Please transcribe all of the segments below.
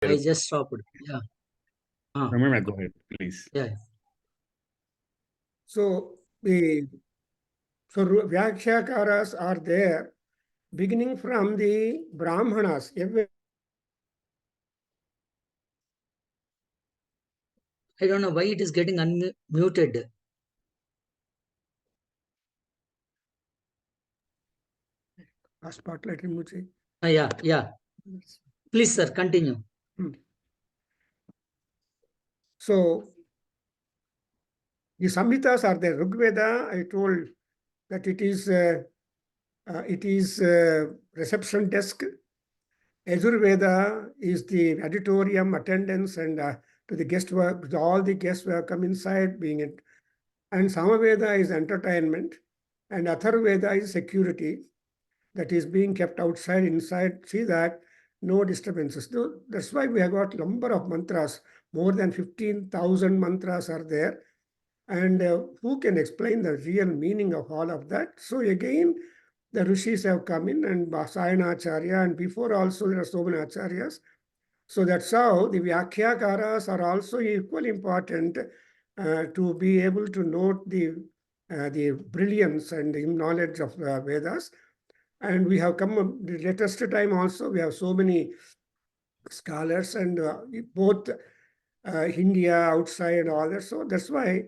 I just stopped. Yeah. Ramana, go ahead, please. Yeah. So Vyakhyakas are there, beginning from the Brahmanas. I don't know why it is getting unmuted. Spotlight remote. Yeah. Please, sir, continue. So the Samhitas are there. Rigveda, I told that it is reception desk. Yajurveda is the auditorium attendance and to the guest work. All the guests who have come inside being it. And Samaveda is entertainment. And Atharveda is security that is being kept outside, inside. See that no disturbances. That's why we have got number of mantras. More than 15,000 mantras are there. And who can explain the real meaning of all of that? So again, the rishis have come in and Sayana Acharya, and before also there are so many acharyas. So that's how the Vyakhyakas are also equally important to be able to note the brilliance and the knowledge of the Vedas. And we have come the latest time also, we have so many scholars and both India, outside and all that. So that's why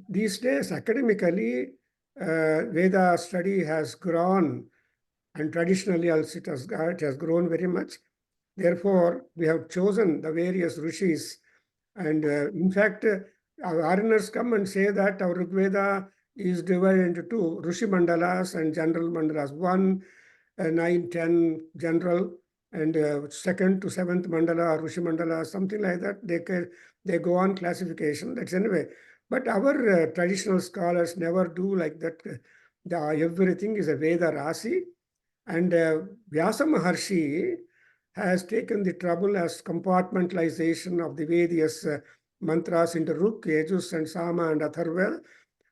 these days academically, Veda study has grown, and traditionally also it has grown very much. Therefore, we have chosen the various rishis. And in fact, our foreigners come and say that our Rigveda is divided into two, Rishi Mandalas and general Mandalas. 1, 9, 10 general, and second to seventh Mandala, Rishi Mandala, something like that. They go on classification. That's anyway. But our traditional scholars never do like that. Everything is a Veda Rasi. And Vyasa Maharshi has taken the trouble as compartmentalization of the various mantras into Ruk, Yajus, and Sama, and Atharva.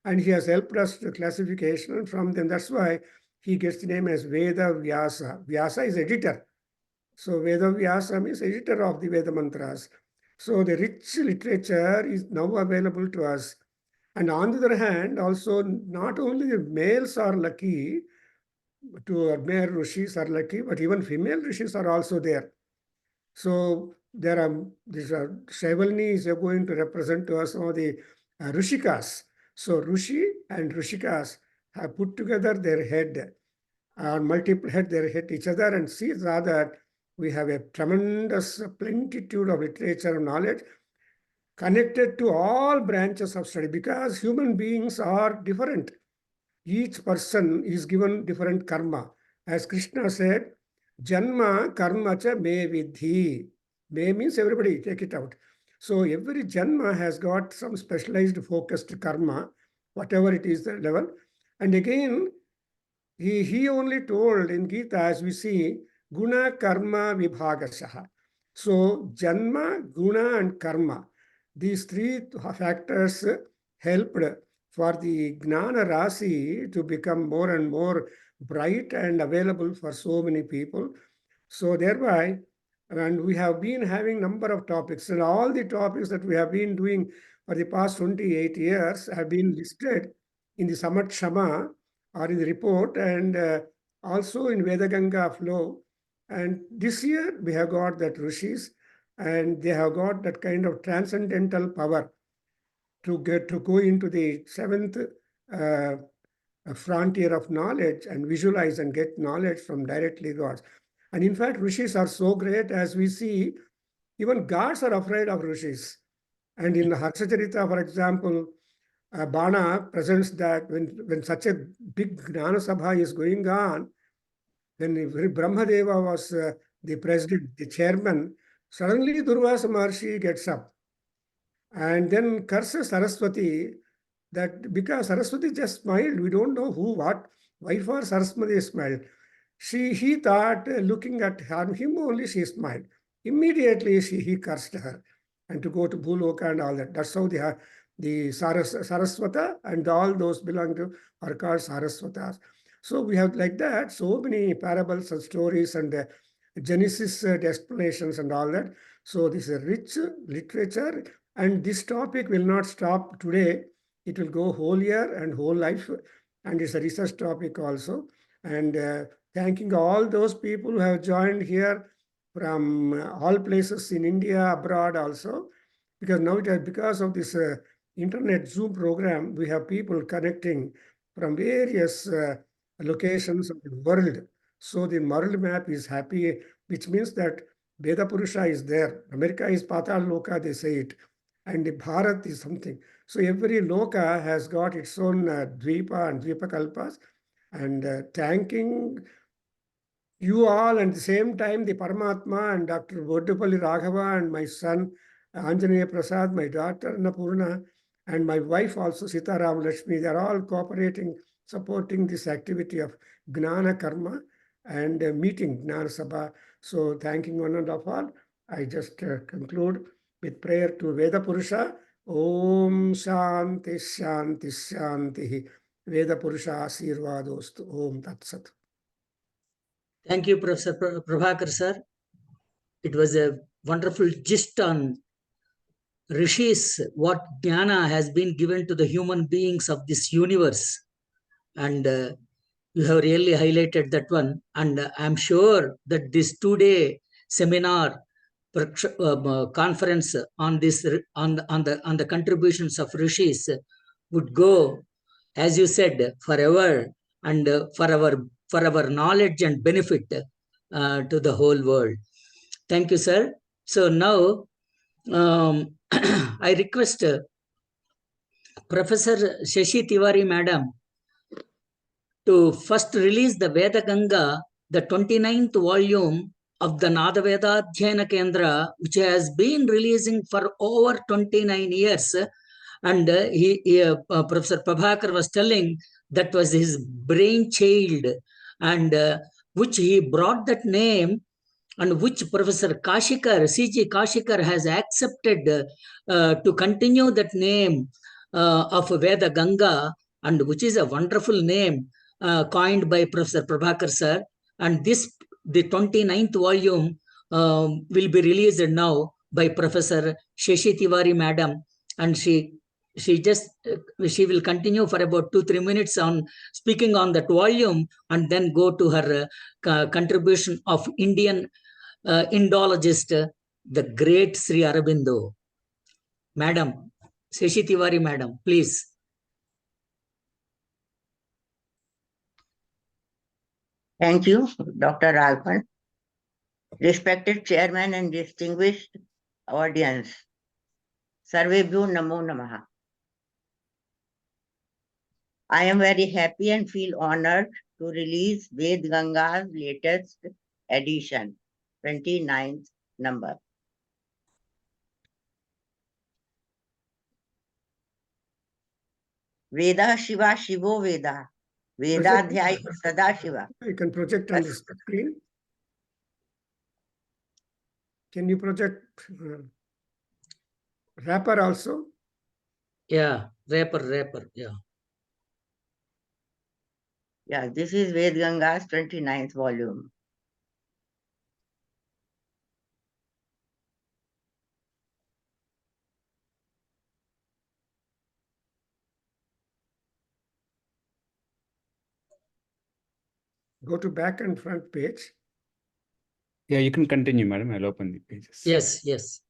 And he has helped us to classification. And from them, that's why he gets the name as Veda Vyasa. Vyasa is editor. So Veda Vyasa means editor of the Veda mantras. So the rich literature is now available to us. And on the other hand, also not only the males are lucky, to male rishis are lucky, but even female rishis are also there. So there are these Shaivalni is going to represent to us some of the Rishikas. So Rishi and Rishikas have put together their head, multiple head, their head each other, and see that we have a tremendous plenitude of literature and knowledge connected to all branches of study, because human beings are different. Each person is given different karma. As Krishna said, Janma karma cha me vidhi. Me means everybody, take it out. So every Janma has got some specialized focused karma, whatever it is the level. And again, he only told in Gita, as we see, guna karma vibhagashaha. So Janma, guna, and karma. These three factors helped for the Gnana Rasi to become more and more bright and available for so many people. So thereby, and we have been having number of topics, and all the topics that we have been doing for the past 28 years have been listed in the Samat Shama or in the report, and also in Vedaganga flow. And this year we have got that rishis, and they have got that kind of transcendental power to go into the seventh frontier of knowledge and visualize and get knowledge from directly gods. And in fact, rishis are so great, as we see, even gods are afraid of rishis. And in the Harsacharita, for example, Bana presents that when such a big Gnana Sabha is going on, when Brahmadeva was the president, the chairman, suddenly Durvasa Maharshi gets up and then curses Saraswati, that because Saraswati just smiled, we don't know who, what, why for Saraswati smiled. He thought, looking at him only, she smiled. Immediately he cursed her and to go to Bhuloka and all that. That's how the Saraswata and all those belong to are called Saraswatas. So we have like that so many parables and stories and Genesis explanations and all that. So this is a rich literature, and this topic will not stop today. It will go whole year and whole life, and it's a research topic also. And thanking all those people who have joined here from all places in India, abroad also, because now it has, because of this internet Zoom program, we have people connecting from various locations of the world. So the world map is happy, which means that Veda Purusha is there. America is Patal Loka, they say it. And the Bharat is something. So every Loka has got its own Dvipa and Dvipa Kalpas. And thanking you all, and at the same time, the Paramatma and Dr. Vodupalli Raghava and my son Anjaneya Prasad, my daughter Napurna, and my wife also Sitaram Lakshmi, they are all cooperating, supporting this activity of Gnana Karma and meeting Gnana Sabha. So thanking one and all, I just conclude with prayer to Veda Purusha. Om Shanti Shanti Shanti. Veda Purusha Asirvadostu. Om Tat Sat. Thank you, Professor Prabhakar sir. It was a wonderful gist on rishis, what jnana has been given to the human beings of this universe. And you have really highlighted that one. And I'm sure that this 2-day seminar conference on this on the contributions of rishis would go, as you said, forever, and for our knowledge and benefit to the whole world. Thank you, sir. So now I request Professor Shashi Tiwari madam to first release the Veda Ganga, the 29th volume of the Nada Veda Adhyayana Kendra, which has been releasing for over 29 years. And Professor Prabhakar was telling that was his brainchild, and which he brought that name, and which Professor Kashikar, C.G. Kashikar has accepted to continue that name of Veda Ganga, and which is a wonderful name coined by Professor Prabhakar sir. And this, the 29th volume, will be released now by Professor Shashi Tiwari madam, and she will continue for about 2-3 minutes on speaking on that volume, and then go to her contribution of Indian Indologist, the great Sri Aurobindo. Madam, Shashi Tiwari madam, please. Thank you, Dr. Raghavan. Respected Chairman and distinguished audience, Sarvebhyo Namo Namaha. I am very happy and feel honored to release Ved Ganga's latest edition, 29th number. Veda Shiva Shivo Veda. Veda Adhyayana Sada Shiva. You can project on the screen. Can you project wrapper also? Yeah, wrapper, yeah. Yeah, this is Ved Ganga's 29th volume. Go to back and front page. Yeah, you can continue, madam. I'll open the pages. Yes.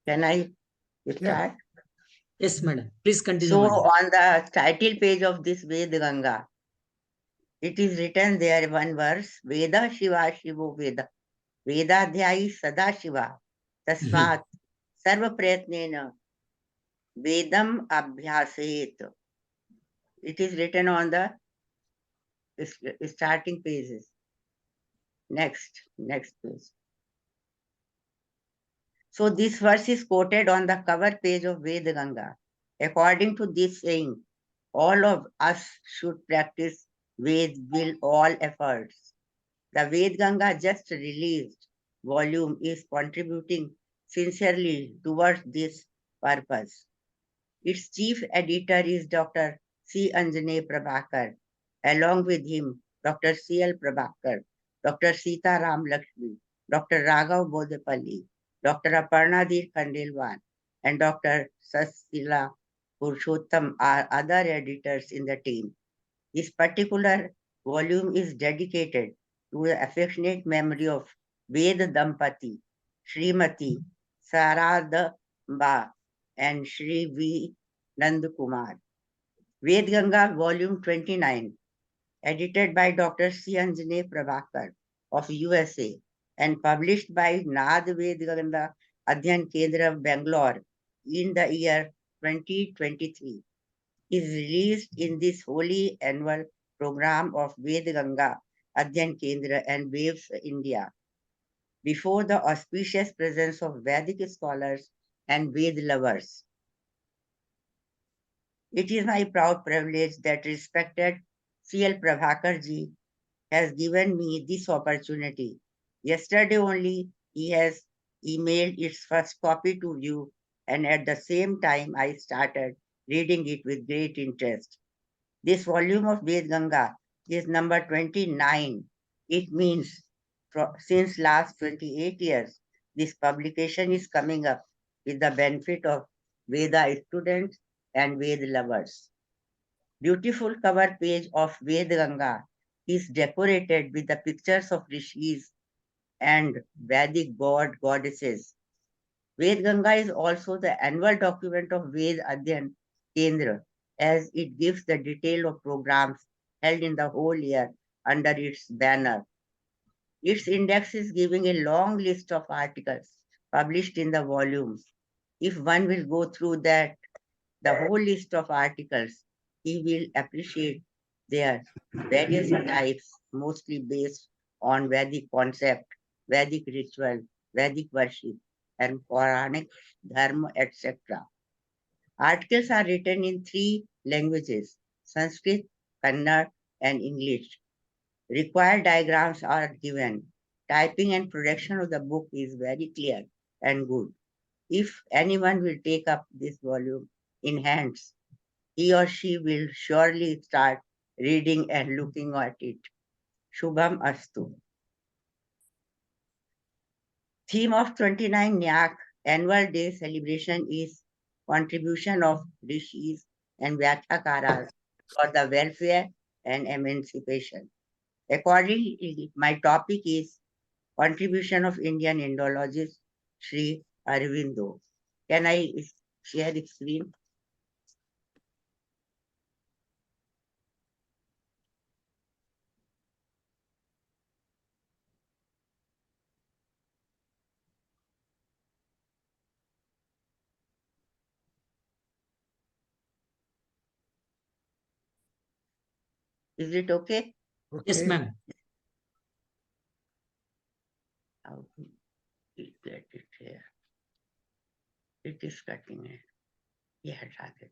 Can I start? Yeah. Yes, madam. Please continue. So, madam. on the title page of this Ved Ganga, it is written there one verse, Veda Shiva Shivo Veda. Vedadhyayi Sada Shiva. Tasmat Sarva Prayatnena Vedam Abhyaset. It is written on the starting pages. Next page. So this verse is quoted on the cover page of Veda Ganga. According to this saying, all of us should practice Ved with all efforts. The Ved Ganga just released volume is contributing sincerely towards this purpose. Its chief editor is Dr. C. Anjaneya Prabhakar. Along with him, Dr. C.L. Prabhakar, Dr. Sita Ram Lakshmi, Dr. Raghav Bodepalli, Dr. Aparnadir Khandelwal, and Dr. Sasila Purushottam are other editors in the team. This particular volume is dedicated to the affectionate memory of Ved Dampati, Srimati Saradamba, and Shri V. Nandakumar. Ved Ganga, Volume 29, edited by Dr. C. Anjane Prabhakar of USA and published by Nad Ved Ganga Adhyayana Kendra of Bangalore in the year 2023, is released in this holy annual program of Ved Ganga Adhyayana Kendra and Waves India before the auspicious presence of Vedic scholars and Ved lovers. It is my proud privilege that respected C.L. Prabhakar ji has given me this opportunity. Yesterday only he has emailed its first copy to you, and at the same time I started reading it with great interest. This volume of Ved Ganga is number 29. It means since last 28 years, this publication is coming up with the benefit of Veda students and Ved lovers. Beautiful cover page of Ved Ganga is decorated with the pictures of rishis and Vedic goddesses. Ved Ganga is also the annual document of Ved Adhyayan Kendra, as it gives the detail of programs held in the whole year under its banner. Its index is giving a long list of articles published in the volume. If one will go through that, the whole list of articles, he will appreciate their various types, mostly based on Vedic concept, Vedic ritual, Vedic worship, and Quranic dharma, etc. Articles are written in 3 languages, Sanskrit, Kannada, and English. Required diagrams are given. Typing and production of the book is very clear and good. If anyone will take up this volume in hands, he or she will surely start reading and looking at it. Shubham Astu. Theme of 29 NVAK Annual Day celebration is contribution of rishis and Vyakhakaras for the welfare and emancipation. Accordingly, my topic is contribution of Indian Indologist Sri Aurobindo. Can I share the screen? Is it okay? Yes, Okay. ma'am. How to get it here? It is cutting it. Yeah, target.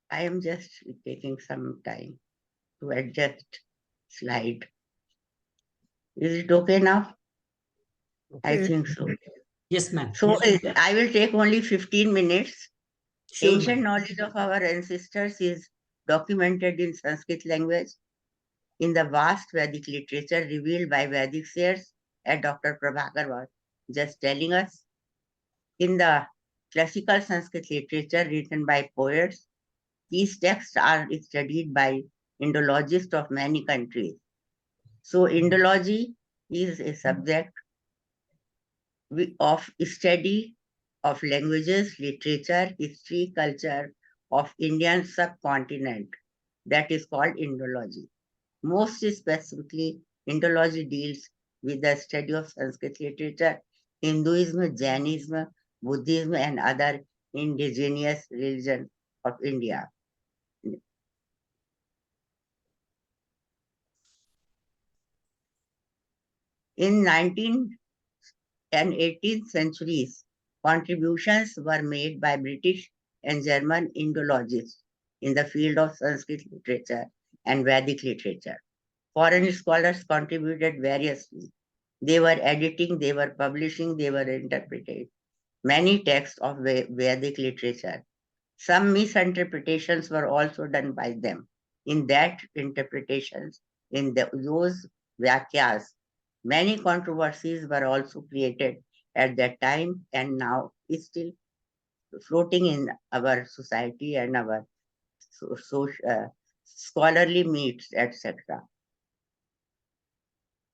I am just taking some time to adjust slide. Is it okay now? I Okay. think so. Yes, ma'am. So I will take only 15 minutes. Sure, Ancient ma'am. knowledge of our ancestors is documented in Sanskrit language in the vast Vedic literature revealed by Vedic seers, as Dr. Prabhakar was just telling us. In the classical Sanskrit literature written by poets, these texts are studied by Indologists of many countries. So Indology is a subject of study of languages, literature, history, culture of Indian subcontinent. That is called Indology. Most specifically, Indology deals with the study of Sanskrit literature, Hinduism, Jainism, Buddhism, and other indigenous religions of India. In 19th and 18th centuries, contributions were made by British and German Indologists in the field of Sanskrit literature and Vedic literature. Foreign scholars contributed variously. They were editing, they were publishing, they were interpreting many texts of Vedic literature. Some misinterpretations were also done by them. in that interpretations, in those Vyakyas. Many controversies were also created at that time and now is still floating in our society and our scholarly meets, etc.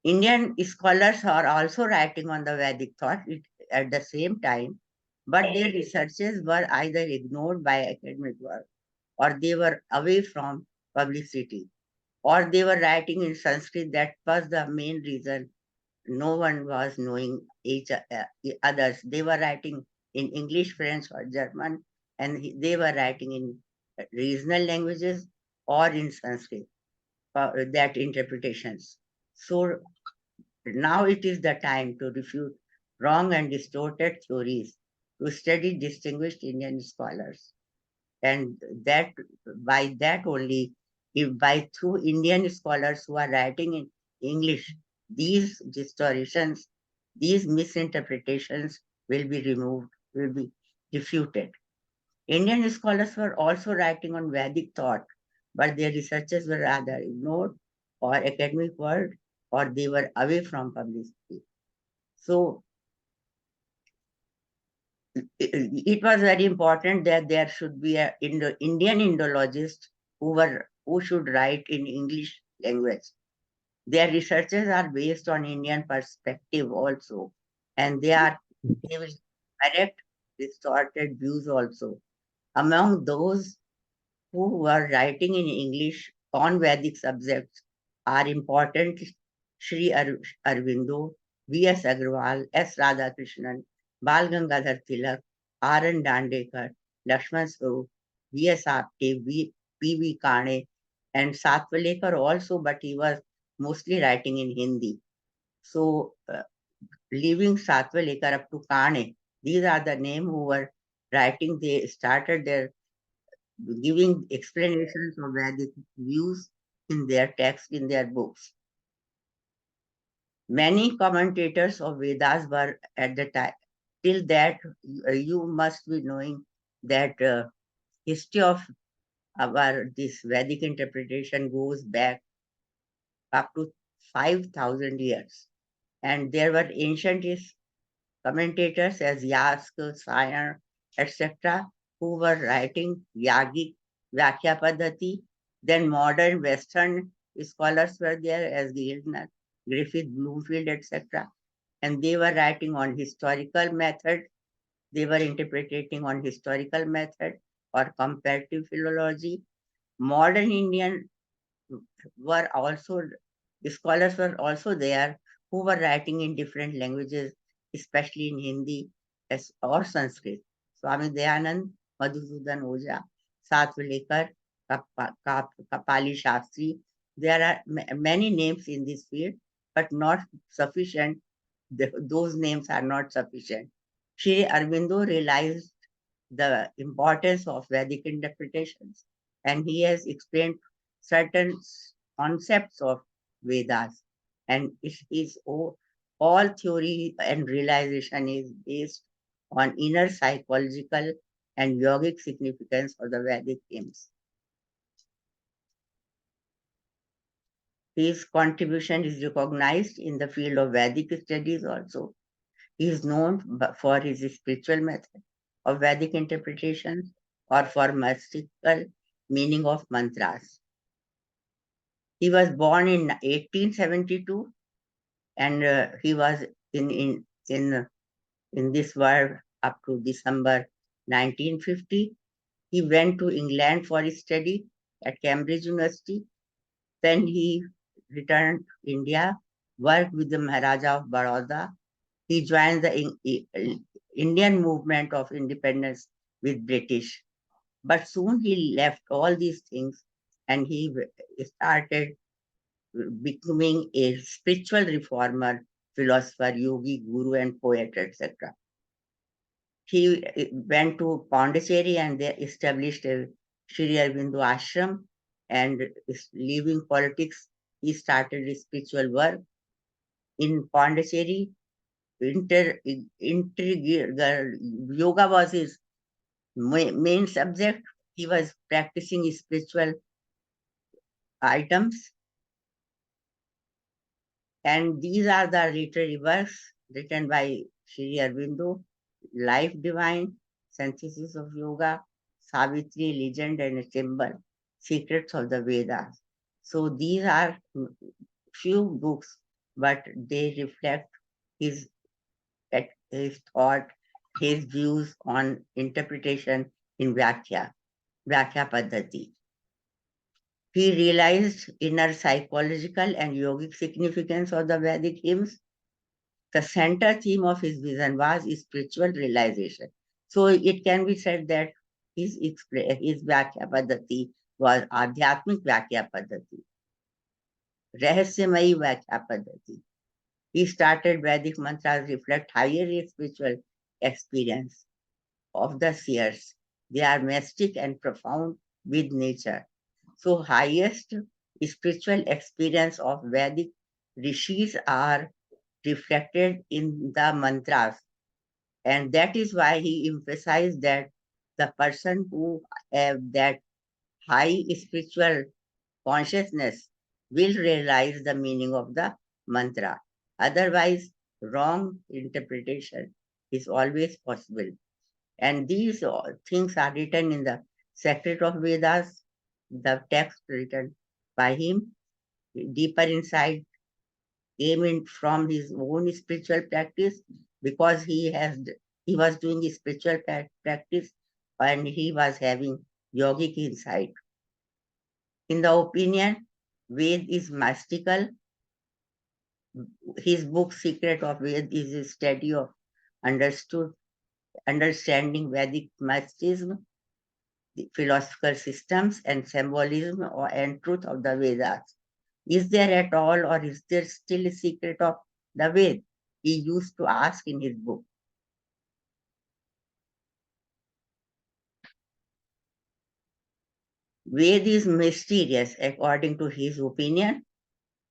Indian scholars are also writing on the Vedic thought at the same time, but their researches were either ignored by academic work or they were away from publicity or they were writing in Sanskrit. That was the main reason no one was knowing each others. They were writing in English, French, or German, and they were writing in regional languages or in Sanskrit. That interpretations. So now it is the time to refute wrong and distorted theories, to study distinguished Indian scholars. And that by that only, if by through Indian scholars who are writing in English, these distortions, these misinterpretations will be removed, will be refuted. Indian scholars were also writing on Vedic thought, but their researches were rather ignored or academic world, or they were away from publicity. So it was very important that there should be a Indian Indologist who should write in English language. Their researches are based on Indian perspective also, and they will correct distorted views also. Among those who were writing in English on Vedic subjects are important Sri Arvindo, V.S. Agrawal, S. Radhakrishnan, Bal Gangadhar Tilak, R.N. Dandekar, Lakshman Swarup, V.S. Apte, P.V. Kane, and Satwalekar also, but he was mostly writing in Hindi. So, leaving Satwalekar up to Kane, these are the names who were writing. They started their giving explanations of Vedic views in their text, in their books. Many commentators of Vedas were at the time. Till that, you must be knowing that history of our this Vedic interpretation goes back up to 5,000 years. And there were ancient commentators as Yask, Sayan, etc., who were writing Yagic, Vyakya Paddhati. Then modern Western scholars were there as Gildner, Griffith, Bloomfield, etc. And they were writing on historical method. They were interpreting on historical method or comparative philology. Modern Indian were also, scholars were also there who were writing in different languages, especially in Hindi or Sanskrit. Swami Dayanand, Madhusudan Oja, Satwalekar, Kapali Shastri. There are many names in this field, but not sufficient. Those names are not sufficient. Sri Aurobindo realized the importance of Vedic interpretations, and he has explained certain concepts of Vedas, and all theory and realization is based on inner psychological and yogic significance of the Vedic hymns. His contribution is recognized in the field of Vedic studies also. He is known for his spiritual method of Vedic interpretations or for mystical meaning of mantras. He was born in 1872 and he was in this world up to December 1950. He went to England for his study at Cambridge University. Then he returned to India, worked with the Maharaja of Baroda. He joined the Indian movement of independence with British. But soon he left all these things and he started becoming a spiritual reformer, philosopher, yogi, guru, and poet, etc. He went to Pondicherry and they established a Sri Aurobindo ashram, and leaving politics, he started his spiritual work. In Pondicherry, yoga was his main subject. He was practicing his spiritual items. And these are the literary works written by Sri Aurobindo: Life Divine, Synthesis of Yoga, Savitri, Legend and Symbol, Secrets of the Vedas. So these are few books, but they reflect his thought, his views on interpretation in Vyakya Paddhati. He realized inner psychological and yogic significance of the Vedic hymns. The center theme of his vision was spiritual realization. So it can be said that his Vyakya Paddhati was Adhyatmik Vyakya Paddhati, Rahasyamayi Vyakya Paddhati. He started Vedic mantras reflect higher spiritual experience of the seers. They are mystic and profound with nature. So highest spiritual experience of Vedic rishis are reflected in the mantras. And that is why he emphasized that the person who have that high spiritual consciousness will realize the meaning of the mantra. Otherwise, wrong interpretation is always possible. And these things are written in the Secret of Vedas, the text written by him. Deeper insight came in from his own spiritual practice, because he was doing spiritual practice and he was having yogic insight. In the opinion, Ved is mystical. His book Secret of Ved is a study of understanding Vedic mysticism, the philosophical systems and symbolism and truth of the Vedas. Is there at all, or is there still a secret of the Ved? He used to ask in his book. Ved is mysterious according to his opinion,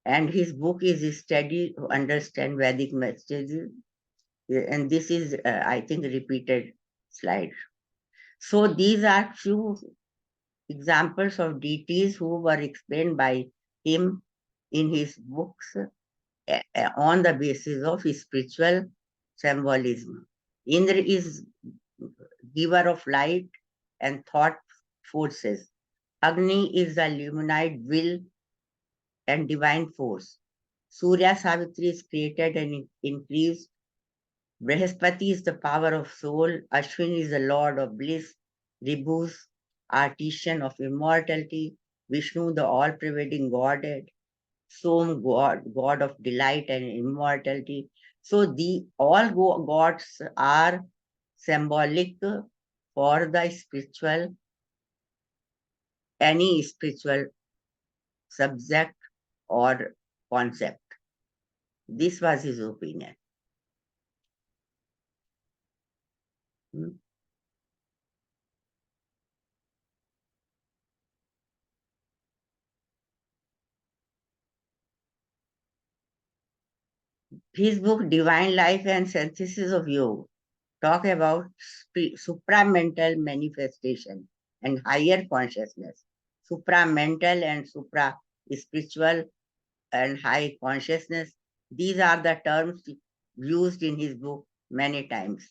and his book is a study to understand Vedic messages. And this is, I think, a repeated slide. So these are few examples of deities who were explained by him in his books on the basis of spiritual symbolism. Indra is giver of light and thought forces. Agni is the luminite will and divine force. Surya Savitri is created and increased. Brihaspati is the power of soul. Ashwin is the lord of bliss. Ribhus, artisan of immortality. Vishnu, the all-pervading Godhead. Som, God of delight and immortality. So the all gods are symbolic for the spiritual, any spiritual subject or concept. This was his opinion. His book Divine Life and Synthesis of Yoga talk about supramental manifestation and higher consciousness. Supramental and supra-spiritual and high consciousness, these are the terms used in his book many times.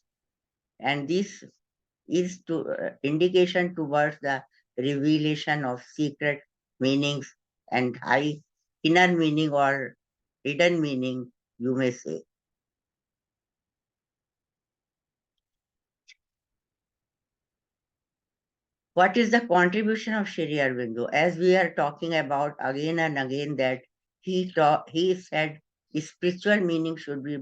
And this is to indication towards the revelation of secret meanings and high inner meaning or hidden meaning, you may say. What is the contribution of Sri Aurobindo? As we are talking about again and again that he said spiritual meaning should be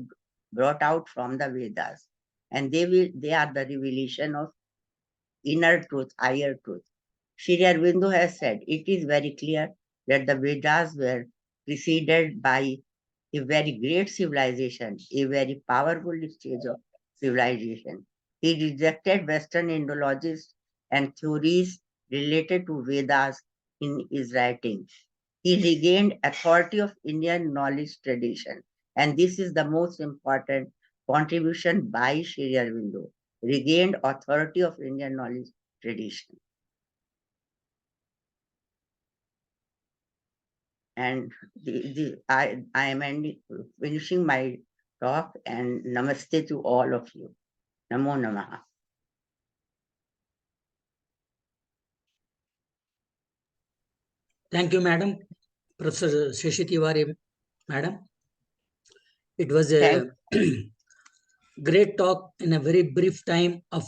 brought out from the Vedas, and they are the revelation of inner truth, higher truth. Sri Aurobindo has said it is very clear that the Vedas were preceded by a very great civilization, a very powerful stage of civilization. He rejected Western Indologists and theories related to Vedas in his writings. He regained authority of Indian knowledge tradition. And this is the most important contribution by Sri Aurobindo, regained authority of Indian knowledge tradition. And I am finishing my talk, and namaste to all of you. Namo Namaha. Thank you, Madam. Professor Shashi Tiwari, Madam. It was a great talk in a very brief time of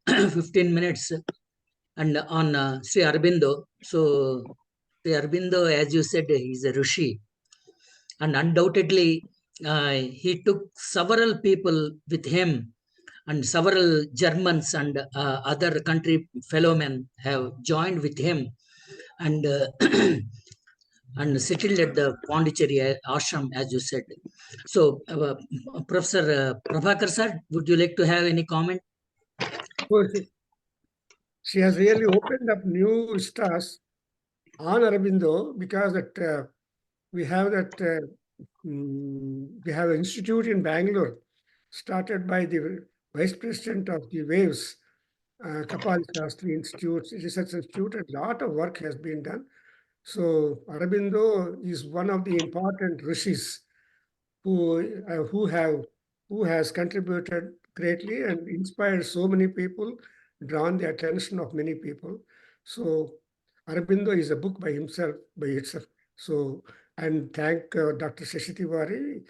15 minutes and on Sri Aurobindo. So, Sri Aurobindo, as you said, is a Rishi. And undoubtedly, he took several people with him, and several Germans and other country fellow men have joined with him and and settled at the Pondicherry ashram, as you said. So, Professor Prabhakar sir, would you like to have any comment? So she has really opened up new stars on Aurobindo, because that we have we have an institute in Bangalore started by the vice president of the Waves, Kapal Shastri Institute, Research Institute. A lot of work has been done. So Aurobindo is one of the important rishis who has contributed greatly and inspired so many people, drawn the attention of many people. So Aurobindo is a book by itself. So, and thank Dr. Shashi Tiwari,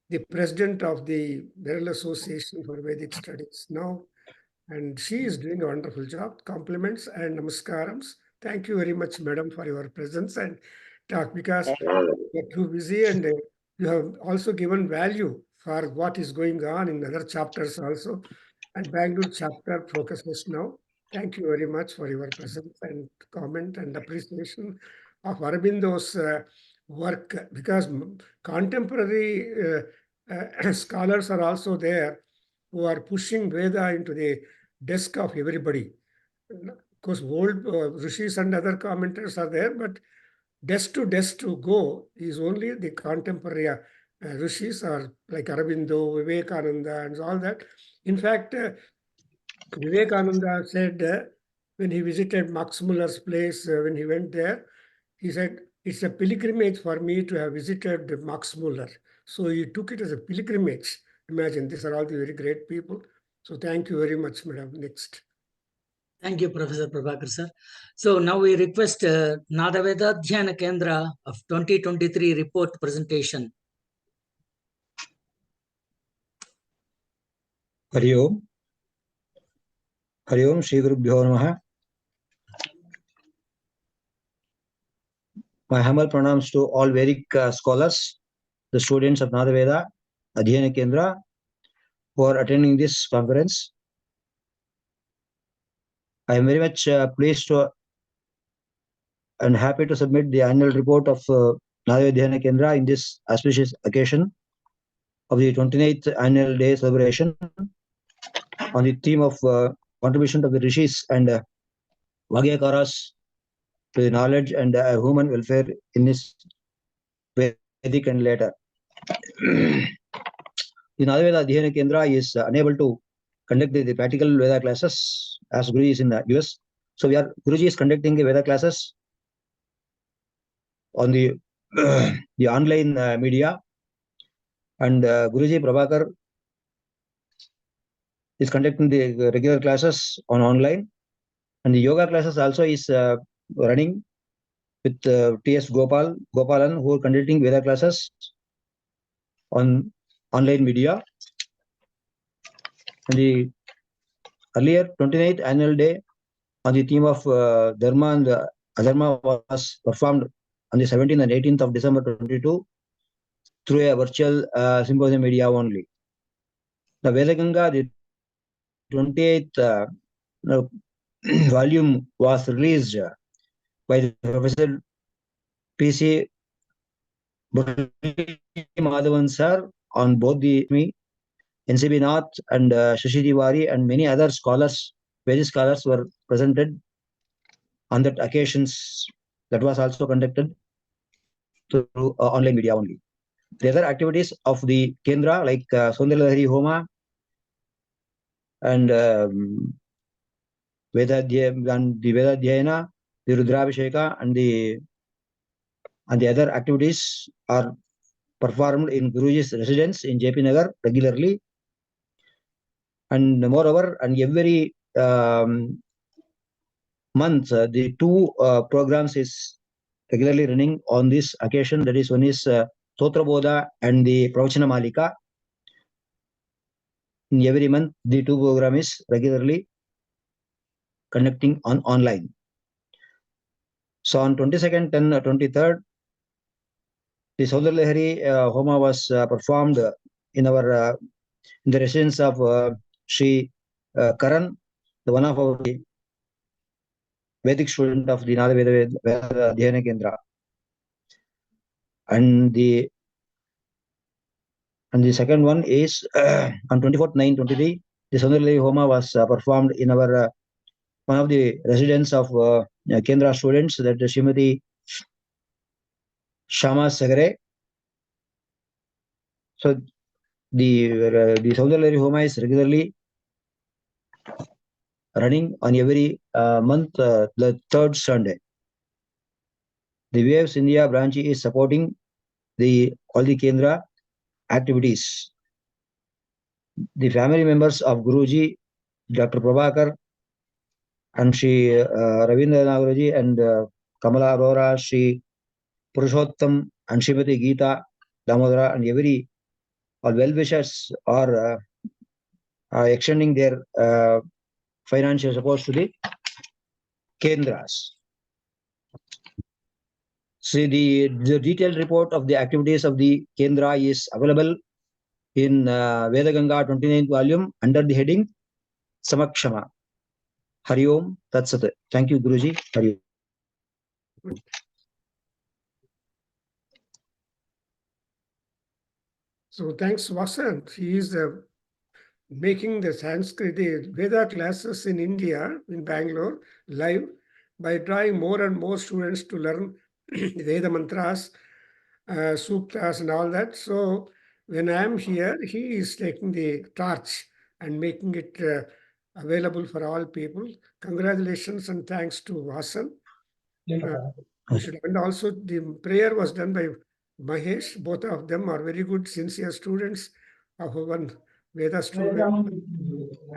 the president of the Beryl Association for Vedic Studies now, and she is doing a wonderful job. Compliments and namaskarams. Thank you very much, madam, for your presence and talk, because you're too busy, and you have also given value for what is going on in other chapters also. And Bangalore chapter focuses now. Thank you very much for your presence and comment and appreciation of Aurobindo's work, because contemporary scholars are also there who are pushing Veda into the desk of everybody. Of course, old rishis and other commenters are there, but desk to go is only the contemporary rishis, are like Aurobindo, Vivekananda, and all that. In fact, Vivekananda said when he visited Max Muller's place, when he went there, he said, "It's a pilgrimage for me to have visited Max Muller." So he took it as a pilgrimage. Imagine, these are all the very great people. So thank you very much, madam. Next. Thank you, Professor Prabhakar sir. So now we request Veda Adhyayana Kendra of 2023 report presentation. Hari Om. Hari Om, Shri Gurubhyo Namaha. My humble pranams to all Vedic scholars, the students of Veda Adhyayana Kendra, who are attending this conference. I am very much pleased to and happy to submit the annual report of Veda Adhyayana Kendra in this auspicious occasion of the 29th annual day celebration on the theme of contribution of the rishis and Vagyakaras to the knowledge and human welfare in this Vedic and later. The Veda Adhyayana Kendra is unable to conduct the practical Veda classes as Guruji is in the US. So Guruji is conducting the Veda classes on the online media, and Guruji Prabhakar is conducting the regular classes on online, and the yoga classes also is running with T.S. Gopalan, who are conducting Veda classes on online media. And the earlier 29th annual day on the theme of Dharma and Adharma was performed on the 17th and 18th of December 22 through a virtual symposium media only. The Veda Ganga, the 28th volume, was released by the Professor P.C. Madhavan sir on both the NCB Nath and Shashi Tiwari and many other scholars, Vedic scholars were presented on that occasions. That was also conducted through online media only. The other activities of the Kendra, like Sundarilahari Homa and the Veda Adhyayana, the Rudrabhisheka, and the and the other activities are performed in Guruji's residence in JP Nagar regularly. And moreover, and every month, the two programs is regularly running on this occasion. That is, one is Stotra Bodha and the Pravachana Malika. In every month, the two program is regularly conducting online. So on 22nd and 23rd, the Saudarlahari Homa was performed in our in the residence of Sri Karan, the one of our Vedic student of the Nada Veda Adhyayana Kendra. And the second one is on 24th 9/23, the Saudarlahari Homa was performed in our one of the residents of Kendra students, that is Srimati Shama Sagare. So the Saudarlahari Homa is regularly running on every month, the third Sunday. The Waves India branch is supporting all the Kendra activities. The family members of Guruji, Dr. Prabhakar, and Shri Ravindra Nagaruji, and Kamala Arora, Shri Purushottam, and Srimati Geeta Damodara, and every all well-wishers are extending their financial support to the Kendras. See, the detailed report of the activities of the Kendra is available in Veda Ganga 29th volume under the heading Samakshama. Hari Om Tat Sat. Thank you, Guruji. Hari Om. So thanks, Vasant. He is making the Sanskrit, the Veda classes in India, in Bangalore, live by drawing more and more students to learn Veda mantras, suktas and all that. So when I am here, he is taking the torch and making it available for all people. Congratulations and thanks to Vasant. And also the prayer was done by Mahesh. Both of them are very good, sincere students of one Veda student.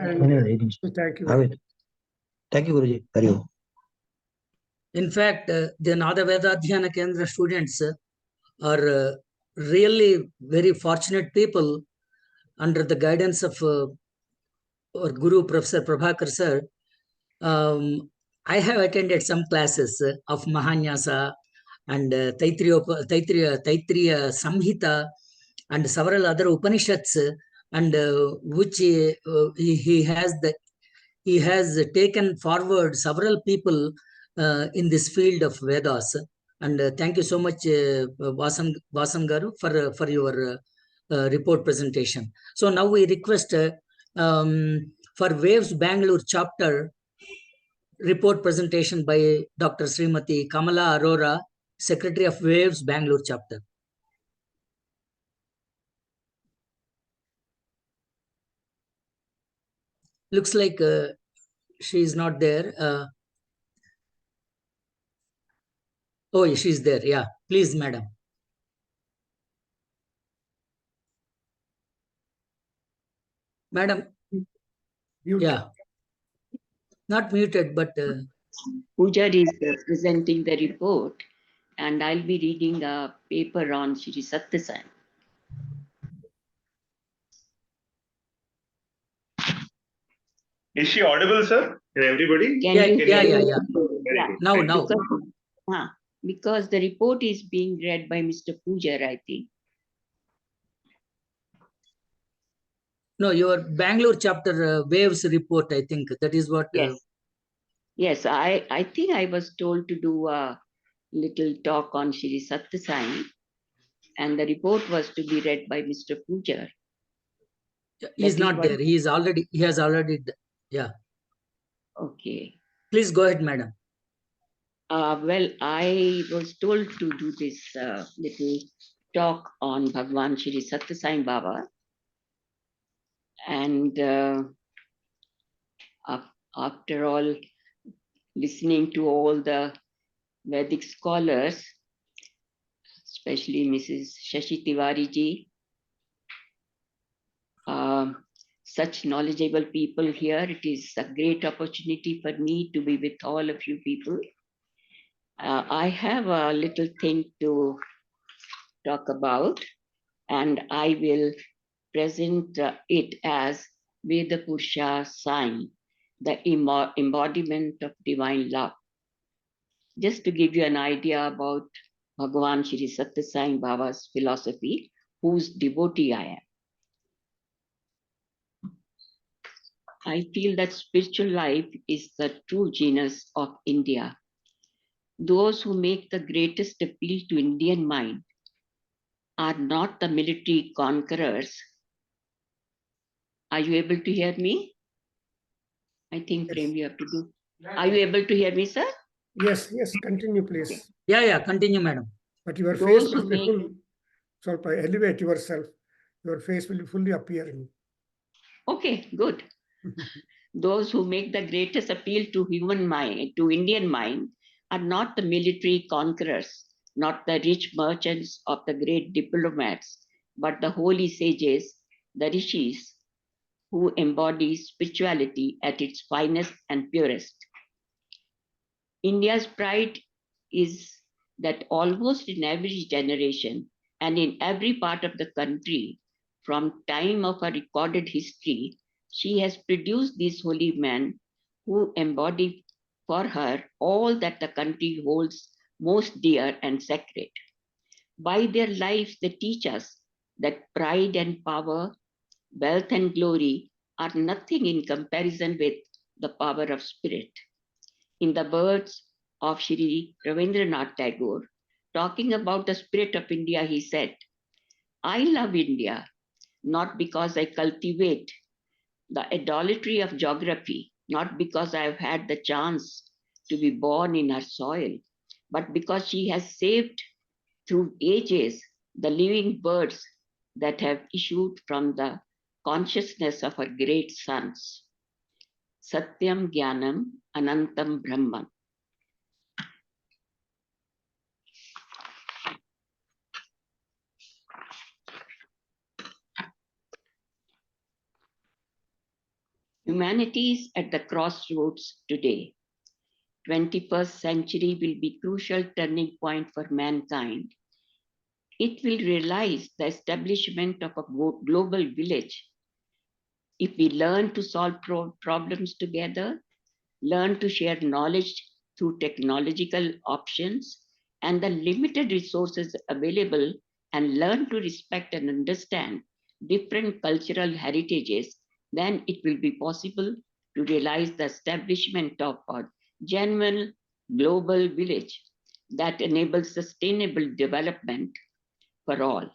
And so thank you very much. Thank you, Guruji. Hari Om. In fact, the Nada Veda Adhyayana Kendra students are really very fortunate people under the guidance of our Guru, Professor Prabhakar sir. I have attended some classes of Mahanyasa and Taitriya Samhita and several other Upanishads, and which he has taken forward several people in this field of Vedas. And thank you so much, Vasam Garu, for your report presentation. So now we request for Waves Bangalore chapter report presentation by Dr. Srimati Kamala Arora, Secretary of Waves Bangalore chapter. Looks like she is not there. Oh, she's there. Yeah, please, madam. Madam, yeah, not muted, but Pooja is presenting the report, and I'll be reading a paper on Shri Satyasai. Is she audible, sir? Can everybody? Yeah. Now. Because the report is being read by Mr. Pooja, I think. No, your Bangalore chapter Waves report, I think that is what. Yes. Yes, I think I was told to do a little talk on Shri Satyasai, and the report was to be read by Mr. Pooja. He's not there. He has already. Yeah. Okay. Please go ahead, madam. Well, I was told to do this little talk on Bhagwan Shri Satyasai Baba. And after all, listening to all the Vedic scholars, especially Mrs. Shashi Tiwari ji. Such knowledgeable people here. It is a great opportunity for me to be with all of you people. I have a little thing to talk about, and I will present it as Veda Purusha sign, the embodiment of divine love. Just to give you an idea about Bhagavan Shri Satya Sai Baba's philosophy, whose devotee I am. I feel that spiritual life is the true genius of India. Those who make the greatest appeal to Indian mind are not the military conquerors. Are you able to hear me? I think, Yes. Prem, you have to do. Are you able to hear me, sir? Yes, yes, continue, please. Yeah, continue, madam. But your Those face who must be make- full. So elevate yourself. Your face will fully appear. Okay, good. Those who make the greatest appeal to human mind, to Indian mind, are not the military conquerors, not the rich merchants of the great diplomats, but the holy sages, the rishis, who embody spirituality at its finest and purest. India's pride is that almost in every generation and in every part of the country, from time of her recorded history, she has produced these holy men who embody for her all that the country holds most dear and sacred. By their lives, they teach us that pride and power, wealth and glory are nothing in comparison with the power of spirit. In the words of Shri Ravindranath Tagore, talking about the spirit of India, he said, I love India not because I cultivate the idolatry of geography, not because I have had the chance to be born in her soil, but because she has saved through ages the living birds that have issued from the consciousness of her great sons. Satyam Jnanam Anantam Brahman. Humanity is at the crossroads today. 21st century will be crucial turning point for mankind. It will realize the establishment of a global village. If we learn to solve problems together, learn to share knowledge through technological options and the limited resources available, and learn to respect and understand different cultural heritages, then it will be possible to realize the establishment of a genuine global village that enables sustainable development for all.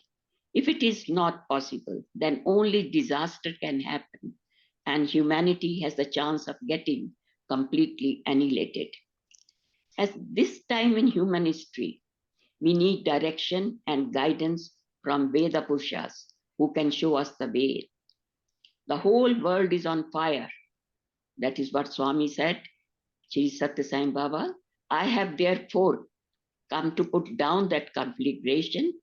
If it is not possible, then only disaster can happen, and humanity has the chance of getting completely annihilated. At this time in human history, we need direction and guidance from Veda Purushas who can show us the way. The whole world is on fire. That is what Swami said, Shri Satya Sai Baba. I have therefore come to put down that conflagration.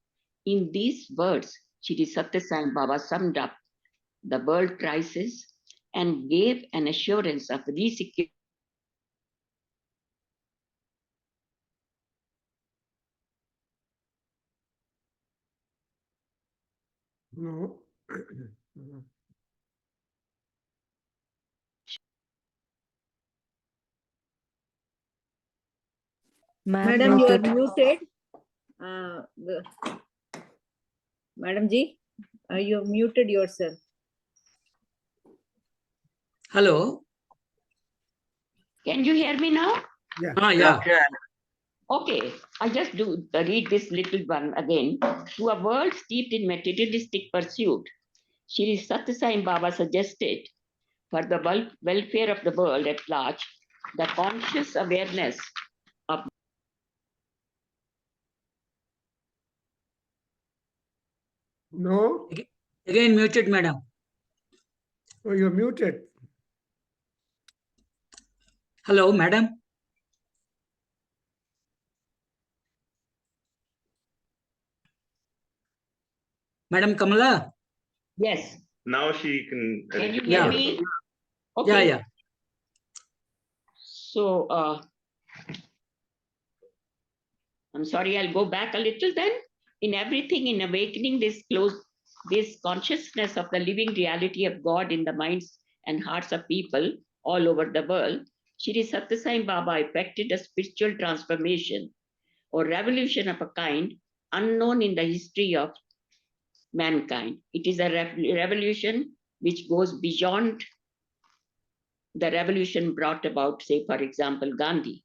In these words, Shri Satya Sai Baba summed up the world crisis and gave an assurance of resecurity. No. Madam, you are muted. Madam Ji, you have muted yourself. Hello. Can you hear me now? Yeah. Okay, I just do read this little one again. To a world steeped in materialistic pursuit, Shri Satya Sai Baba suggested for the welfare of the world at large, the conscious awareness of No. Again muted, madam. Oh, you're muted. Hello, madam. Madam Kamala? Yes. Now she can. Can you Yeah. hear me? Yeah, Okay. yeah. So, I'm sorry, I'll go back a little then. In everything, in awakening this consciousness of the living reality of God in the minds and hearts of people all over the world, Shri Satya Sai Baba effected a spiritual transformation or revolution of a kind unknown in the history of mankind. It is a revolution which goes beyond the revolution brought about, say, for example, Gandhi.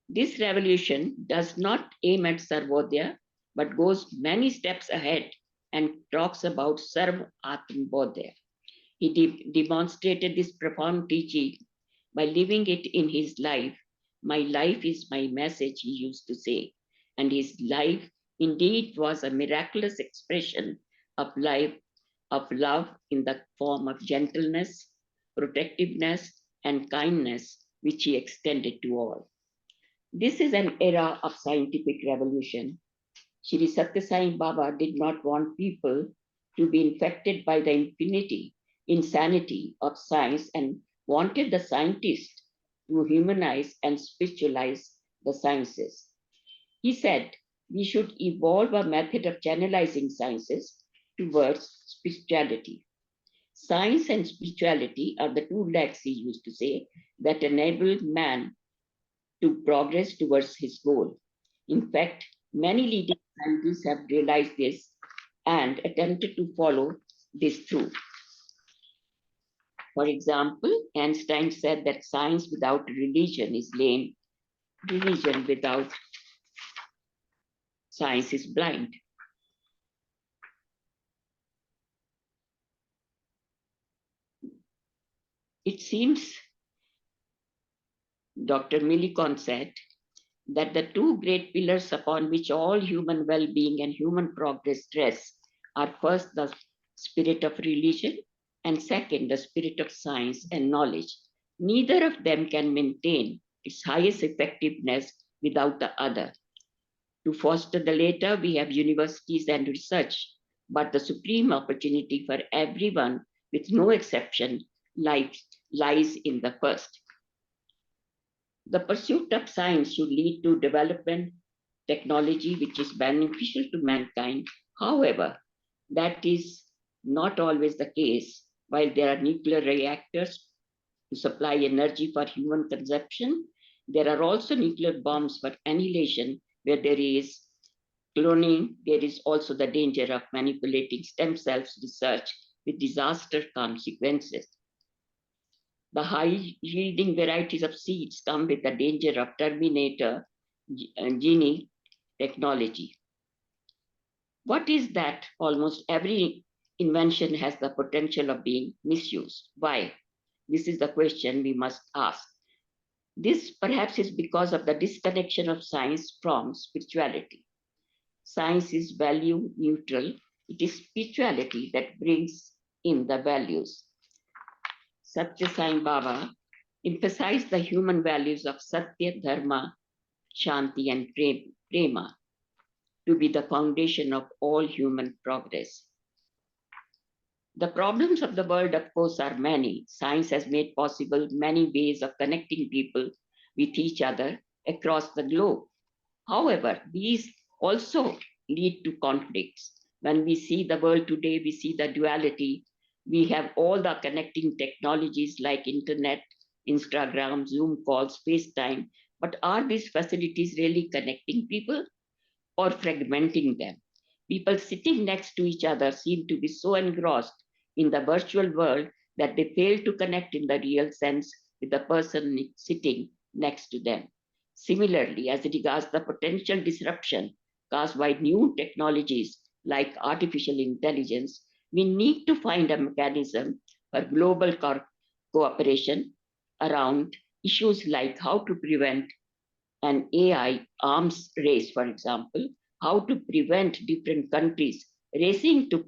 This revolution does not aim at Sarvodaya, but goes many steps ahead and talks about Sarv Atmabodhaya. He demonstrated this profound teaching by living it in his life. My life is my message, he used to say. And his life indeed was a miraculous expression of life, of love in the form of gentleness, protectiveness, and kindness, which he extended to all. This is an era of scientific revolution. Shri Satya Sai Baba did not want people to be infected by the insanity of science and wanted the scientists to humanize and spiritualize the sciences. He said we should evolve a method of channelizing sciences towards spirituality. Science and spirituality are the two legs, he used to say, that enable man to progress towards his goal. In fact, many leading scientists have realized this and attempted to follow this through. For example, Einstein said that science without religion is lame, religion without science is blind. It seems, Dr. Millicon said, that the two great pillars upon which all human well-being and human progress rest are first the spirit of religion and second the spirit of science and knowledge. Neither of them can maintain its highest effectiveness without the other. To foster the latter, we have universities and research, but the supreme opportunity for everyone, with no exception, lies in the first. The pursuit of science should lead to development technology which is beneficial to mankind. However, that is not always the case. While there are nuclear reactors to supply energy for human consumption, there are also nuclear bombs for annihilation where there is cloning. There is also the danger of manipulating stem cells research with disaster consequences. The high-yielding varieties of seeds come with the danger of terminator gene technology. What is that? Almost every invention has the potential of being misused. Why? This is the question we must ask. This perhaps is because of the disconnection of science from spirituality. Science is value neutral. It is spirituality that brings in the values. Satya Sai Baba emphasized the human values of Satya, Dharma, Shanti, and Prema to be the foundation of all human progress. The problems of the world, of course, are many. Science has made possible many ways of connecting people with each other across the globe. However, these also lead to conflicts. When we see the world today, we see the duality. We have all the connecting technologies like internet, Instagram, Zoom calls, FaceTime. But are these facilities really connecting people or fragmenting them? People sitting next to each other seem to be so engrossed in the virtual world that they fail to connect in the real sense with the person sitting next to them. Similarly, as regards the potential disruption caused by new technologies like artificial intelligence, we need to find a mechanism for global cooperation around issues like how to prevent an AI arms race, for example, how to prevent different countries racing to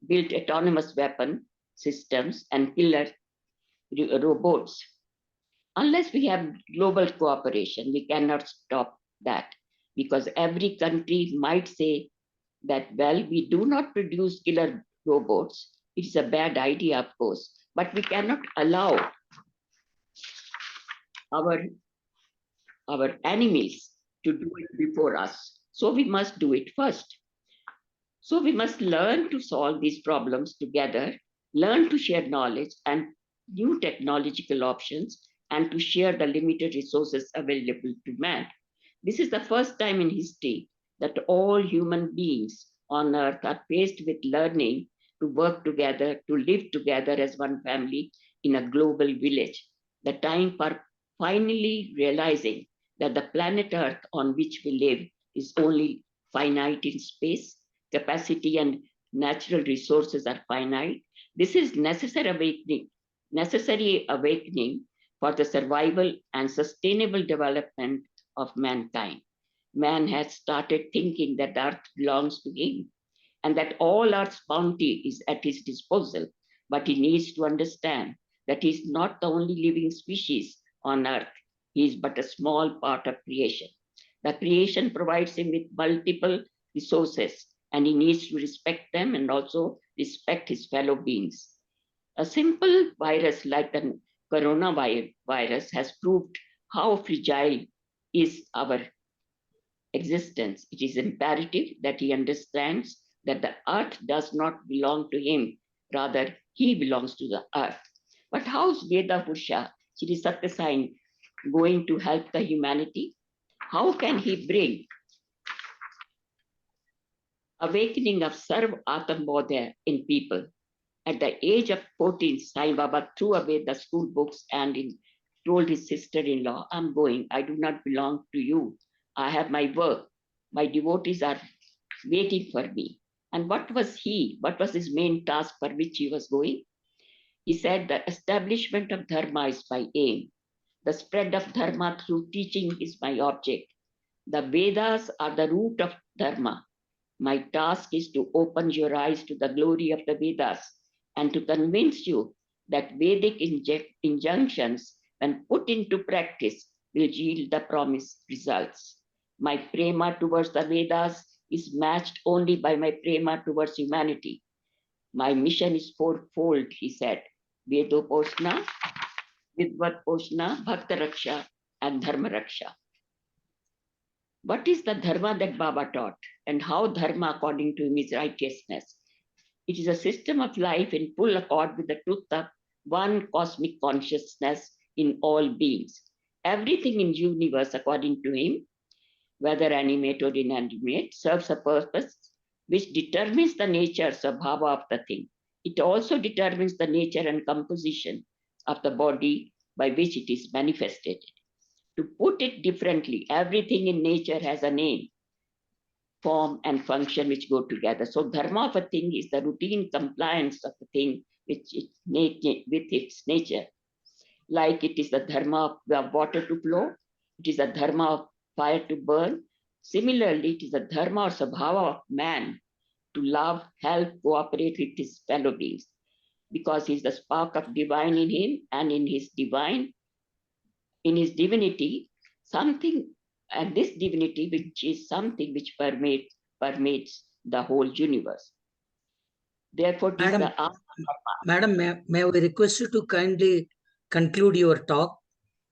build autonomous weapon systems and killer robots. Unless we have global cooperation, we cannot stop that because every country might say that, well, we do not produce killer robots. It's a bad idea, of course, but we cannot allow our enemies to do it before us. So we must do it first. So we must learn to solve these problems together, learn to share knowledge and new technological options, and to share the limited resources available to man. This is the first time in history that all human beings on earth are faced with learning to work together, to live together as one family in a global village. The time for finally realizing that the planet Earth on which we live is only finite in space, capacity and natural resources are finite. This is necessary awakening for the survival and sustainable development of mankind. Man has started thinking that the earth belongs to him and that all earth's bounty is at his disposal. But he needs to understand that he is not the only living species on earth. He is but a small part of creation. The creation provides him with multiple resources, and he needs to respect them and also respect his fellow beings. A simple virus like the coronavirus has proved how fragile is our existence. It is imperative that he understands that the earth does not belong to him, rather, he belongs to the earth. But how's Veda Purusha, Shri Satya Sai, going to help the humanity? How can he bring awakening of Sarv Atam Bodha in people? At the age of 14, Sai Baba threw away the school books and told his sister-in-law, I'm going, I do not belong to you. I have my work. My devotees are waiting for me. And what was his main task for which he was going? He said the establishment of dharma is my aim. The spread of dharma through teaching is my object. The Vedas are the root of dharma. My task is to open your eyes to the glory of the Vedas and to convince you that Vedic injunctions, when put into practice, will yield the promised results. My prema towards the Vedas is matched only by my prema towards humanity. My mission is fourfold, he said. Vedoposna, Vidvatposna, Bhakta Raksha, and Dharma Raksha. What is the dharma that Baba taught, and how dharma, according to him, is righteousness? It is a system of life in full accord with the truth of one cosmic consciousness in all beings. Everything in universe, according to him, whether animate or inanimate, serves a purpose which determines the nature, sabhava of the thing. It also determines the nature and composition of the body by which it is manifested. To put it differently, everything in nature has a name, form, and function which go together. So dharma of a thing is the routine compliance of the thing with its nature. Like it is the dharma of water to flow, it is the dharma of fire to burn. Similarly, it is the dharma or sabhava of man to love, help, cooperate with his fellow beings, because he is the spark of divine in him, and in his divinity, something, and this divinity which is something which permeates the whole universe. Therefore, it is Madam, may I request you to kindly conclude your talk?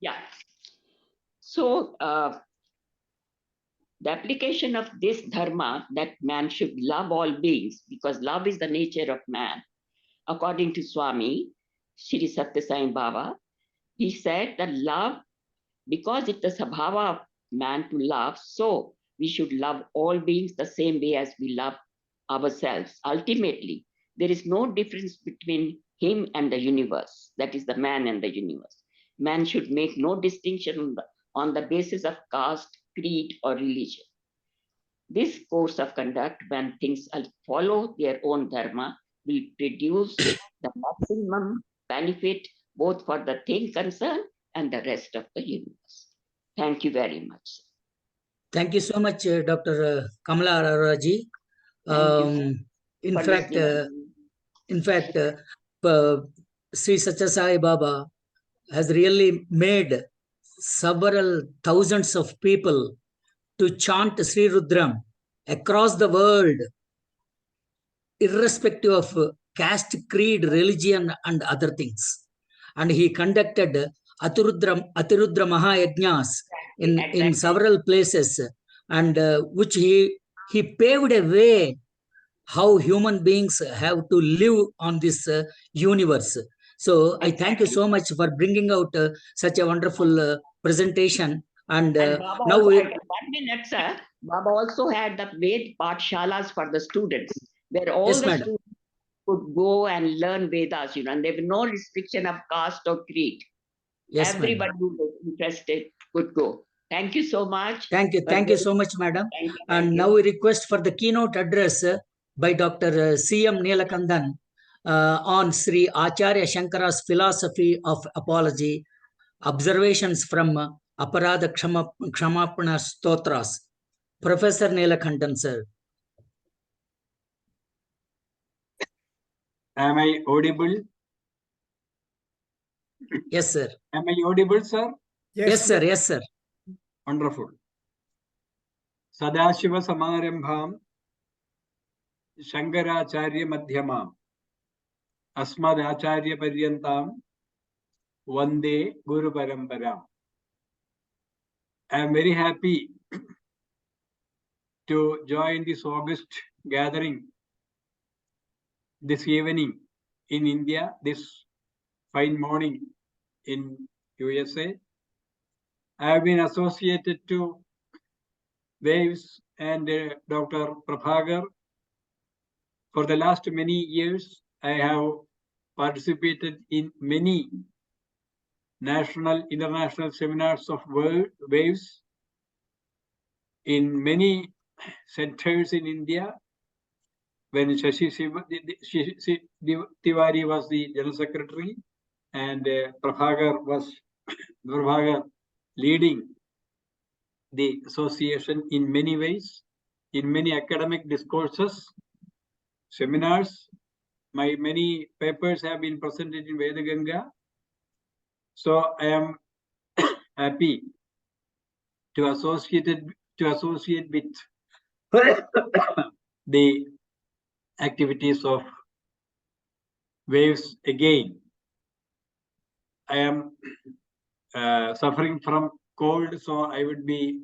Yeah. So, the application of this dharma, that man should love all beings, because love is the nature of man. According to Swami Shri Satya Sai Baba, he said that love, because it's the sabhava of man to love, so we should love all beings the same way as we love ourselves. Ultimately, there is no difference between him and the universe, that is the man and the universe. Man should make no distinction on the basis of caste, creed, or religion. This course of conduct, when things follow their own dharma, will produce the maximum benefit both for the thing concerned and the rest of the universe. Thank you very much. Thank you so much, Dr. Kamala Arora ji. In fact, Sri Satya Sai Baba has really made several thousands of people to chant Sri Rudram across the world, irrespective of caste, creed, religion, and other things. And he conducted Atirudra Mahayajnas in several places, and which he paved a way how human beings have to live on this universe. So I thank you so much for bringing out such a wonderful presentation. And Baba now also we, had 1 minute, sir. Baba also had the Ved Pathshalas for the students, where all Yes, the madam. students could go and learn Vedas, and there was no restriction of caste or creed. Yes, madam. Everybody who was interested could go. Thank you so much. Thank you so much, madam. Thank you, And thank now you. we request for the keynote address by Dr. C.M. Neelakandan on Sri Acharya Shankara's philosophy of apology, observations from Aparada Kshamapana Stotras. Professor Neelakandan, sir. Am I audible? Yes, sir. Am I audible, sir? Yes, sir. Yes, sir. Wonderful. Sadashiva Samarambham Shankaracharya Madhyamam Asmad Acharya Paryantam Vande Guru Paramparam. I am very happy to join this August gathering this evening in India, this fine morning in USA. I have been associated to Waves and Dr. Prabhakar for the last many years. I have participated in many national, international seminars of Waves in many centers in India. When Shashi Tiwari was the General Secretary and Prabhakar was leading the association in many ways, in many academic discourses, seminars. My many papers have been presented in Veda Ganga. So I am happy to associate with the activities of Waves again. I am suffering from cold, so I would be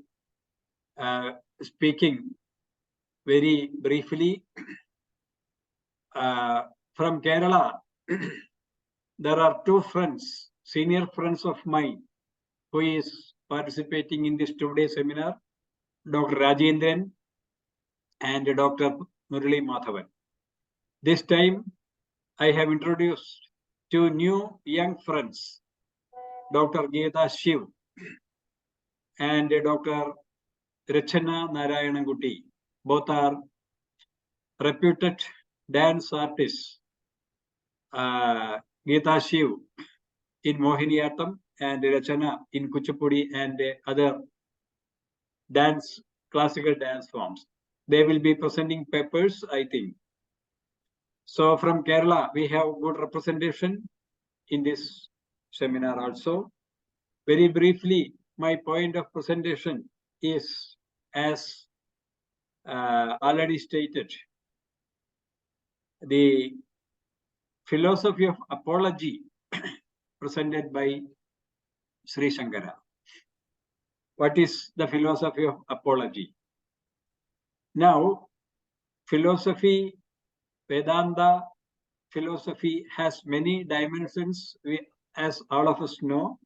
speaking very briefly. From Kerala, there are two friends, senior friends of mine, who is participating in this 2-day seminar, Dr. Rajendran and Dr. Murali Madhavan. This time, I have introduced two new young friends, Dr. Geta Shiv and Dr. Rachana Narayananguti. Both are reputed dance artists. Geta Shiv in Mohiniyattam and Rachana in Kuchipudi and other classical dance forms. They will be presenting papers, I think. So from Kerala, we have good representation in this seminar also. Very briefly, my point of presentation is, as already stated, the philosophy of apology presented by Sri Shankara. What is the philosophy of apology? Now, philosophy, Vedanta philosophy has many dimensions, as all of us know.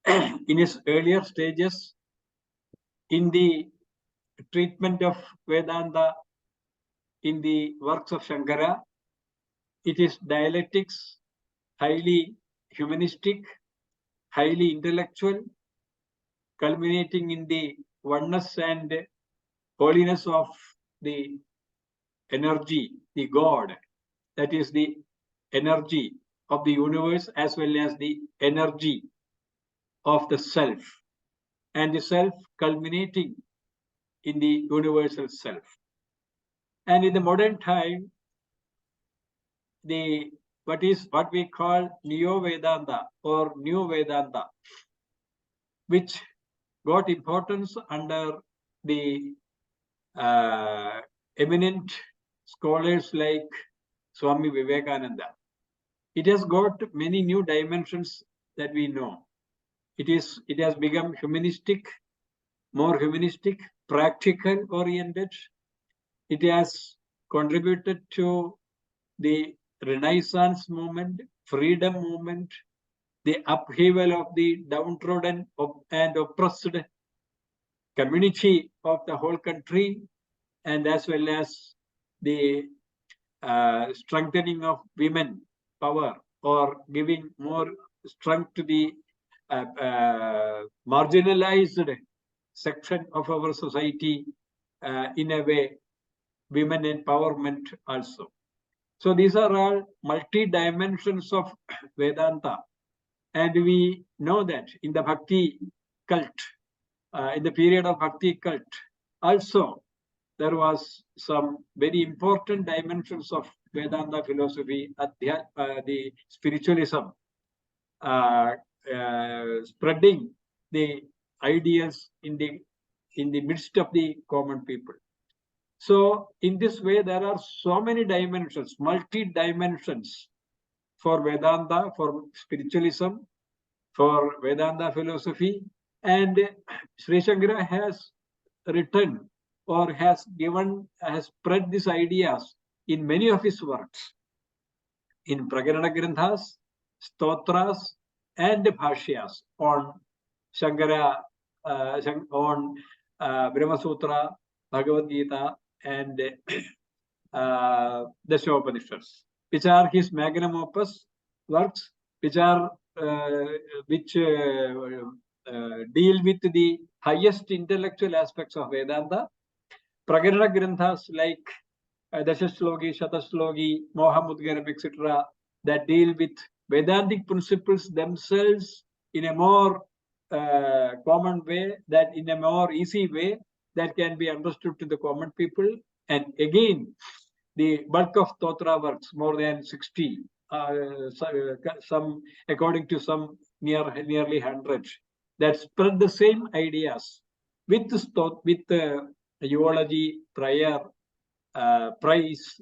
In its earlier stages, in the treatment of Vedanta, in the works of Shankara, it is dialectics, highly humanistic, highly intellectual, culminating in the oneness and holiness of the energy, the God, that is the energy of the universe as well as the energy of the self, and the self culminating in the universal self. And in the modern time, what we call Neo-Vedanta or New Vedanta, which got importance under the eminent scholars like Swami Vivekananda. It has got many new dimensions that we know. It has become humanistic, more humanistic, practical oriented. It has contributed to the Renaissance movement, freedom movement, the upheaval of the downtrodden and oppressed community of the whole country, and as well as the strengthening of women power, or giving more strength to the marginalized section of our society, in a way, women empowerment also. So these are all multi-dimensions of Vedanta. And we know that in the Bhakti cult, in the period of Bhakti cult, also there was some very important dimensions of Vedanta philosophy, the spiritualism, spreading the ideas in the midst of the common people. So in this way, there are so many dimensions, multi-dimensions for Vedanta, for spiritualism, for Vedanta philosophy. And Sri Shankara has written or has spread these ideas in many of his works, in Prakarana Granthas, Stotras, and Bhashyas on Shankara, on Brahma Sutra, Bhagavad Gita, and the Upanishads, which are his magnum opus works, which are which deal with the highest intellectual aspects of Vedanta. Prakarana Granthas like Dashashlogi, Shataslogi, Mohamudgaram, etc., that deal with Vedantic principles themselves in a more common way, that in a more easy way, that can be understood to the common people. And again, the bulk of Stotra works, more than 60, some according to some nearly 100, that spread the same ideas with eulogy, prayer, praise,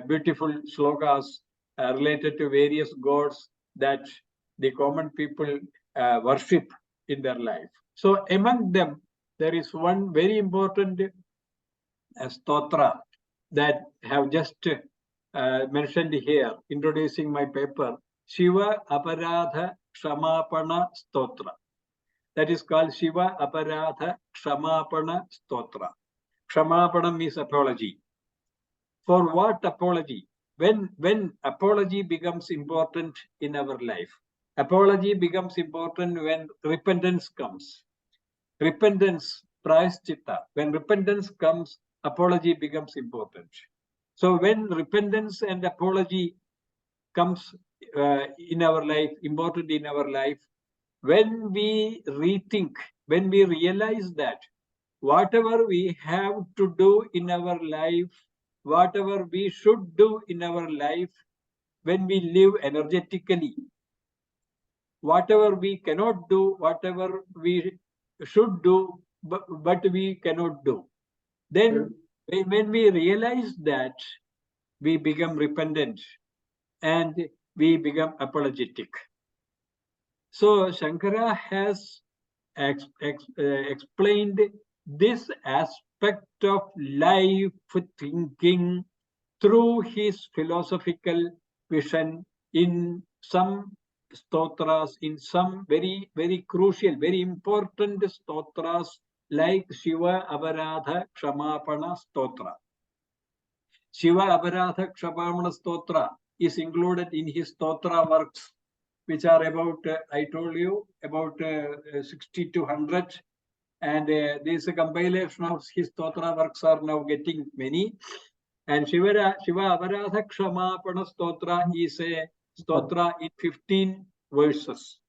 beautiful slokas related to various gods that the common people worship in their life. So among them, there is one very important stotra that have just mentioned here, introducing my paper, Shiva Aparadha Ksamapana Stotra. That is called Shiva Aparadha Ksamapana Stotra. Ksamapana means apology. For what apology? When apology becomes important in our life, apology becomes important when repentance comes. Repentance, prayaschitta. When repentance comes, apology becomes important. So when repentance and apology comes in our life, important in our life, when we rethink, when we realize that whatever we have to do in our life, whatever we should do in our life, when we live energetically, whatever we cannot do, whatever we should do, but we cannot do, then when we realize that, we become repentant and we become apologetic. So Shankara has explained this aspect of life thinking through his philosophical vision in some stotras, in some very, very crucial, very important stotras like Shiva Aparadha Ksamapana Stotra. Shiva Aparadha Ksamapana Stotra is included in his stotra works, which are about, I told you, about 60 to 100. And this compilation of his stotra works are now getting many. And Shiva Aparadha Ksamapana Stotra is a stotra in 15 verses.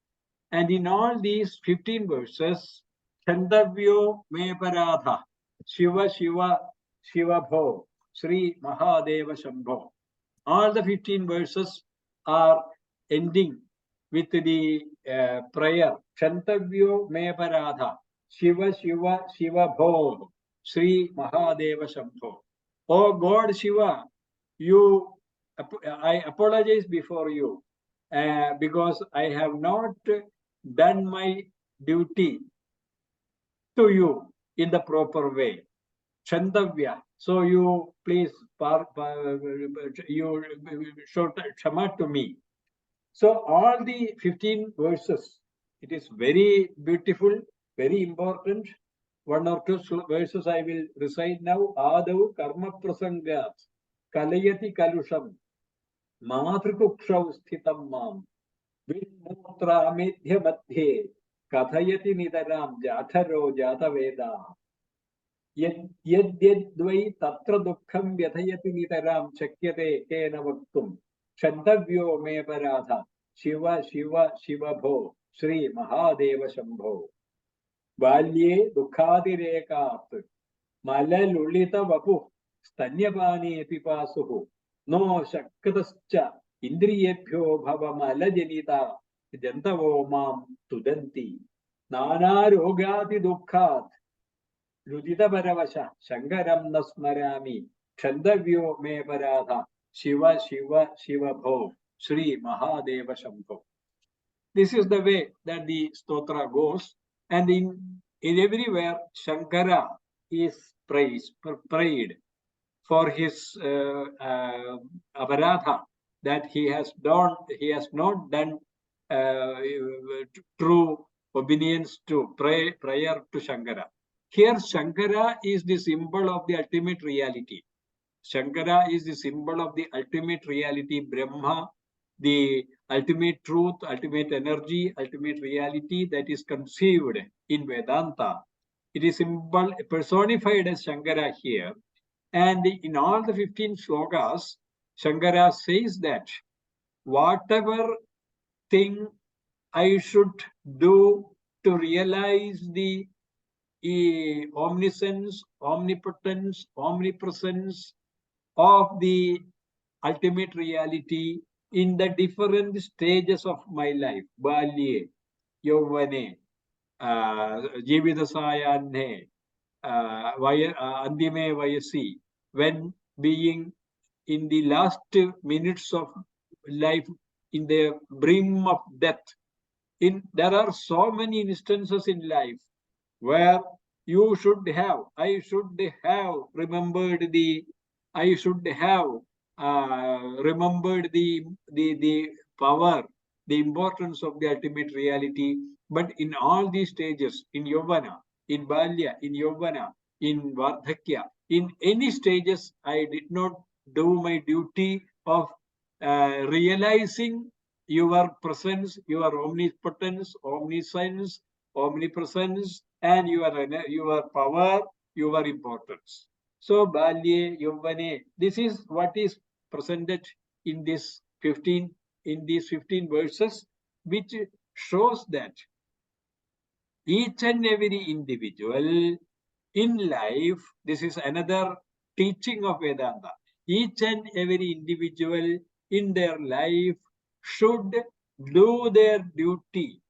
And in all these 15 verses, Chandavyo Me Paradha, Shiva Shiva Shiva Bho, Sri Mahadeva Shambho. All the 15 verses are ending with the prayer, Chandavyo Me Paradha, Shiva Shiva Shiva Bho, Sri Mahadeva Shambho. Oh God Shiva, I apologize before you because I have not done my duty to you in the proper way. Chandavya. So you please, you show Kshama to me. So all the 15 verses, it is very beautiful, very important. One or two verses I will recite now. Adav karma prasangat kalayati kalusham matrikukshav sthitam mam vinmutra medhya madhye kathayati nidaram jatharo jataveda yad tatra dukkham vyathayati nidaram shakyate kena vaktum Chandavyo me paradha Shiva Shiva Shiva Bho Sri Mahadeva Shambho Balye Dukhadirekat Malalulita Vapu Stanyapani Pipasuhu No Shakatascha Indriyebhyo Bhava Malajanita Jantavo Mam Tudanti Nana Rogati Dukhat Ludita Paravasha Shankaram Nasmarami Chandavyo me paradha Shiva Shiva Shiva Bho Sri Mahadeva Shambho. This is the way that the stotra goes, and in everywhere Shankara is praised for his aparadha that he has not done true obedience to prayer to Shankara. Here Shankara is the symbol of the ultimate reality. Shankara is the symbol of the ultimate reality, Brahma, the ultimate truth, ultimate energy, ultimate reality that is conceived in Vedanta. It is personified as Shankara here. And in all the 15 slokas, Shankara says that whatever thing I should do to realize the omniscience, omnipotence, omnipresence of the ultimate reality in the different stages of my life. Balye, Yauvane, Jividasayane, Andime Vayasi, when being in the last minutes of life, in the brim of death. There are so many instances in life where I should have remembered the power, the importance of the ultimate reality. But in all these stages, in Yovana, in Balya, in Yovana, in Vardhakya, in any stages, I did not do my duty of realizing your presence, your omnipotence, omniscience, omnipresence, and your power, your importance. So Balye, Yovane, this is what is presented in these 15 verses, which shows that each and every individual in life, this is another teaching of Vedanta, each and every individual in their life should do their duty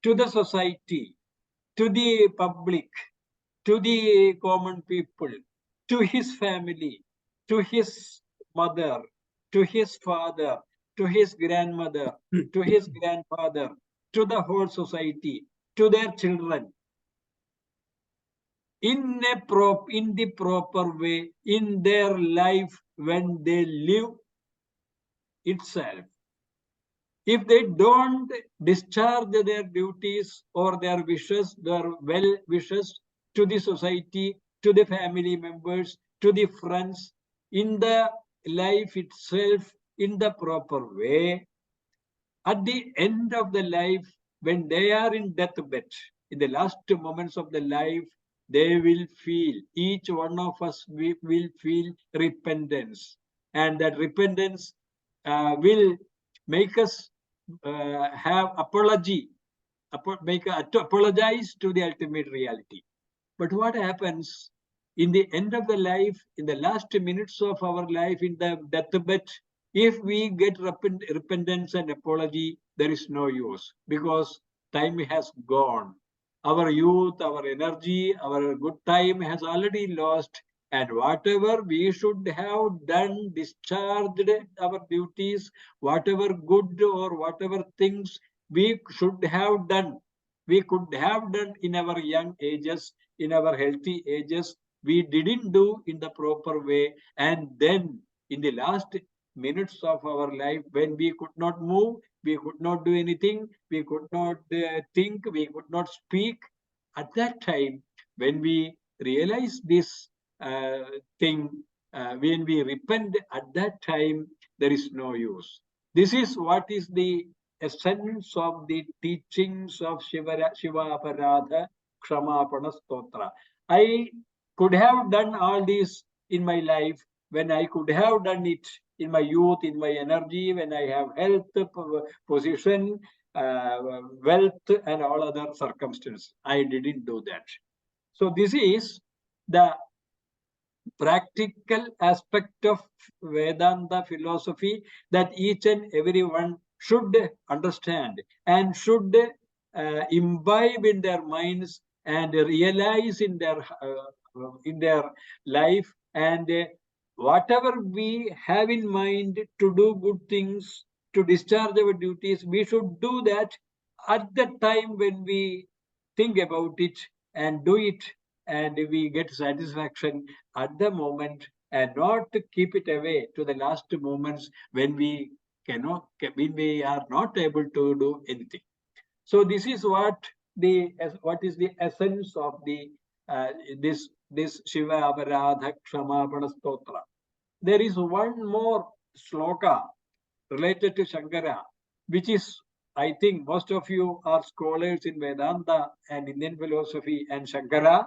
to the society, to the public, to the common people, to his family, to his mother, to his father, to his grandmother, to his grandfather, to the whole society, to their children, in the proper way, in their life when they live itself. If they don't discharge their duties or their wishes, their well wishes to the society, to the family members, to the friends, in the life itself, in the proper way, at the end of the life, when they are in deathbed, in the last moments of the life, they will feel, each one of us will feel repentance. And that repentance will make us have apologize to the ultimate reality. But what happens in the end of the life, in the last minutes of our life, in the deathbed, if we get repentance and apology, there is no use because time has gone. Our youth, our energy, our good time has already lost. And whatever we should have done, discharged our duties, whatever good or whatever things we should have done, we could have done in our young ages, in our healthy ages, we didn't do in the proper way. And then in the last minutes of our life, when we could not move, we could not do anything, we could not think, we could not speak. At that time, when we realize this thing, when we repent, at that time, there is no use. This is what is the essence of the teachings of Shiva Aparadha Kshamapana Stotra. I could have done all this in my life when I could have done it in my youth, in my energy, when I have health, position, wealth, and all other circumstances. I didn't do that. So this is the practical aspect of Vedanta philosophy that each and everyone should understand and should imbibe in their minds and realize in their life. And whatever we have in mind to do good things, to discharge our duties, we should do that at the time when we think about it and do it, and we get satisfaction at the moment, and not to keep it away to the last moments when we are not able to do anything. So this is what is the essence of the this Shiva Aparadha Kshamapana Stotra. There is one more sloka related to Shankara, which is, I think most of you are scholars in Vedanta and Indian philosophy and Shankara,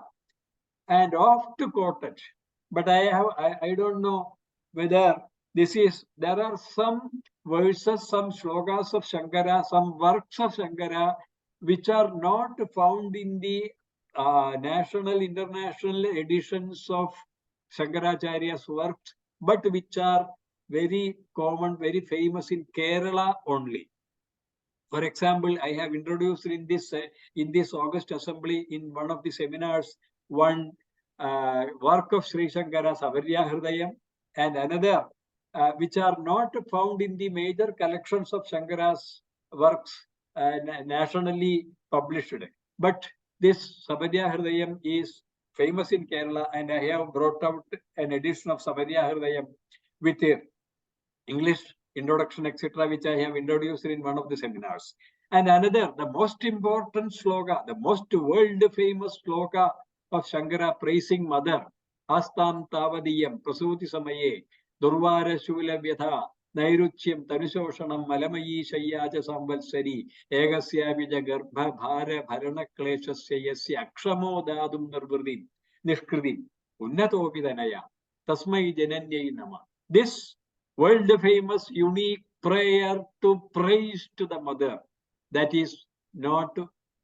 and oft quoted. But I don't know whether there are some verses, some slokas of Shankara, some works of Shankara, which are not found in the national, international editions of Shankaracharya's works, but which are very common, very famous in Kerala only. For example, I have introduced in this August assembly in one of the seminars one work of Sri Shankara, Savarya Hridayam, and another which are not found in the major collections of Shankara's works nationally published. But this Savarya Hridayam is famous in Kerala, and I have brought out an edition of Savarya Hridayam with English introduction, etc., which I have introduced in one of the seminars. And another, the most important sloka, the most world-famous sloka of Shankara praising Mother, Astam Tavadiyam, Prasuti Samaye, Durvara Shula Vyatha, Nairuchyam, Tanusoshanam, Malamayi Shayaja Samvalsari, Egasya Vija Garbha Bhara Bharana Kleshasya Yasya Akshamo Dadum Nirvridim, Nishkridim, Unnatopi Danaya, Tasmai Jananyai Nama. This world famous unique prayer to praise to the Mother, that is not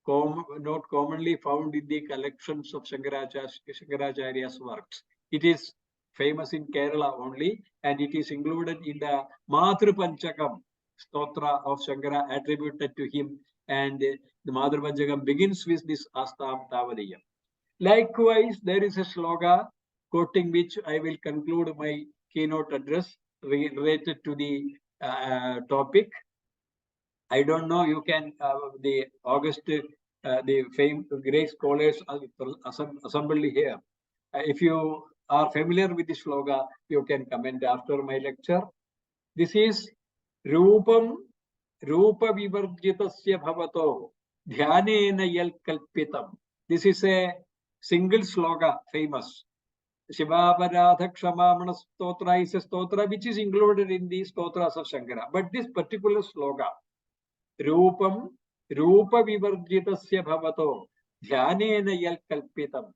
commonly found in the collections of Shankaracharya's works. It is famous in Kerala only, and it is included in the Matru Panchakam stotra of Shankara attributed to him, and the Matru Panchakam begins with this Astam Tavadiyam. Likewise, there is a sloka quoting which I will conclude my keynote address related to the topic. I don't know, you can, the August, the famed great scholars assembled here. If you are familiar with this sloka, you can comment after my lecture. This is Rupam Rupa Vivarjitasya Bhavato Dhyanena Yal Kalpitam. This is a single sloka, famous. Shiva Aparadha Kshamapana Stotra is a stotra which is included in the stotras of Shankara. But this particular sloka, Rupam Rupa Vivarjitasya Bhavato Dhyanena Yal Kalpitam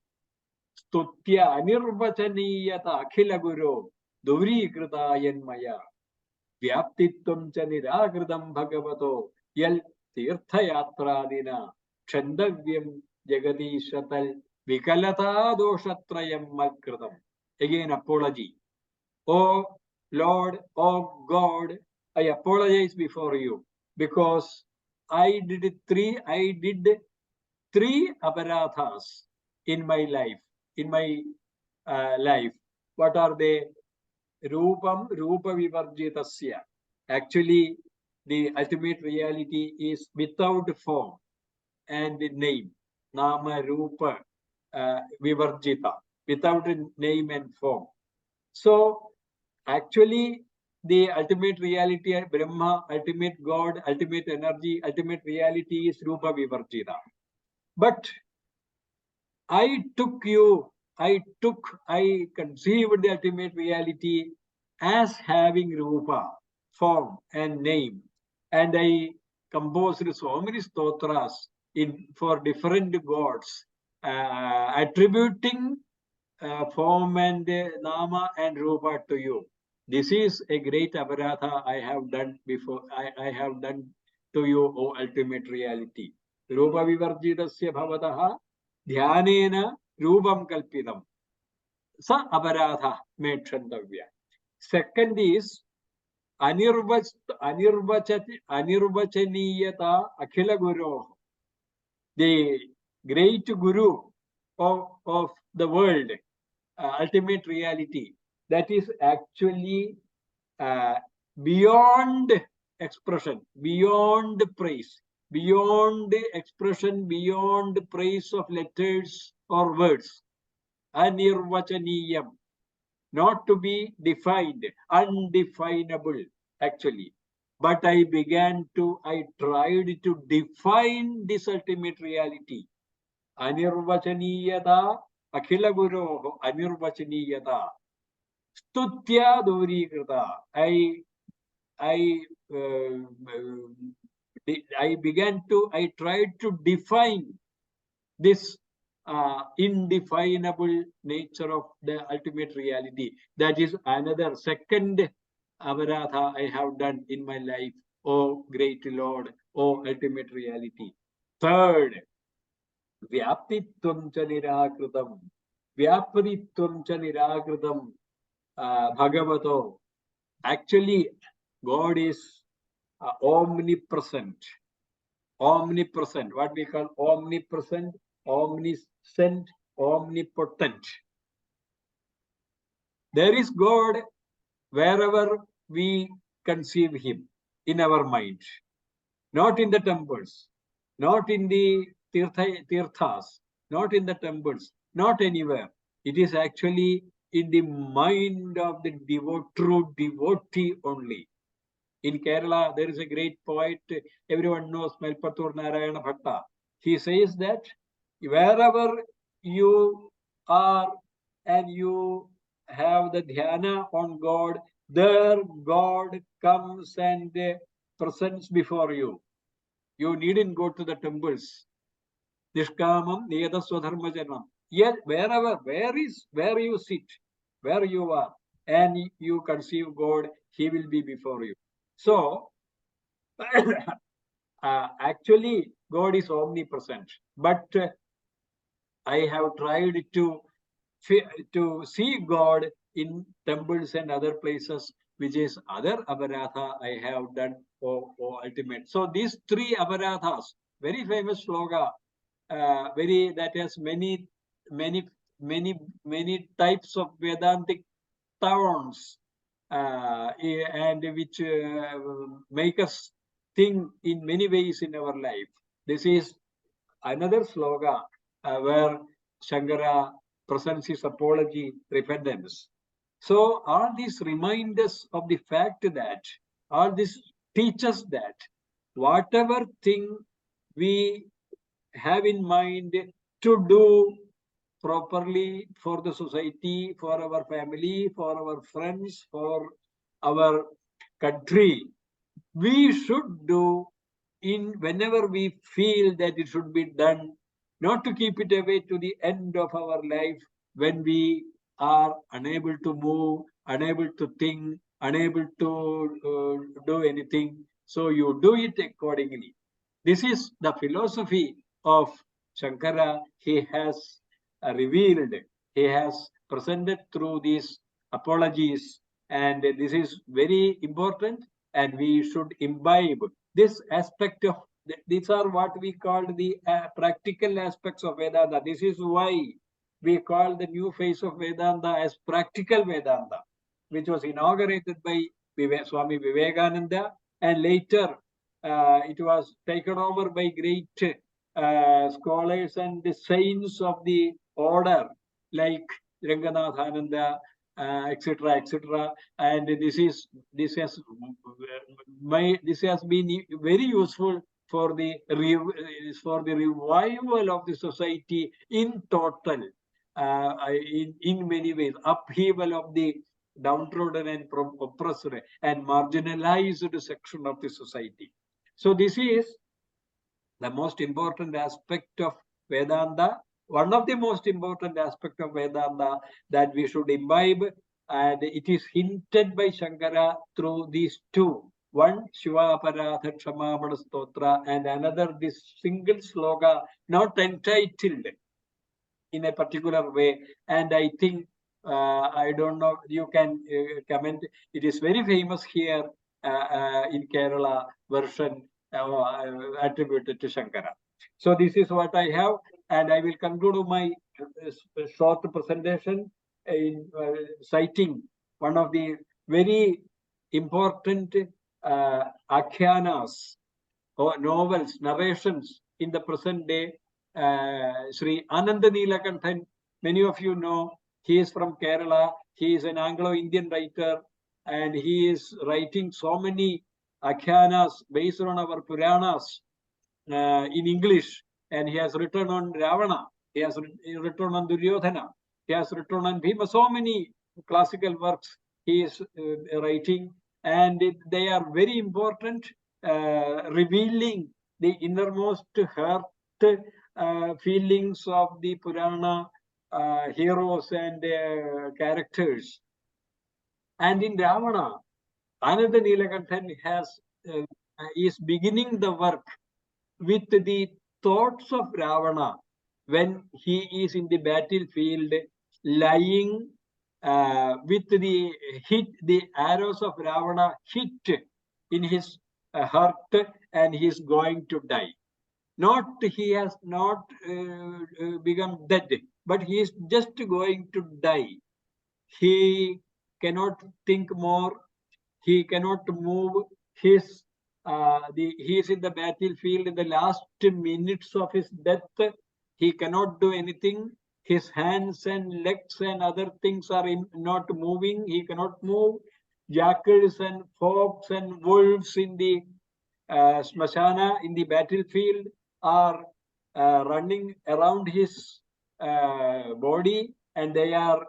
Stutya Anirvachaniyata Akhila Guru Duri Kritayan Maya Vyaptitvam cha Nirakritam Bhagavato Yal Tirthayatradina Chandavyam Jagadishatal Vikalata Doshatrayam Malkritam. Again, apology. Oh Lord, oh God, I apologize before you because I did three aparadhas in my life. What are they? Rupam Rupa Vivarjitasya. Actually, the ultimate reality is without form and name. Nama Rupa Vivarjita. Without a name and form. So, actually, the ultimate reality, Brahma, ultimate God, ultimate energy, ultimate reality is Rupa Vivarjita. But I conceived the ultimate reality as having Rupa, form and name. And I composed so many stotras for different gods, attributing form and nama and rupa to you. This is a great aparadha I have done before. I have done to you, O ultimate reality. Rupa vivarjitasya bhavataha dhyanena rupam kalpitam. Sa aparadha me kshandavya. Second is anirvachaniyata akhila guru. The great guru of the world, ultimate reality, that is actually beyond expression, beyond praise, beyond expression, beyond praise of letters or words. Anirvachaniyam, not to be defined, undefinable actually. But I tried to define this ultimate reality. Anirvachaniyata akhila guru anirvachaniyata stutya dorikrita. I tried to define this indefinable nature of the ultimate reality. That is another second aparadha I have done in my life, O great Lord, O ultimate reality. Third, Vyaptitvam cha nirakritam. Vyapritvam cha nirakritam bhagavato. Actually, God is omnipresent. Omnipresent. What we call omnipresent, omniscient, omnipotent. There is God wherever we conceive him in our mind. Not in the temples, not in the tirthas, not in the temples, not anywhere. It is actually in the mind of the true devotee only. In Kerala, there is a great poet, everyone knows, Melpatur Narayana Bhatta. He says that wherever you are and you have the dhyana on God, there God comes and presents before you. You needn't go to the temples. Nishkamam niyata swadharma janam. Yet where you sit, where you are, and you conceive God, he will be before you. So, actually, God is omnipresent. But I have tried to see God in temples and other places, which is other aparadha I have done for ultimate. So these three aparadhas, very famous sloga, that has many types of Vedantic tones, and which make us think in many ways in our life. This is another sloga where Shankara presents his apology, repentance. So all these remind us of the fact that, all this teaches that whatever thing we have in mind to do properly for the society, for our family, for our friends, for our country, we should do whenever we feel that it should be done, not to keep it away to the end of our life when we are unable to move, unable to think, unable to do anything. So you do it accordingly. This is the philosophy of Shankara. He has revealed, he has presented through these apologies, and this is very important, and we should imbibe this aspect of these are what we call the practical aspects of Vedanta. This is why we call the new phase of Vedanta as practical Vedanta, which was inaugurated by Swami Vivekananda, and later it was taken over by great scholars and the saints of the order like Ranganathananda, etc., etc. And this has been very useful for the revival of the society in total, in many ways, upheaval of the downtrodden and oppressed and marginalized section of the society. So this is the most important aspect of Vedanta, one of the most important aspects of Vedanta that we should imbibe, and it is hinted by Shankara through these two. One, Shiva Aparatha Kshamapana Stotra, and another, this single sloka, not entitled in a particular way. And I think, I don't know, you can comment, it is very famous here in Kerala version attributed to Shankara. So this is what I have, and I will conclude my short presentation in citing one of the very important akhyanas or novels, narrations in the present day. Sri Ananda Neelakanthan, many of you know, he is from Kerala. He is an Anglo-Indian writer, and he is writing so many akhyanas based on our Puranas in English. And he has written on Ravana, he has written on Duryodhana, he has written on Bhima, so many classical works he is writing, and they are very important, revealing the innermost heart feelings of the Purana heroes and characters. And in Ravana, Ananda Neelakanthan is beginning the work with the thoughts of Ravana when he is in the battlefield, lying with the arrows of Ravana hit in his heart, and he is going to die. He has not become dead, but he is just going to die. He cannot think more. He cannot move. He is in the battlefield in the last minutes of his death. He cannot do anything. His hands and legs and other things are not moving. He cannot move. Jackals and fox and wolves in the smashana, in the battlefield, are running around his body, and they are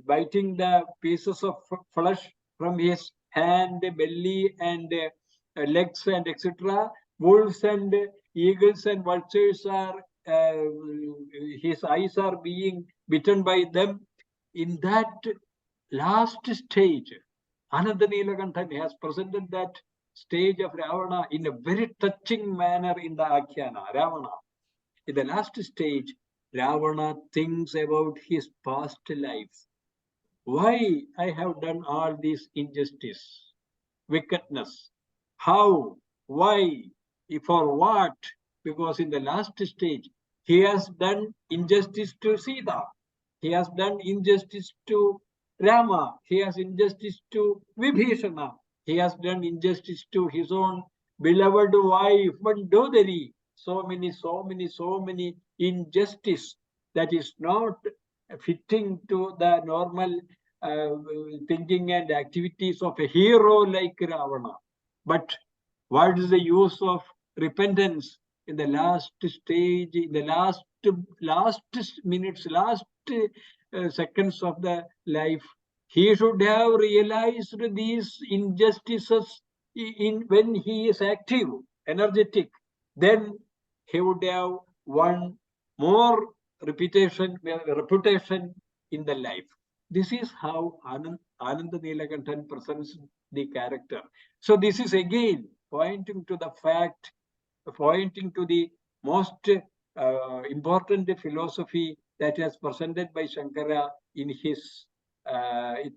biting the pieces of flesh from his hand, belly, and legs, and etc. Wolves and eagles and vultures are, his eyes are being bitten by them. In that last stage, Ananda Neelakanthan has presented that stage of Ravana in a very touching manner in the Akhyana, Ravana. In the last stage, Ravana thinks about his past life. Why I have done all this injustice, wickedness? How? Why? For what? Because in the last stage, he has done injustice to Sita. He has done injustice to Rama. He has injustice to Vibhishana. He has done injustice to his own beloved wife, Mandodari. So many injustice that is not fitting to the normal thinking and activities of a hero like Ravana. But what is the use of repentance in the last stage, in the last minutes, last seconds of the life? He should have realized these injustices when he is active, energetic. Then he would have won more reputation in the life. This is how Ananda Neelakanthan presents the character. So this is again pointing to the fact, pointing to the most important philosophy that is presented by Shankara in his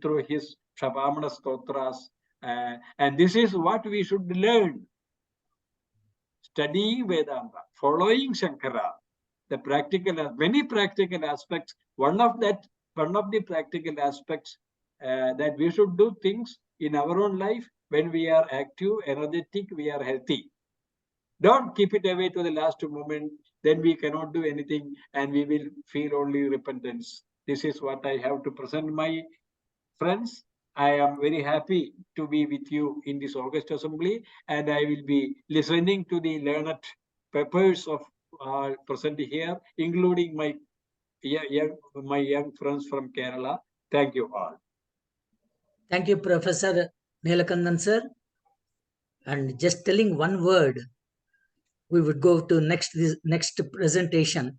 through his Shavamana Stotras, and this is what we should learn. studying Vedanta, following Shankara, the many practical aspects. One of the practical aspects that we should do things in our own life when we are active, energetic, we are healthy. Don't keep it away to the last moment. Then we cannot do anything, and we will feel only repentance. This is what I have to present, my friends. I am very happy to be with you in this August Assembly, and I will be listening to the learned papers of present here, including my young friends from Kerala. Thank you all. Thank you, Professor Neelakandan sir. And just telling one word, we would go to next presentation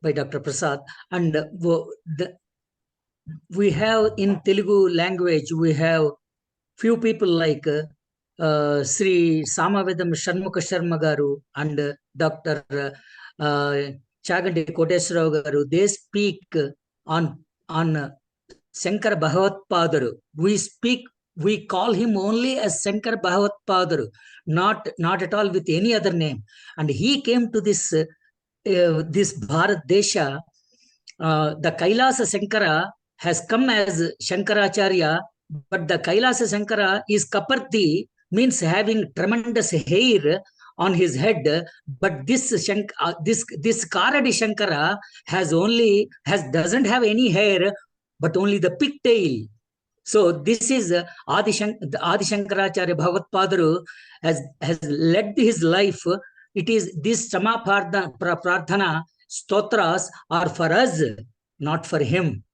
by Dr. Prasad. And we have in Telugu language, we have few people like Sri Samavedam Shanmukha Sharma Garu and Dr. Chagandi Koteswarao Garu. They speak on Shankara Bhagavat Padaru. We call him only as Shankara Bhagavat Padaru, not at all with any other name. And he came to this Bharat Desha. The Kailasa Shankara has come as Shankaracharya, but the Kailasa Shankara is Kaparti, means having tremendous hair on his head. But this Karadi Shankara doesn't have any hair, but only the pigtail. So this is Adi Shankaracharya Bhagavat Padaru has led his life. It is this Sama Prarthana Stotras are for us, not for him.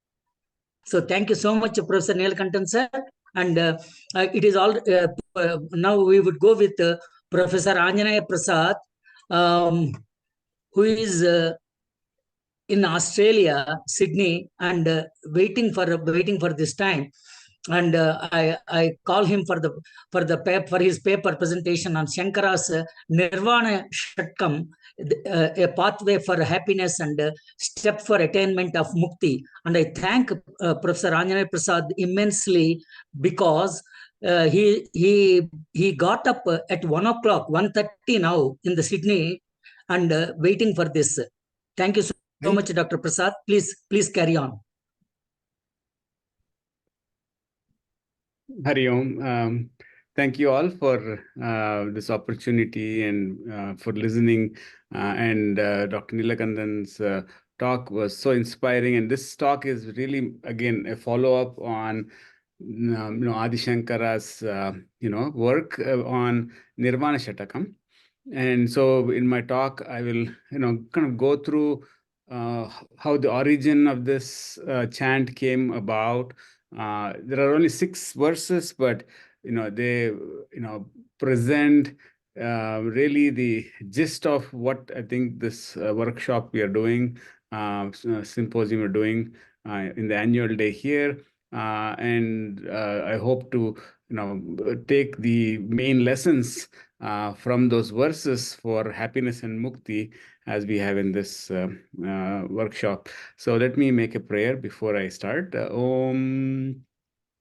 So thank you so much, Professor Neelakandan sir. And it is all. Now we would go with Professor Anjanaya Prasad, who is in Australia, Sydney, and waiting for this time. And I call him for his paper presentation on Shankara's Nirvana Shatkam, a pathway for happiness and step for attainment of mukti. And I thank Professor Anjanaya Prasad immensely, because he got up at 1:30 now in the Sydney, and waiting for this. Thank you so much, Dr. Prasad. Please carry on. Hari Om. Thank you all for this opportunity and for listening. And Dr. Neelakandan's talk was so inspiring. And this talk is really, again, a follow-up on Adi Shankara's work on Nirvana Shatakam. And so in my talk, I will kind of go through how the origin of this chant came about. There are only 6 verses, but they present really the gist of what I think this workshop we are doing, symposium we're doing in the annual day here, and I hope to take the main lessons from those verses for happiness and mukti as we have in this workshop. So let me make a prayer before I start. Om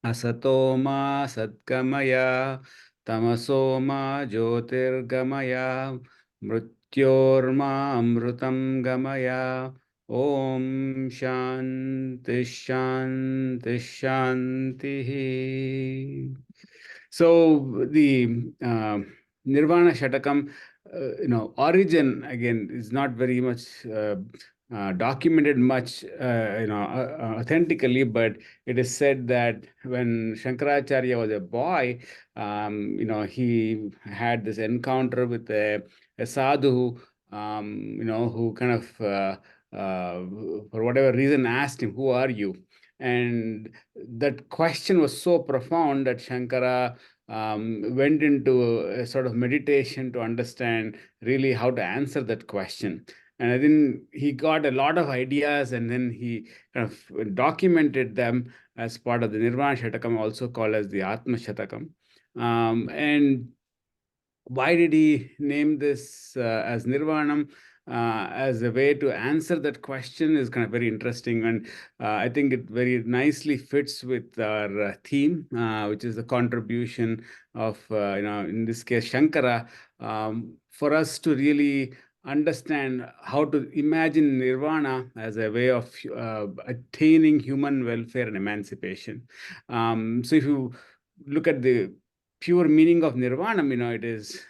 Asatoma Satkamaya Tamasoma Jyotirgamaya Mrityorma Amrutam Gamaya Om Shanti Shanti Shanti. So the Nirvana Shatakam, origin again is not very much documented much, authentically, but it is said that when Shankaracharya was a boy, he had this encounter with a sadhu, who kind of, for whatever reason, asked him, "Who are you?" And that question was so profound that Shankara went into a sort of meditation to understand really how to answer that question. And I think he got a lot of ideas, and then he kind of documented them as part of the Nirvana Shatakam, also called as the Atma Shatakam. And why did he name this as Nirvanam? as a way to answer that question is kind of very interesting. And I think it very nicely fits with our theme, which is the contribution of, in this case, Shankara, for us to really understand how to imagine nirvana as a way of attaining human welfare and emancipation. So if you look at the pure meaning of nirvana, it is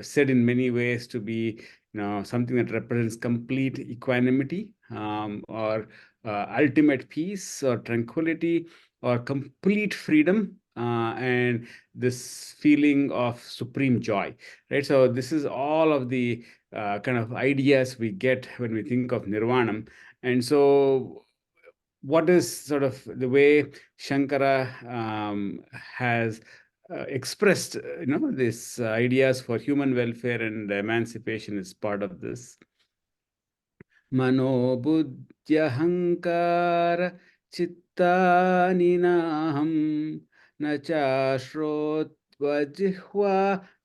said in many ways to be, something that represents complete equanimity, or ultimate peace or tranquility or complete freedom, and this feeling of supreme joy, right? So this is all of the kind of ideas we get when we think of nirvana. And so what is sort of the way Shankara has expressed, these ideas for human welfare and emancipation is part of this. Manobuddhyahankara chittani naham na cha shrotva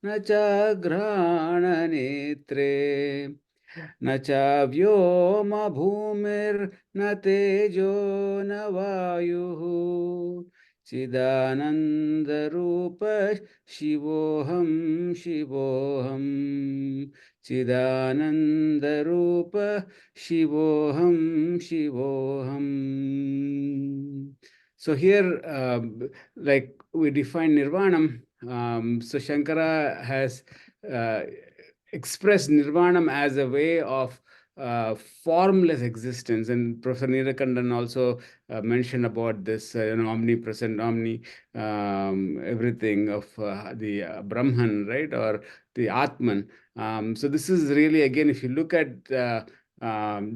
na cha grana netre न च व्योम भूमिर्न तेजो न वायुः चिदानन्दरूप शिवोऽहं शिवोऽहं चिदानन्दरूप शिवोऽहं शिवोऽहं. So here, like we define nirvana, so Shankara has expressed nirvana as a way of formless existence. And Professor Neelakandan also mentioned about this, omnipresent, everything of the Brahman, right, or the Atman. So this is really, again, if you look at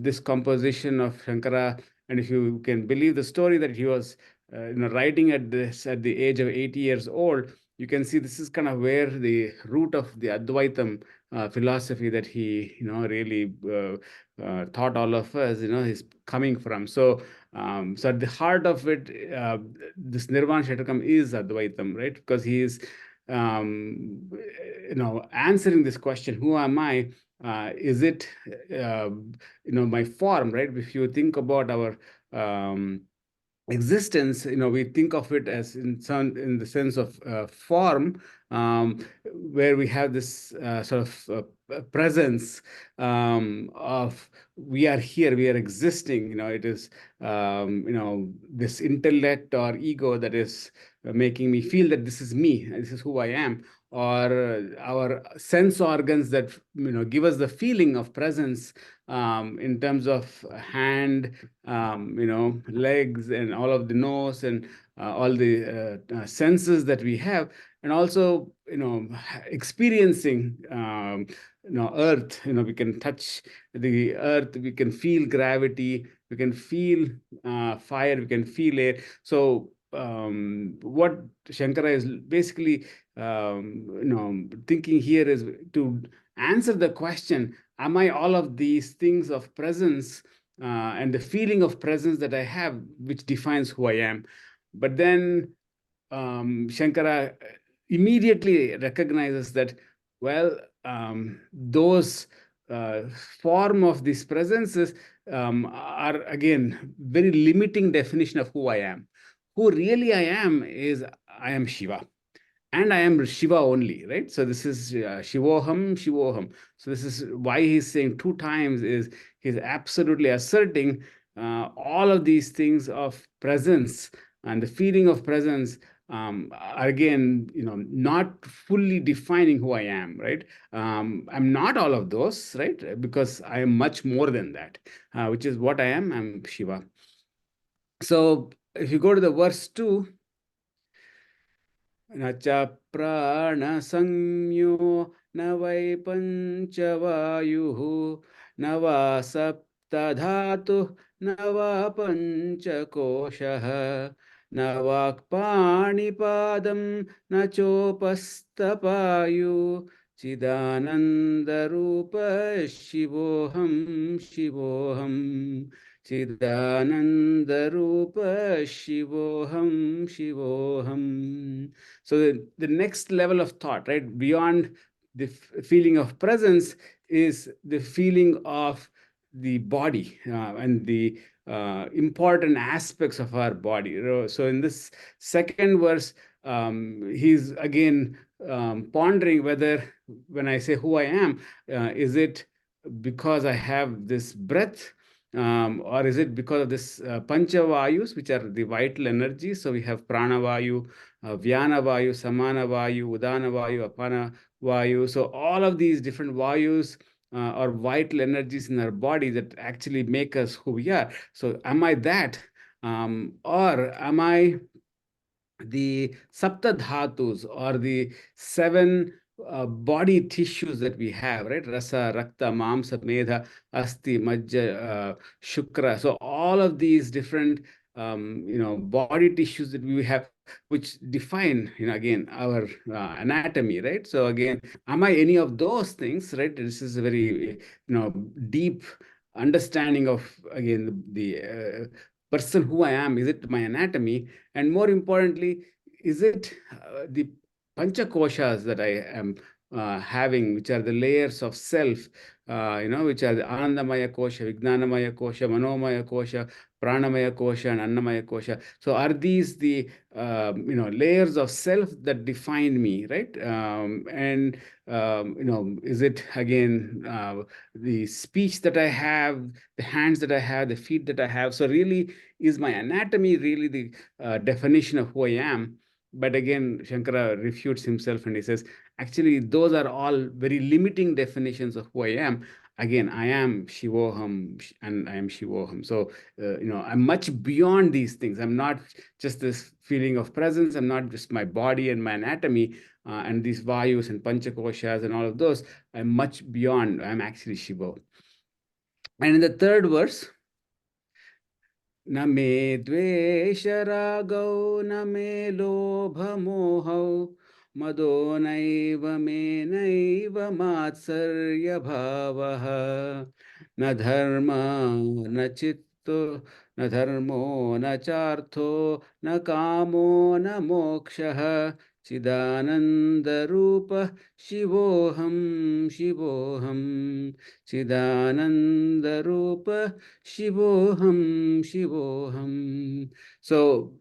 this composition of Shankara, and if you can believe the story that he was writing at the age of 80 years old, you can see this is kind of where the root of the Advaitam philosophy that he, really taught all of us, is coming from. So, so at the heart of it, this Nirvana Shatakam is Advaitam, right? Because he is, answering this question, who am I? Is it, my form, right? If you think about our existence, we think of it as in the sense of form, where we have this sort of presence of we are here, we are existing. It is this intellect or ego that is making me feel that this is me, this is who I am, or our sense organs that give us the feeling of presence, in terms of hand, legs, and all of the nose, and all the senses that we have, and also experiencing earth. We can touch the earth, we can feel gravity, we can feel fire, we can feel air. So what Shankara is basically thinking here is to answer the question, am I all of these things of presence and the feeling of presence that I have, which defines who I am? But then Shankara immediately recognizes that, well, those form of these presences are, again, very limiting definition of who I am. Who really I am is I am Shiva. And I am Shiva only, right? So this is Shivoham, Shivoham. So this is why he's saying 2 times, is he's absolutely asserting all of these things of presence and the feeling of presence are, again, not fully defining who I am, right? I'm not all of those, right? Because I am much more than that, which is what I am. I'm Shiva. So if you go to the verse 2, न च प्राणसंज्ञो न वै पञ्चवायुः न वा सप्तधातुः न वा पञ्चकोशः न वाक्पाणिपादं न चोपस्थपायु चिदानन्दरूप शिवोऽहं शिवोऽहं Chidanandarupa Shivoham Shivoham. So the next level of thought, right, beyond the feeling of presence is the feeling of the body and the important aspects of our body. So in this second verse, he's again pondering whether when I say who I am, is it because I have this breath, or is it because of this panchavayus, which are the vital energies? So we have pranavayu, vyanavayu, samanavayu, udanavayu, apanavayu. So all of these different vayus are vital energies in our body that actually make us who we are. So am I that? Or am I the sapta dhatus, or the seven body tissues that we have, right? Rasa, Rakta, Mamsa, Medha, Asti, Majja, Shukra. So all of these different body tissues that we have, which define, again, our anatomy, right? So again, am I any of those things, right? This is a very, deep understanding of, again, the person who I am. Is it my anatomy? And more importantly, is it the panchakoshas that I am having, which are the layers of self, which are the Anandamaya Kosha, Vijnanamaya Kosha, Manomaya Kosha, Pranamaya Kosha, and Annamaya Kosha. So are these the layers of self that define me, right? Is it again the speech that I have, the hands that I have, the feet that I have? So really, is my anatomy really the definition of who I am? But again, Shankara refutes himself and he says, actually, those are all very limiting definitions of who I am. Again, I am Shivoham and I am Shivoham. So, I'm much beyond these things. I'm not just this feeling of presence. I'm not just my body and my anatomy and these vayus and panchakoshas and all of those. I'm much beyond. I'm actually Shiva. And in the third verse, न मे द्वेष रागौ न मे लोभ मोहौ मदो नैव मे नैव मात्सर्य भावः न धर्म न चित्तो न धर्मो न चार्थो न कामो न मोक्षः चिदानंद रूप शिवोहम शिवोहम चिदानंद रूप शिवोहम शिवोहम. So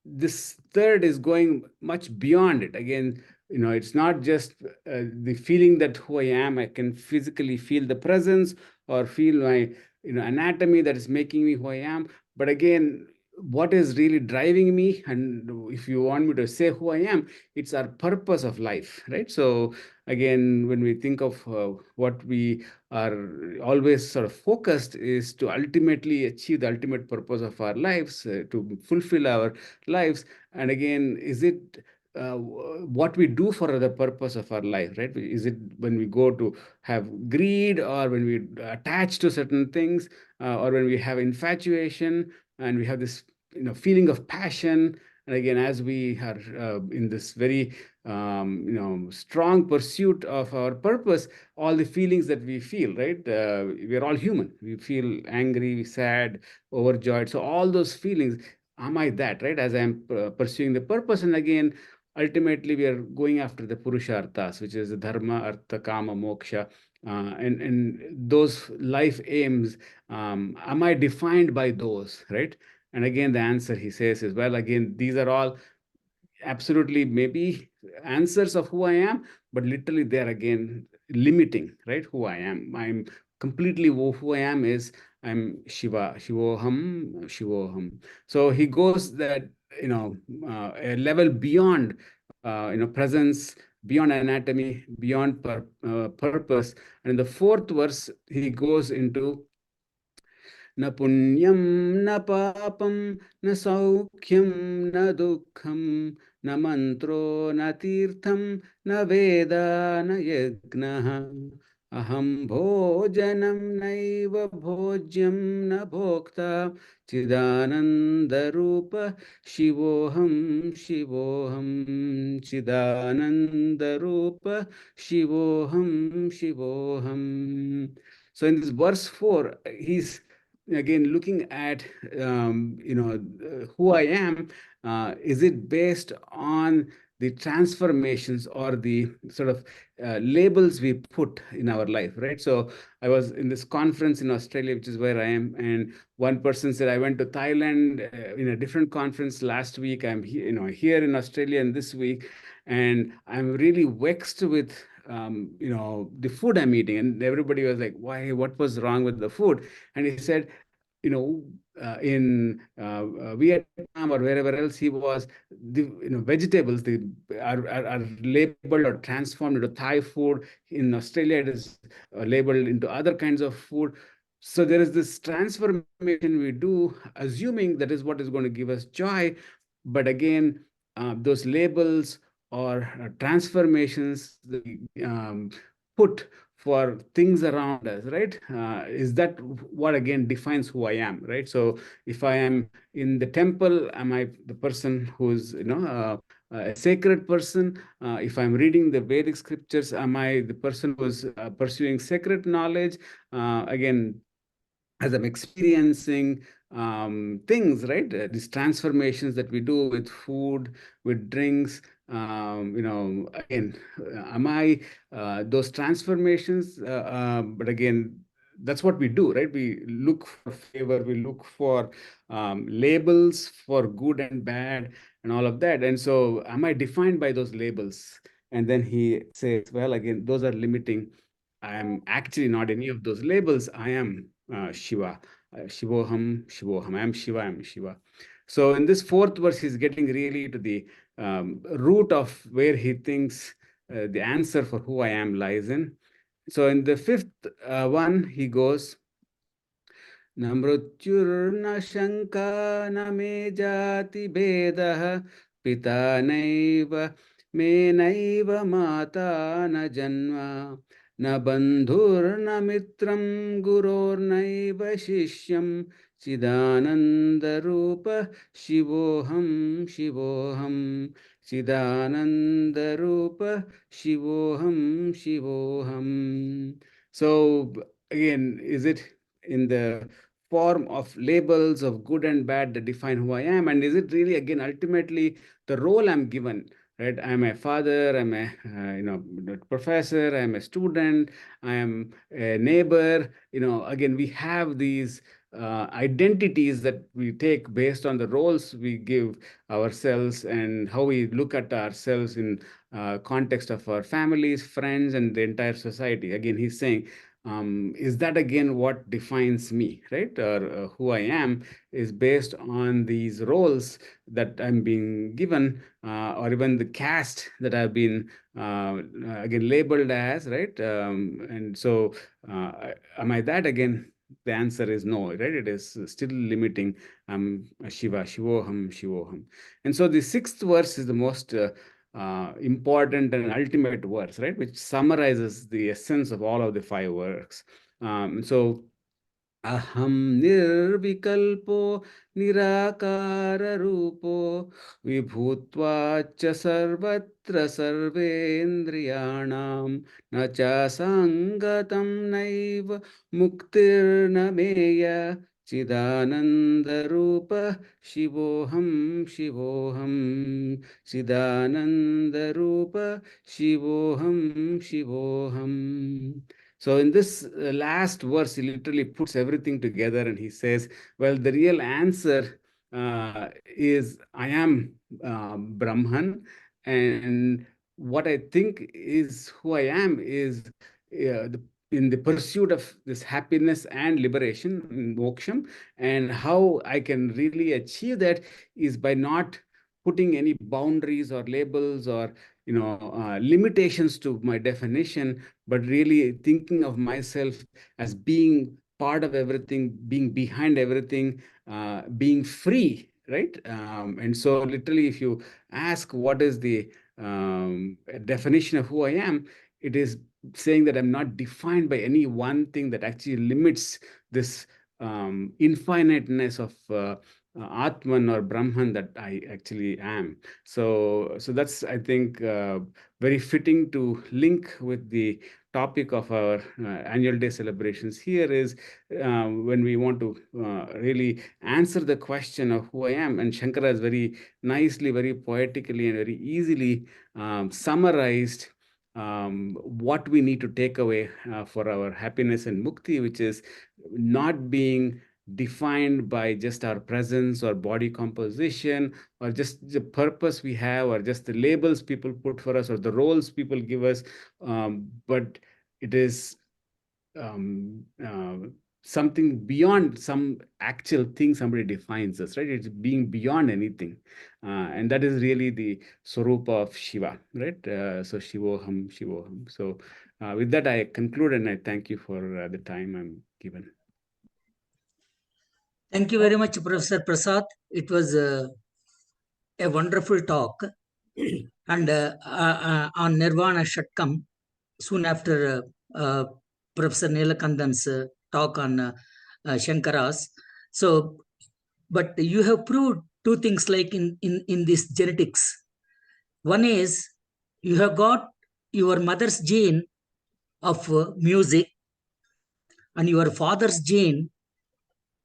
this third is going much beyond it. Again, it's not just the feeling that who I am. I can physically feel the presence or feel my anatomy that is making me who I am. But again, what is really driving me, and if you want me to say who I am, it's our purpose of life, right? So again, when we think of what we are always sort of focused is to ultimately achieve the ultimate purpose of our lives, to fulfill our lives. And again, is it what we do for the purpose of our life, right? Is it when we go to have greed, or when we attach to certain things, or when we have infatuation and we have this feeling of passion? And again, as we are in this very strong pursuit of our purpose, all the feelings that we feel, right? We are all human. We feel angry, sad, overjoyed. So all those feelings, am I that, right? As I'm pursuing the purpose. And again, ultimately, we are going after the Purusharthas, which is the Dharma, Artha, Kama, Moksha. And those life aims, am I defined by those, right? And again, the answer he says is, well, again, these are all absolutely maybe answers of who I am, but literally they're again limiting, right? Who I am. I'm completely who I am is I'm Shiva, Shivoham, Shivoham. So he goes that, a level beyond, presence, beyond anatomy, beyond purpose. And in the fourth verse, he goes into न पुण्यं न पापं न सौख्यं न दुःखं न मन्त्रो न तीर्थं न वेदा न यज्ञः अहं भोजनं नैव भोज्यं न भोक्ता चिदानन्दरूप शिवोऽहं शिवोऽहं चिदानन्दरूप शिवोऽहं शिवोऽहं. So in this verse 4, he's again looking at who I am. Is it based on the transformations or the sort of labels we put in our life, right? So I was in this conference in Australia, which is where I am, and one person said, I went to Thailand in a different conference last week. I'm here, here in Australia in this week, and I'm really vexed with the food I'm eating. And everybody was like, why? What was wrong with the food? And he said, in Vietnam or wherever else he was, the vegetables are labeled or transformed into Thai food. In Australia, it is labeled into other kinds of food. So there is this transformation we do, assuming that is what is going to give us joy. But again, those labels or transformations that we put for things around us, right? Is that what again defines who I am, right? So if I am in the temple, am I the person who's, a sacred person? If I'm reading the Vedic scriptures, am I the person who's pursuing sacred knowledge? Again, as I'm experiencing things, right? These transformations that we do with food, with drinks, again, am I those transformations? But again, that's what we do, right? We look for favor, we look for labels for good and bad and all of that. And so am I defined by those labels? And then he says, well, again, those are limiting. I am actually not any of those labels. I am Shiva. Shivoham, Shivoham. I am Shiva, I am Shiva. So in this fourth verse, he's getting really to the root of where he thinks the answer for who I am lies in. So in the fifth one, he goes, न मृत्युर्न शङ्का न मे जाति भेदः पिता नैव मे नैव माता न जन्म न बन्धुर्न मित्रं गुरोर्नैव शिष्यं चिदानन्दरूप शिवोऽहं शिवोऽहं चिदानन्दरूप शिवोऽहं शिवोऽहं. So again, is it in the form of labels of good and bad that define who I am? And is it really, again, ultimately the role I'm given, right? I'm a father, I'm a professor, I'm a student, I am a neighbor. Again, we have these identities that we take based on the roles we give ourselves and how we look at ourselves in context of our families, friends, and the entire society. Again, he's saying, is that again what defines me, right? Or who I am is based on these roles that I'm being given, or even the caste that I've been again labeled as, right? And so, am I that again? The answer is no, right? It is still limiting. Shiva, Shivoham, Shivoham. And so the sixth verse is the most important and ultimate verse, right? Which summarizes the essence of all of the 5 works. So, aham nirvikalpo nirakara rupo vibhutva cha sarvatra sarvendriyanam na cha sangatam naiva muktirna meya Chidananda Rupa Shivoham Shivoham Chidananda Rupa Shivoham Shivoham. So in this last verse, he literally puts everything together and he says, well, the real answer is I am Brahman, and what I think is who I am is in the pursuit of this happiness and liberation, moksham, and how I can really achieve that is by not putting any boundaries or labels or limitations to my definition, but really thinking of myself as being part of everything, being behind everything, being free, right? And so literally, if you ask what is the definition of who I am, it is saying that I'm not defined by any one thing that actually limits this infiniteness of Atman or Brahman that I actually am. So that's, I think, very fitting to link with the topic of our annual day celebrations here is when we want to really answer the question of who I am. And Shankara has very nicely, very poetically, and very easily summarized what we need to take away for our happiness and mukti, which is not being defined by just our presence or body composition or just the purpose we have or just the labels people put for us or the roles people give us, but it is something beyond some actual thing somebody defines us, right? It's being beyond anything. And that is really the Swarupa of Shiva, right? So Shivoham, Shivoham. So with that, I conclude and I thank you for the time I'm given. Thank you very much, Professor Prasad. It was a wonderful talk. And on Nirvana Shatkam, soon after Professor Neelakandan's talk on Shankaras. So, but you have proved two things like in this genetics. One is you have got your mother's gene of music and your father's gene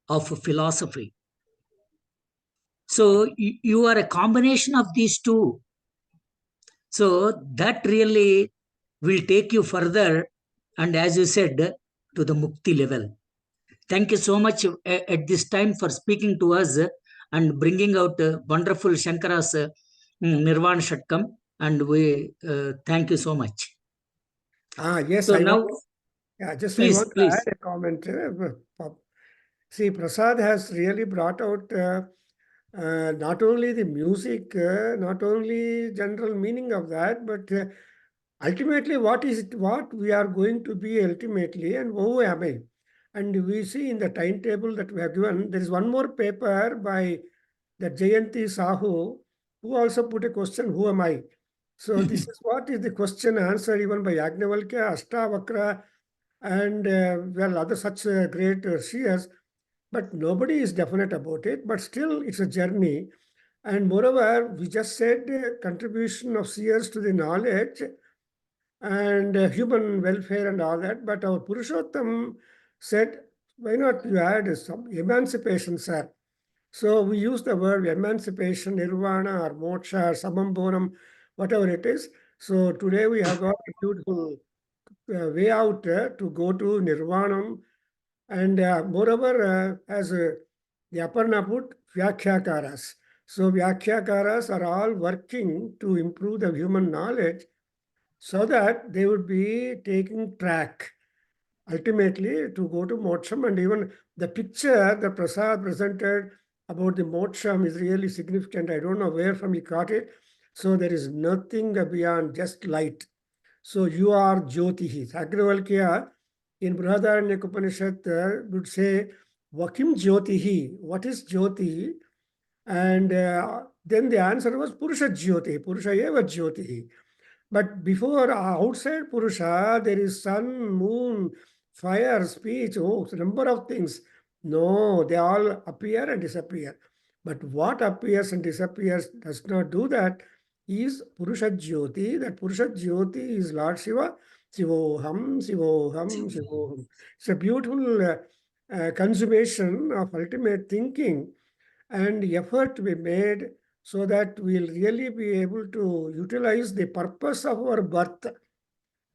of philosophy. So you are a combination of these two. So that really will take you further, and as you said, to the mukti level. Thank you so much at this time for speaking to us and bringing out wonderful Shankara's Nirvana Shatkam, and we thank you so much. Yes, so now, just please, we want to add a comment. See, Prasad has really brought out not only the music, not only general meaning of that, but ultimately what is it, what we are going to be ultimately, and who am I? And we see in the timetable that we have given, there is one more paper by the Jayanti Sahu, who also put a question, who am I? So this is what is the question answered even by Yagnavalkya, Ashtavakra, and well, other such great seers. But nobody is definite about it, but still it's a journey. And moreover, we just said contribution of seers to the knowledge and human welfare and all that. But our Purushottam said, why not you add some emancipation, sir? So we use the word emancipation, nirvana or moksha or samambonam, whatever it is. So today we have got a beautiful way out to go to nirvanam. And moreover, as the Aparna put, Vyakhyakas. So Vyakhyakas are all working to improve the human knowledge so that they would be taking track ultimately to go to moksham. And even the picture that Prasad presented about the moksham is really significant. I don't know where from he got it. So there is nothing beyond just light. So you are Jyotihi. Agrivalkya in Brihadaranyaka Upanishad would say, Vakim Jyotihi. What is Jyoti? And then the answer was Purusha Jyoti. Purusha eva Jyotihi. But before, outside Purusha, there is sun, moon, fire, speech, a number of things. No, they all appear and disappear. But what appears and disappears does not do that is Purusha Jyoti. That Purusha Jyoti is Lord Shiva. Sivoham, Sivoham, Sivoham. It's a beautiful consummation of ultimate thinking and effort to be made so that we'll really be able to utilize the purpose of our birth,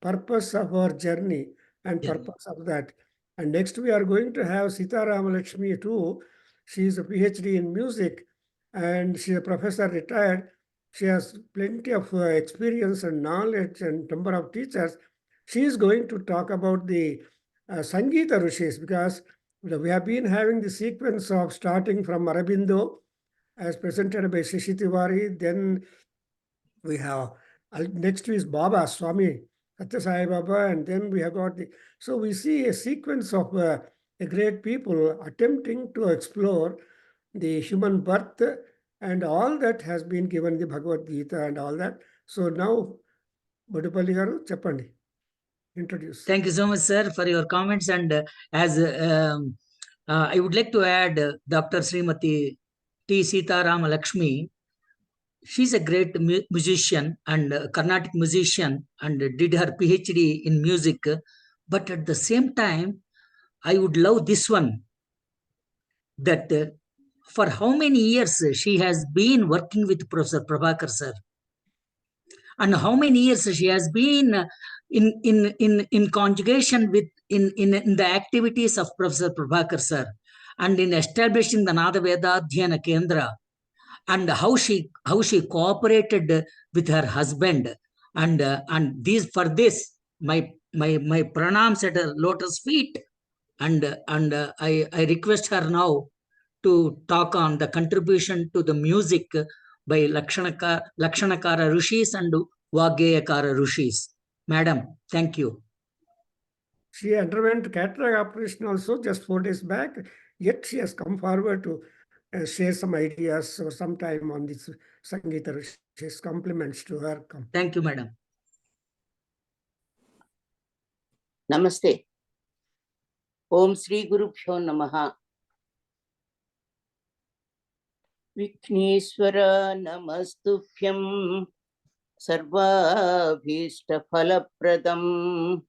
purpose of our journey, and purpose of that. And next we are going to have Sita Ramalakshmi too. She is a PhD in music and she is a professor retired. She has plenty of experience and knowledge and number of teachers. She is going to talk about the Sangeeta Rishis, because we have been having the sequence of starting from Aurobindo as presented by Shishi Tiwari. Then we have next is Baba Swami Satya Sai Baba, and then we have got the. So we see a sequence of a great people attempting to explore the human birth, and all that has been given in the Bhagavad Gita and all that. So now, Bodupalli garu cheppandi. Introduce. Thank you so much, sir, for your comments. And as I would like to add Dr. Srimati T. Sitarama Lakshmi. She's a great musician and Carnatic musician and did her PhD in music. But at the same time, I would love this one, that for how many years she has been working with Professor Prabhakar sir, and how many years she has been in conjugation with in the activities of Professor Prabhakar sir, and in establishing the Nada Veda Adhyayana Kendra, and how she cooperated with her husband, and these for this my pranams at her lotus feet, and I request her now to talk on the contribution to the music by Lakshanakara Rishis and Vaggayakara Rishis. Madam, thank you. She underwent cataract operation also just 4 days back, yet she has come forward to share some ideas or some time on this Sangeeta Rishis. Compliments to her. Thank you, madam. Namaste. Om Sri Gurubhyo Namaha. Vikhneshwara Namastubhyam Sarvabhishta Phalapradam.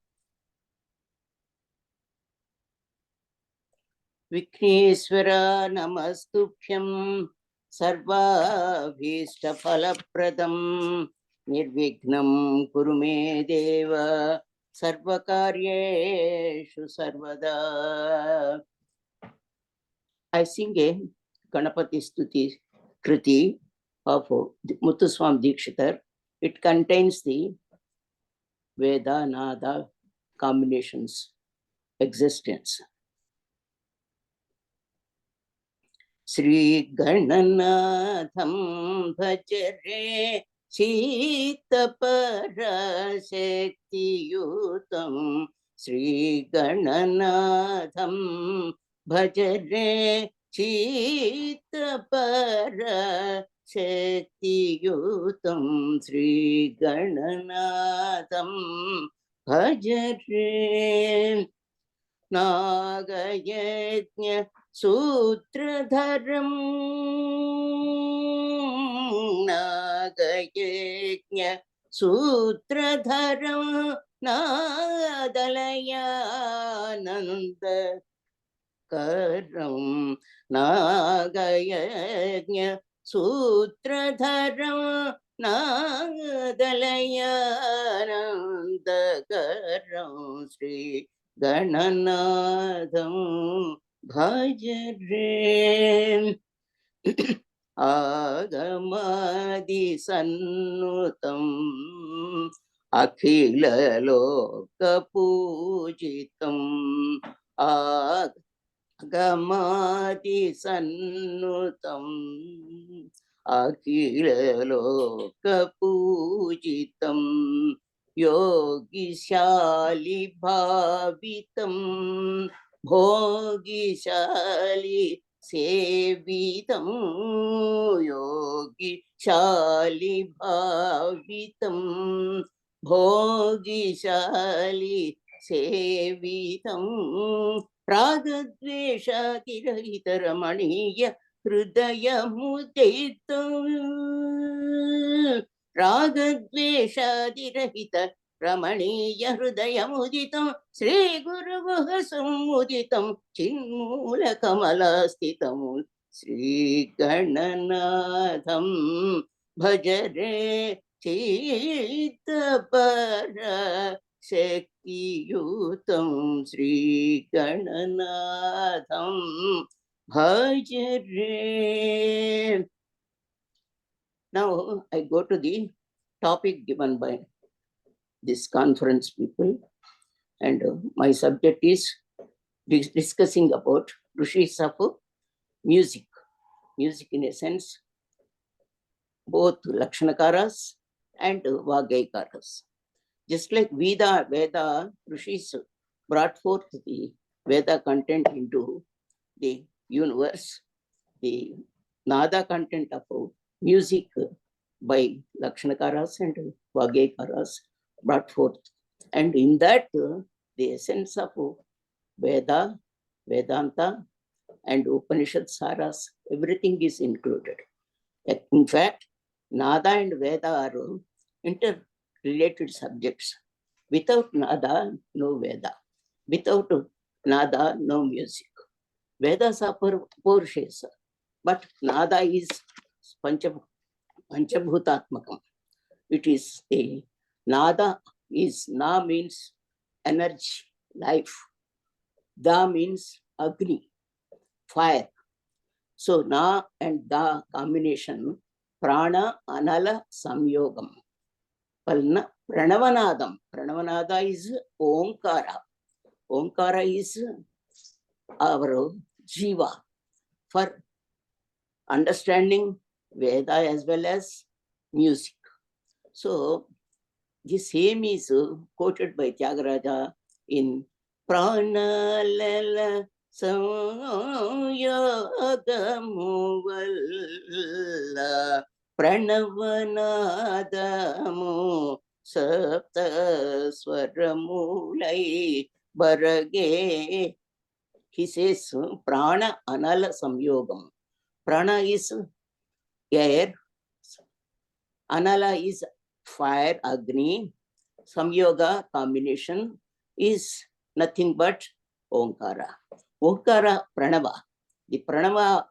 Vikhneshwara Namastubhyam Sarvabhishta Phalapradam. Nirvignam Kurume Deva Sarvakaryeshu Sarvada. I sing a Ganapati Stuti Kriti of Muthuswami Dikshitar. It contains the Veda Nada combinations existence. Sri Gananatham Bhajare Chitapara-shakti yutam. Sri Gananatham Bhajare Chitapara-shakti yutam. Sri Gananatham Bhajare Nagayajna Sutradharam. Nagayajna Sutradharam Nadalayananda Karam. Nagayajna Sutradharam Nadalayananda Karam. Sri Gananatham Bhajare. Agamadi Sannutam Akhila Loka Pujitam. Agamadi Sannutam Akhila Loka Pujitam. Yogi Shali Bhavitam Bhogi Shali Sevitam. Yogi Shali Bhavitam Bhogi Shali Sevitam. Ragadvesha Tirahita Ramaniya Hridaya Muditam. Ragadvesha Tirahita Ramaniya Hridaya Muditam. Sri Guru Muditam Chinmula Kamala Stitam. Sri Gananatham Bhajare Chitapara Shakti yutam. Sri Gananatham Bhajare. Now I go to the topic given by this conference people, and my subject is discussing about Rishis of music. Music in a sense, both Lakshanakaras and Vaggayakaras. Just like Veda, Rishis brought forth the Veda content into the universe, the Nada content of music by Lakshanakaras and Vaggayakaras brought forth. And in that, the essence of Veda, Vedanta, and Upanishad Saras, everything is included. In fact, Nada and Veda are interrelated subjects. Without Nada, no Veda. Without Nada, no music. Vedas are Purushes, but Nada is Panchabhutatmakam. It is a Nada is Na means energy, life. Da means Agni, fire. So Na and Da combination, Prana Anala Samyogam. Pranavanadam. Pranavanada is Omkara. Omkara is our Jiva for understanding Veda as well as music. So the same is quoted by Tyagaraja in Pranalala Samyagamuvala Pranavanadamu Sapta Swaramulai Barage. He says Prana Anala Samyogam. Prana is air, Anala is fire, Agni, Samyoga combination is nothing but Omkara. Omkara Pranava. The Pranava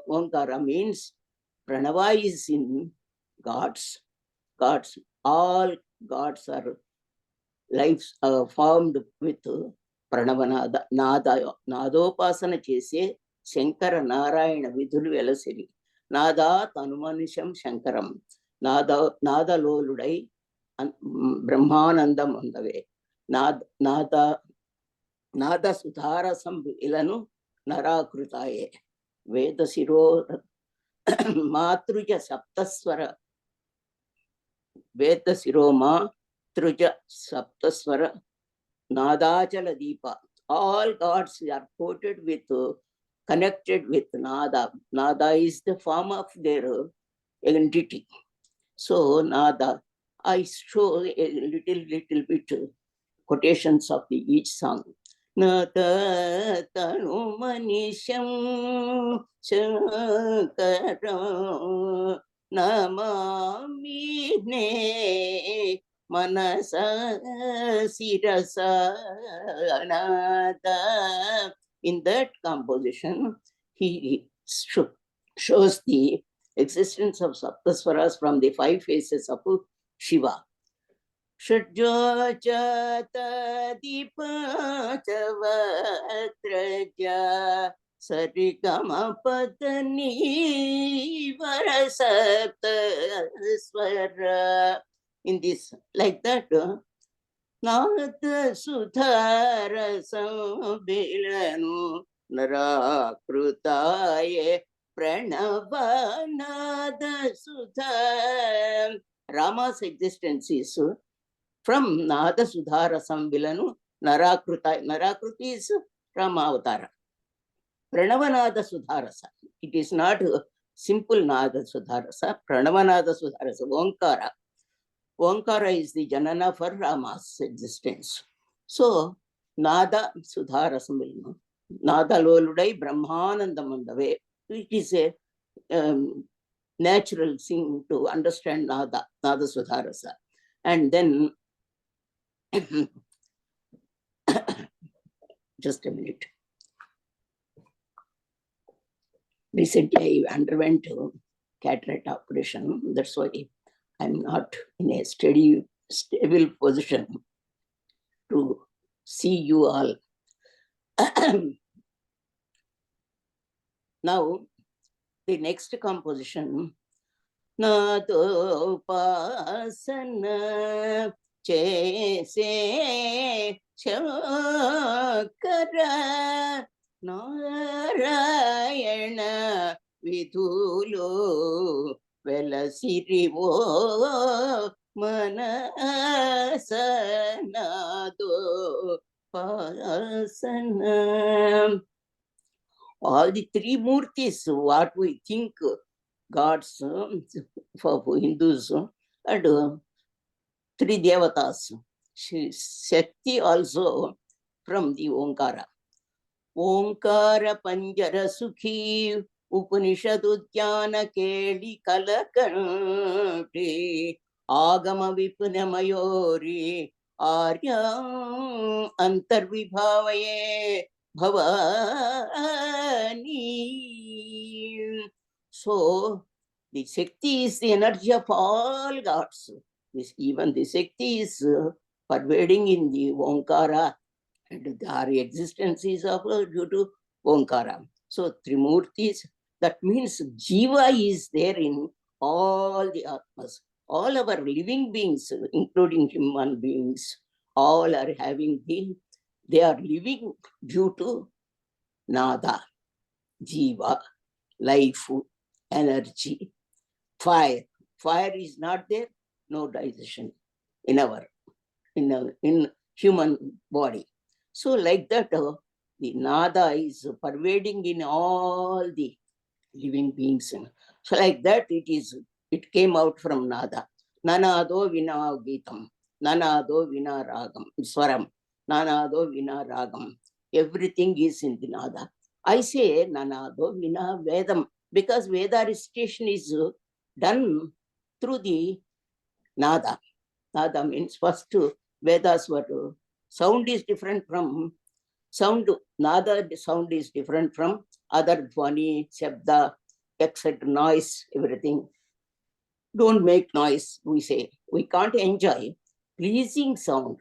Omkara means Pranava is in gods. Gods, all gods are lives formed with Pranavanada. Nadopasana chese Shankara Narayana Vidhulu Velasiri. Nada Tanumanisham Shankaram. Nada Loludai Brahmanandam on the way. Nada Sudharasam Ilanu Narakrutaye. Veda Siro Matruja Saptaswara. Veda Siro Matruja Saptaswara Nadachala Deepa. All gods are quoted with, connected with Nada. Nada is the form of their entity. So Nada, I show a little bit quotations of each song. Nada tanu manisham shankara namami ne manasa sirasa nada. In that composition, he shows the existence of Saptaswaras from the 5 faces of Shiva. Shadjata Dipa Chavatraja Sarigama Padani Varasapta Swara. In this, like that, Nada Sudhara Sambilanu Narakrutaye Pranavanada Sudha. Rama's existence is from Nada Sudhara Sambilanu Narakruta. Narakruti is Rama Avatara. Pranavanada Sudharasa. It is not simple Nada Sudharasa. Pranavanada Sudharasa. Omkara. Omkara is the Janana for Rama's existence. So Nada Sudhara Sambilanu. Nada Loludai Brahmanandam on the way. It is a natural thing to understand Nada Sudharasa. And then, just a minute. Recently, I underwent cataract operation. That's why I'm not in a stable position to see you all. Now, the next composition, Nadopasana Chese Chakara Narayana Vidhulu Velasirivo Manasanado Pasana. All the 3 murtis, what we think gods for Hindus, and 3 devatas. Shakti also from the Omkara. Omkara Panjara Sukhi Upanishadudhyana Keli Kalakanti Agama Vipanamayori Arya Antarvibhavaye Bhavani. So the Shakti is the energy of all gods. Even the Shakti is pervading in the Omkara, and our existence is due to Omkara. So Trimurtis, that means Jiva is there in all the Atmas. All our living beings, including human beings, all are having they are living due to Nada, Jiva, life, energy, fire. Fire is not there, no digestion in human body. So like that, the Nada is pervading in all the living beings. So like that, it came out from Nada. Nanado vina gitam, nanado vina ragam, swaram, nanado vina ragam. Everything is in the Nada. I say nanado vina vedam, because Veda recitation is done through the Nada. Nada means first Vedas were sound is different from sound. Nada sound is different from other dhvani, shabda, etc. Noise, everything. Don't make noise, we say. We can't enjoy pleasing sound.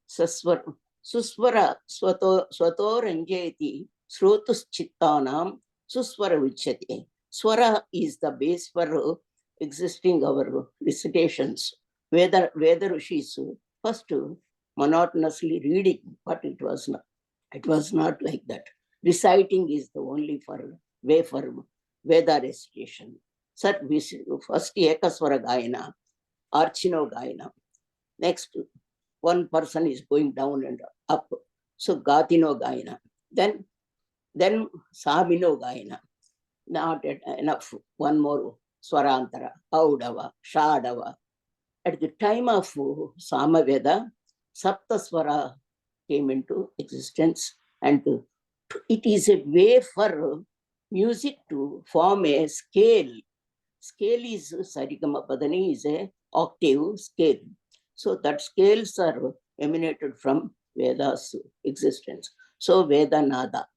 Susvara swato ranjayati srotus chittanam susvara vichyate. Swara is the base for existing our recitations. Veda Rishis first monotonously reading, but it was not like that. Reciting is the only way for Veda recitation. First Ekaswara Gayana, Archino Gayana. Next, one person is going down and up. So Gatino Gayana. Then Samino Gayana. Not enough. One more Swarantara, Audava, Shadava. At the time of Samaveda, Saptaswara came into existence, and it is a way for music to form a scale. Scale is Sarigama Padani is a octave scale. So that scales are emanated from Veda's existence. So Veda Nada.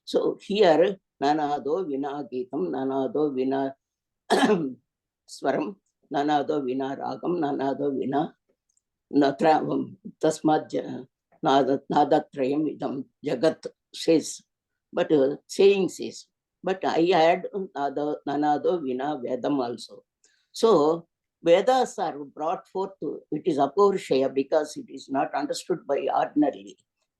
So here Nanado Vina Gitam, Nanado Vina Swaram, Nanado Vina Ragam, Nanado Vina Natravam, Tasmad Nadatrayam Idam Jagat says, but saying says, but I add Nanado Vina Vedam also. So Vedas are brought forth, it is Apaurishaya because it is not understood ordinarily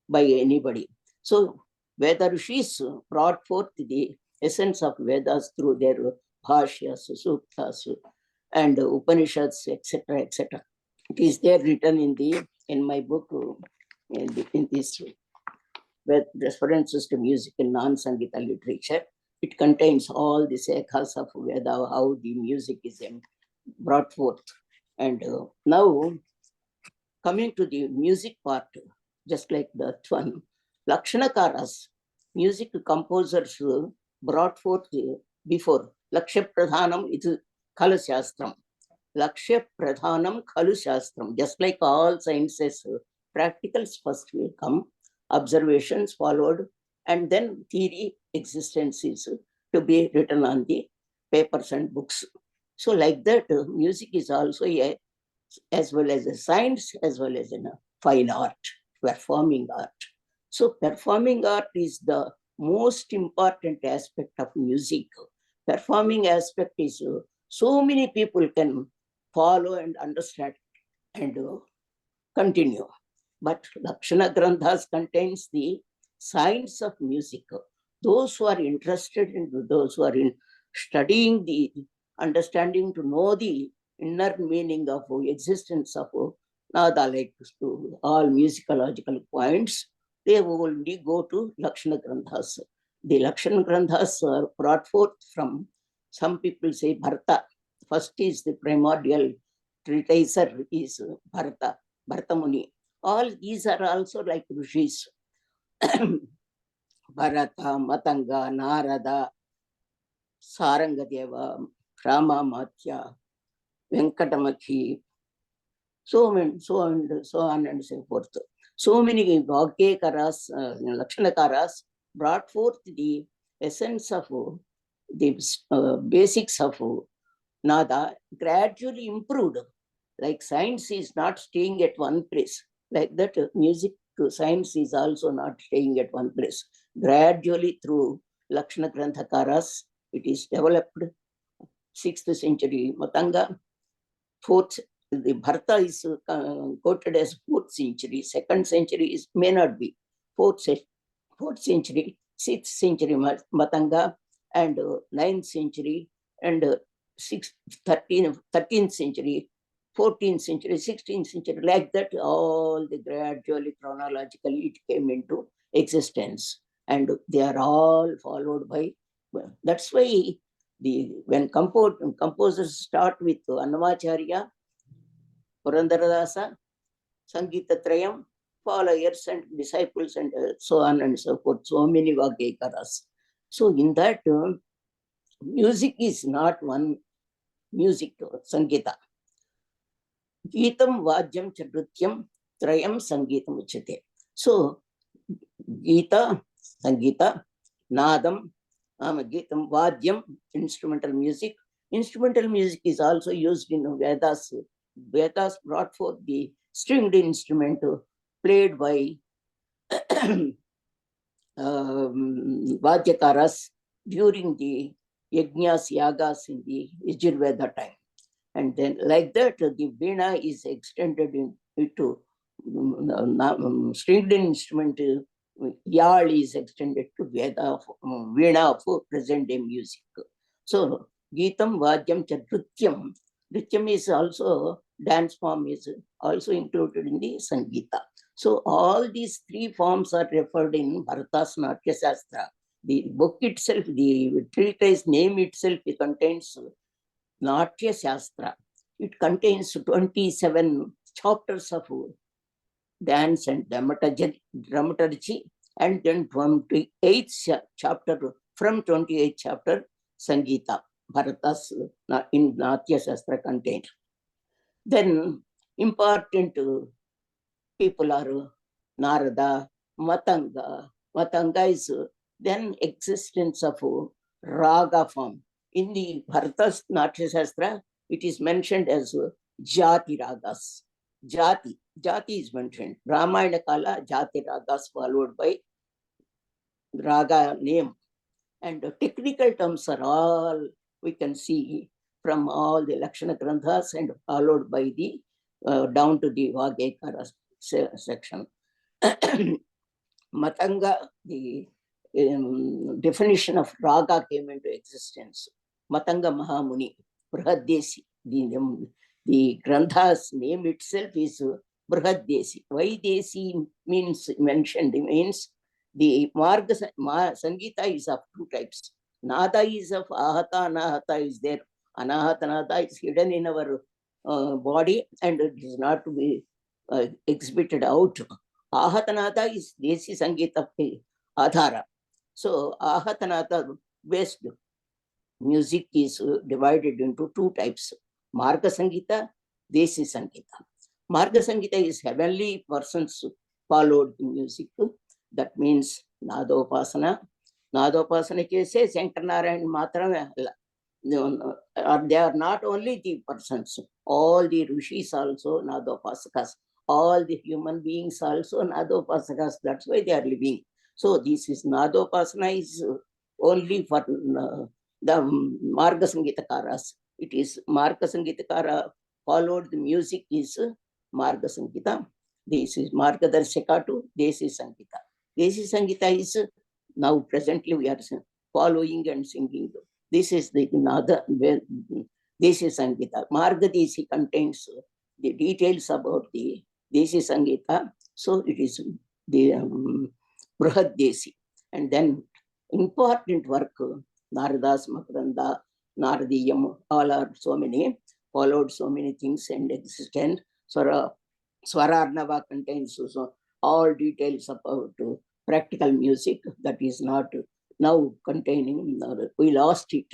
by anybody. So Veda Rishis brought forth the essence of Vedas through their Bhashyas, Suktas, and Upanishads, etc., etc. It is there written in my book, in this with references to music and non-Sangita literature. It contains all the sekhas of Veda, how the music is brought forth. And now, coming to the music part, just like that one, Lakshanakaras, music composers brought forth before. Lakshya Pradhanam is Khala Shastram. Lakshya Pradhanam Khalu Shastram. Just like all sciences, practicals first will come, observations followed, and then theory existence is to be written on the papers and books. So like that, music is also as well as a science, as well as a fine art, performing art. So performing art is the most important aspect of music. Performing aspect is so many people can follow and understand and continue. But Lakshana Granthas contains the science of music. Those who are interested in those who are in studying the understanding to know the inner meaning of existence of Nada, like to all musicological points, they only go to Lakshana Granthas. The Lakshana Granthas are brought forth from, some people say Bharata. First is the primordial treatiser is Bharata, Bharata Muni. All these are also like rishis. Bharata, Matanga, Narada, Sarangadeva, Rama Matya, Venkatamakhi, so on and so forth. So many Vakyakaras, Lakshanakaras brought forth the essence of the basics of Nada, gradually improved. Like science is not staying at one place. Like that, music science is also not staying at one place. Gradually through Lakshana Granthakaras, it is developed. 6th century Matanga, 4th, the Bharata is quoted as 4th century, 2nd century is may not be, 4th century, 6th century Matanga, and 9th century, and 13th century, 14th century, 16th century, like that, all the gradually chronologically it came into existence, and they are all followed by, that's why when composers start with Annamacharya, Purandaradasa, Sangita Trayam, followers and disciples, and so on and so forth, so many Vakyakaras. So in that, music is not one music, Sangita. Geetam, Vajyam, Nrityam, Trayam, Sangeetam Uchyate. So, Geeta, Sangita, Nadam, Geetam, Vajyam, instrumental music. Instrumental music is also used in Vedas. Vedas brought forth the stringed instrument played by Vadyakaras during the Yajnas, Yagas in the Yajurveda time. And then like that, the Veda is extended into stringed instrument. Yal is extended to Veda, Veda for present day music. So, Geetam, Vajyam, Nrityam. Nrityam is also, dance form is also included in the Sangita. So, all these three forms are referred in Bharata's Natya Shastra. The book itself, the treatise name itself, it contains Natya Shastra. It contains 27 chapters of dance and dramaturgy, and then 28th chapter, from 28th chapter, Sangita, Bharata's in Natya Shastra contained. Then important people are Narada, Matanga. Matanga is then existence of raga form. In the Bharata's Natya Shastra, it is mentioned as Jati Ragas. Jati is mentioned. Ramayana Kala, Jati Ragas followed by Raga name. And the technical terms are all we can see from all the Lakshana Granthas and followed by the down to the Vagyakara section. Matanga, the definition of raga came into existence. Matanga Mahamuni, Brihadesi. The Grantha's name itself is Brihadesi. Why Desi means the Marga Sangita is of two types. Nada is of Ahata, Anahata is there. Anahata Nada is hidden in our body and it is not to be exhibited out. Ahatanada is Desi Sangita Adhara. So Ahatanada based music is divided into two types. Marga Sangita, Desi Sangita. Marga Sangita is heavenly persons followed the music. That means Nadopasana. Nadopasana kese Shankarnarayan Matra. They are not only the persons, all the rishis also Nadopasakas. All the human beings also Nadopasakas. That's why they are living. So this is Nadopasana is only for the Marga Sangitakaras. It is Marga Sangitakara followed the music is Marga Sangita. This is Marga Darshakatu, Desi Sangita. Desi Sangita is now presently we are following and singing. This is the another Desi Sangita. Marga Desi contains the details about the Desi Sangita. So it is the Brihad Desi. And then important work, Naradas, Makaranda, Naradiyam, all are so many, followed so many things and existent. Swararnava contains also all details about practical music that is not now containing, we lost it.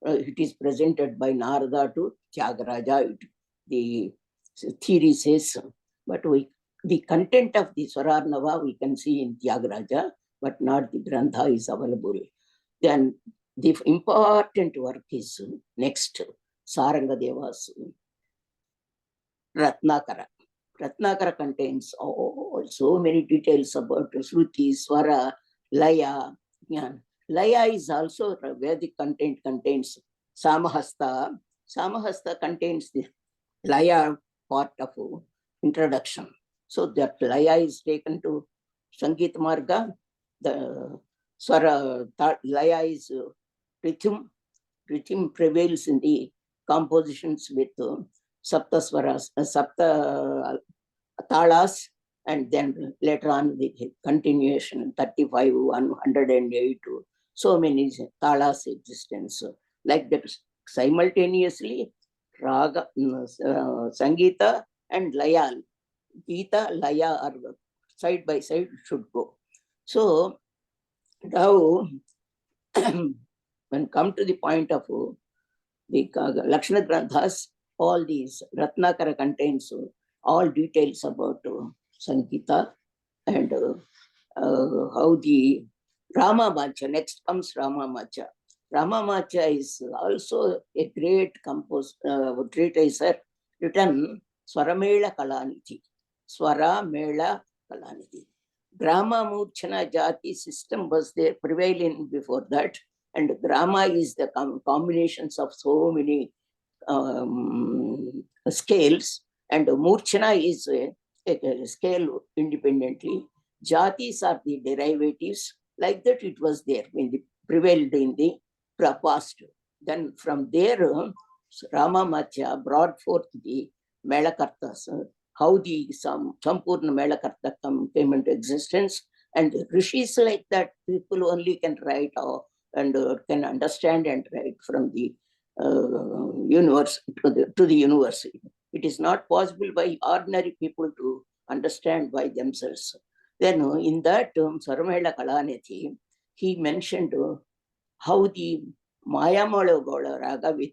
It is presented by Narada to Tyagaraja, the theory says, but the content of the Swararnava we can see in Tyagaraja, but not the Grantha is available. Then the important work is next, Sarangadeva's Ratnakara. Ratnakara contains so many details about Shruti, Swara, Laya. Laya is also a Vedic content, contains Samahasta. Samahasta contains the Laya part of introduction. So that Laya is taken to Sangeet Marga. The Swara, Laya is Rhythm. Rhythm prevails in the compositions with Sapta Swaras, Sapta Talas, and then later on the continuation 35, 108, so many Talas existence. Like that, simultaneously, Raga, Sangeeta and Laya, Geeta, Laya are side by side should go. So now, when come to the point of the Lakshana Granthas, all these Ratnakara contains all details about Sangeeta and how the Rama Macha, next comes Rama Macha. Rama Macha is also a great treatiser written Swaramela Kalanidhi. Swaramela Kalanidhi. Grama Murchana Jati system was there prevailing before that, and Grama is the combinations of so many scales, and Murchana is a scale independently. Jatis are the derivatives, like that it was there when the prevailed in the past. Then from there, Rama Macha brought forth the Melakartas, how the Sampurna Melakarta came into existence, and rishis like that, people only can write and can understand and write from the universe to the universe. It is not possible by ordinary people to understand by themselves. Then in that Saramela Kalanidhi, he mentioned how the Mayamala Gola Raga with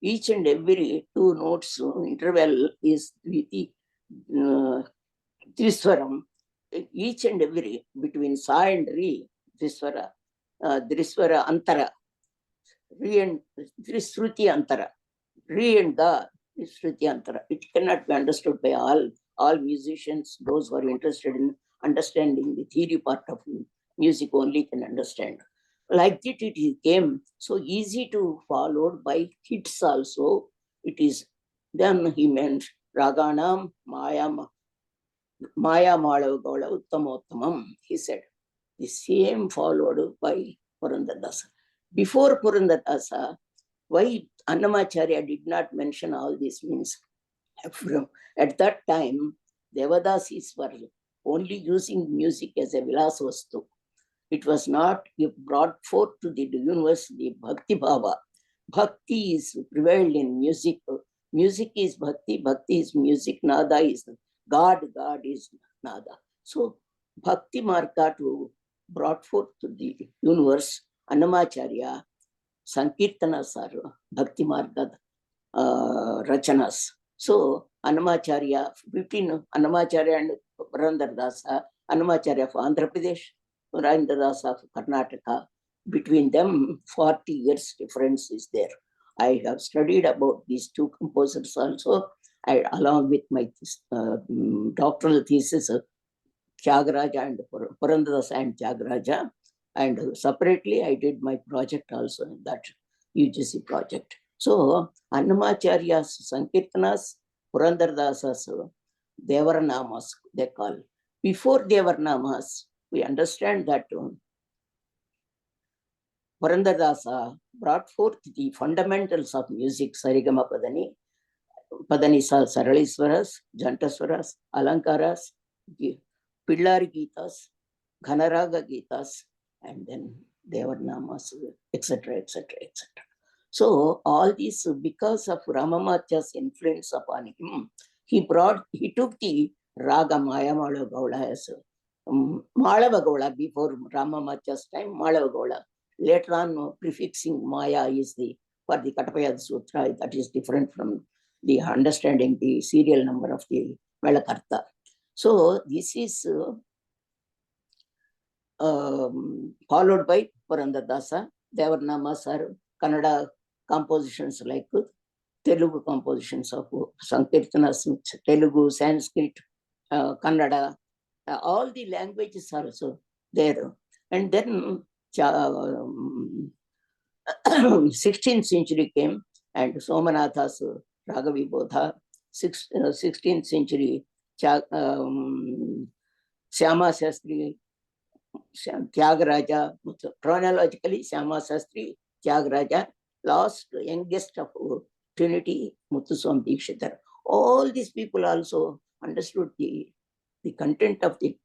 each and every 2 notes interval is with the Triswaram, each and every between Sa and Ri, Triswara, Triswara Antara, Ri and Trisruti Antara, Ri and Ga, Trisruti Antara. It cannot be understood by all musicians. Those who are interested in understanding the theory part of music only can understand. Like that, it came so easy to follow by hits also. It is, then he meant Raganam Maya Malav Gaula Uttamottamam, he said. The same followed by Purandaradasa. Before Purandaradasa, why Annamacharya did not mention all these means? At that time, Devadasis were only using music as a vilasvastu. It was not brought forth to the universe the Bhakti Bhava. Bhakti is prevailed in music. Music is Bhakti, Bhakti is music, Nada is God, God is Nada. So Bhakti Marga to brought forth to the universe, Annamacharya, Sankirtanas are Bhakti Marga Rachanas. So Annamacharya, between Annamacharya and Purandaradasa, Annamacharya of Andhra Pradesh, Purandaradasa of Karnataka, between them 40 years difference is there. I have studied about these 2 composers also, along with my doctoral thesis, Tyagaraja and Purandaradasa and Tyagaraja, and separately I did my project also in that UGC project. So Annamacharya's Sankirtanas, Purandaradasa's Devaranamas, they call. Before Devaranamas, we understand that Purandaradasa brought forth the fundamentals of music, Sarigama Padani, Padani Saraliswaras, Jantaswaras, Alankaras, Pillari Gitas, Ghanaraga Gitas, and then Devarnamas, etc., etc., etc. So all these, because of Ramamacha's influence upon him, he took the Raga Mayamala Gaula as Malavagola before Ramamacha's time, Malavagola. Later on, prefixing Maya is for the Katapayad Sutra, that is different from the understanding the serial number of the Melakarta. So this is followed by Purandadasa. Devarnamas are Kannada compositions like Telugu compositions of Sankirtanas, Telugu, Sanskrit, Kannada. All the languages are also there. And then 16th century came and Somanatha's Ragavibodha, 16th century Syama Shastri, Tyagaraja, chronologically Syama Shastri, Tyagaraja, last youngest of Trinity, Muthuswami Dikshitar. All these people also understood the content of the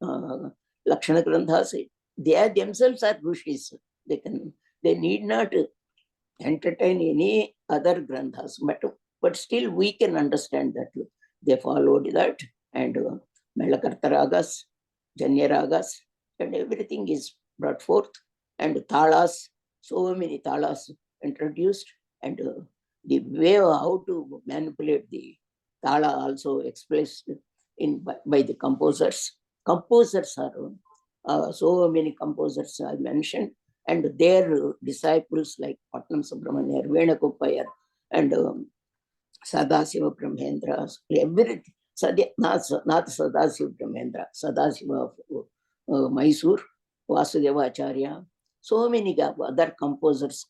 Lakshana Granthas. They themselves are rishis. They need not entertain any other Granthas, but still we can understand that they followed that, and Melakarta Ragas, Janya Ragas, and everything is brought forth, and Thalas, so many Thalas introduced, and the way how to manipulate the Thala also expressed by the composers. Composers are so many composers I mentioned, and their disciples like Patnam Subramanya, Vena Kuppayar, and Sadasiva Brahmendra, everything. Not Sadasiva Brahmendra, Sadasiva of Mysore, Vasudeva Acharya, so many other composers,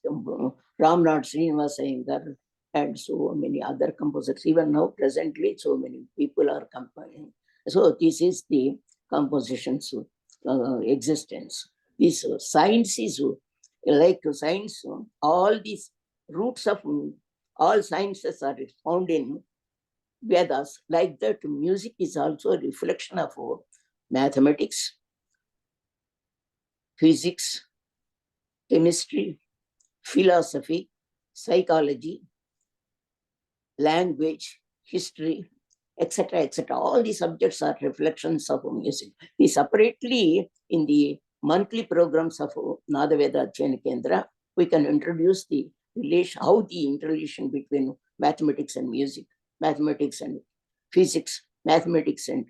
Ramnath Srinivasa Iyengar, and so many other composers. Even now, presently, so many people are composing. So this is the composition's existence. This science is like science. All these roots of all sciences are found in Vedas. Like that, music is also a reflection of mathematics, physics, chemistry, philosophy, psychology, language, history, etc., etc. All these subjects are reflections of music. We separately, in the monthly programs of Nada Veda Adhyayana Kendra, we can introduce the relation, how the interrelation between mathematics and music, mathematics and physics, mathematics and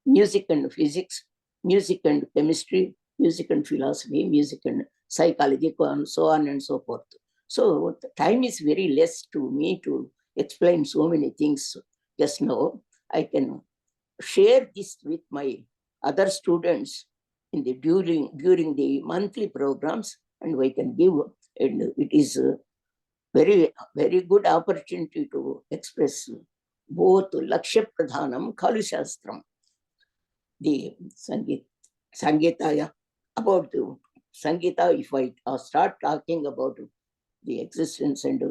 music and physics, music and chemistry, music and philosophy, music and psychology, so on and so forth. So the time is very less to me to explain so many things just now. I can share this with my other students in the during the monthly programs, and we can give, and it is a very good opportunity to express both Lakshya Pradhanam, Khalu Shastram, the Sangita, about the Sangita. If I start talking about the existence and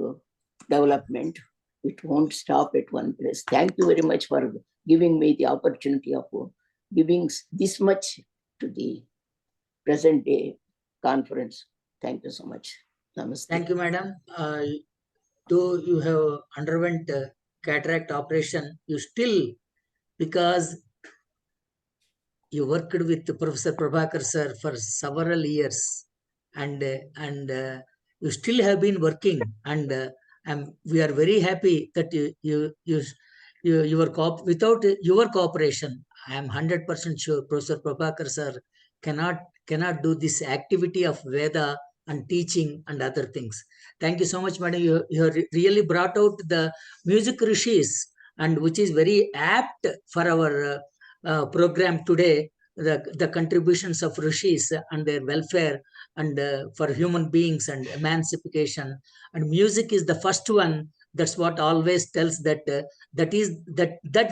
development, it won't stop at one place. Thank you very much for giving me the opportunity of giving this much to the present day conference. Thank you so much. Namaste. Thank you, madam. Though you have underwent cataract operation, you still, because you worked with Professor Prabhakar sir for several years, and you still have been working, and we are very happy that you were without your cooperation. I am 100% sure Professor Prabhakar sir cannot do this activity of Veda and teaching and other things. Thank you so much, madam. You really brought out the music rishis, and which is very apt for our program today, the contributions of rishis and their welfare and for human beings and emancipation. And music is the first one. That's what always tells that that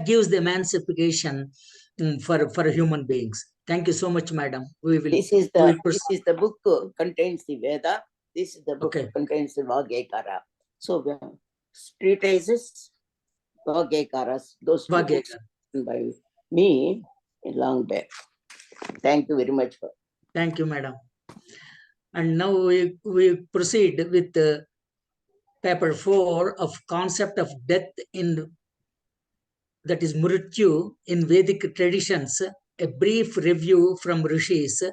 gives the emancipation for human beings. Thank you so much, madam. This is the book contains the Veda. This is the book contains the Vagekara. So treatises, Vagekaras, those two books by me long back. Thank you very much. Thank you, madam. And now we proceed with paper 4 of concept of death in, that is Mrityu in Vedic traditions, a brief review from Rishis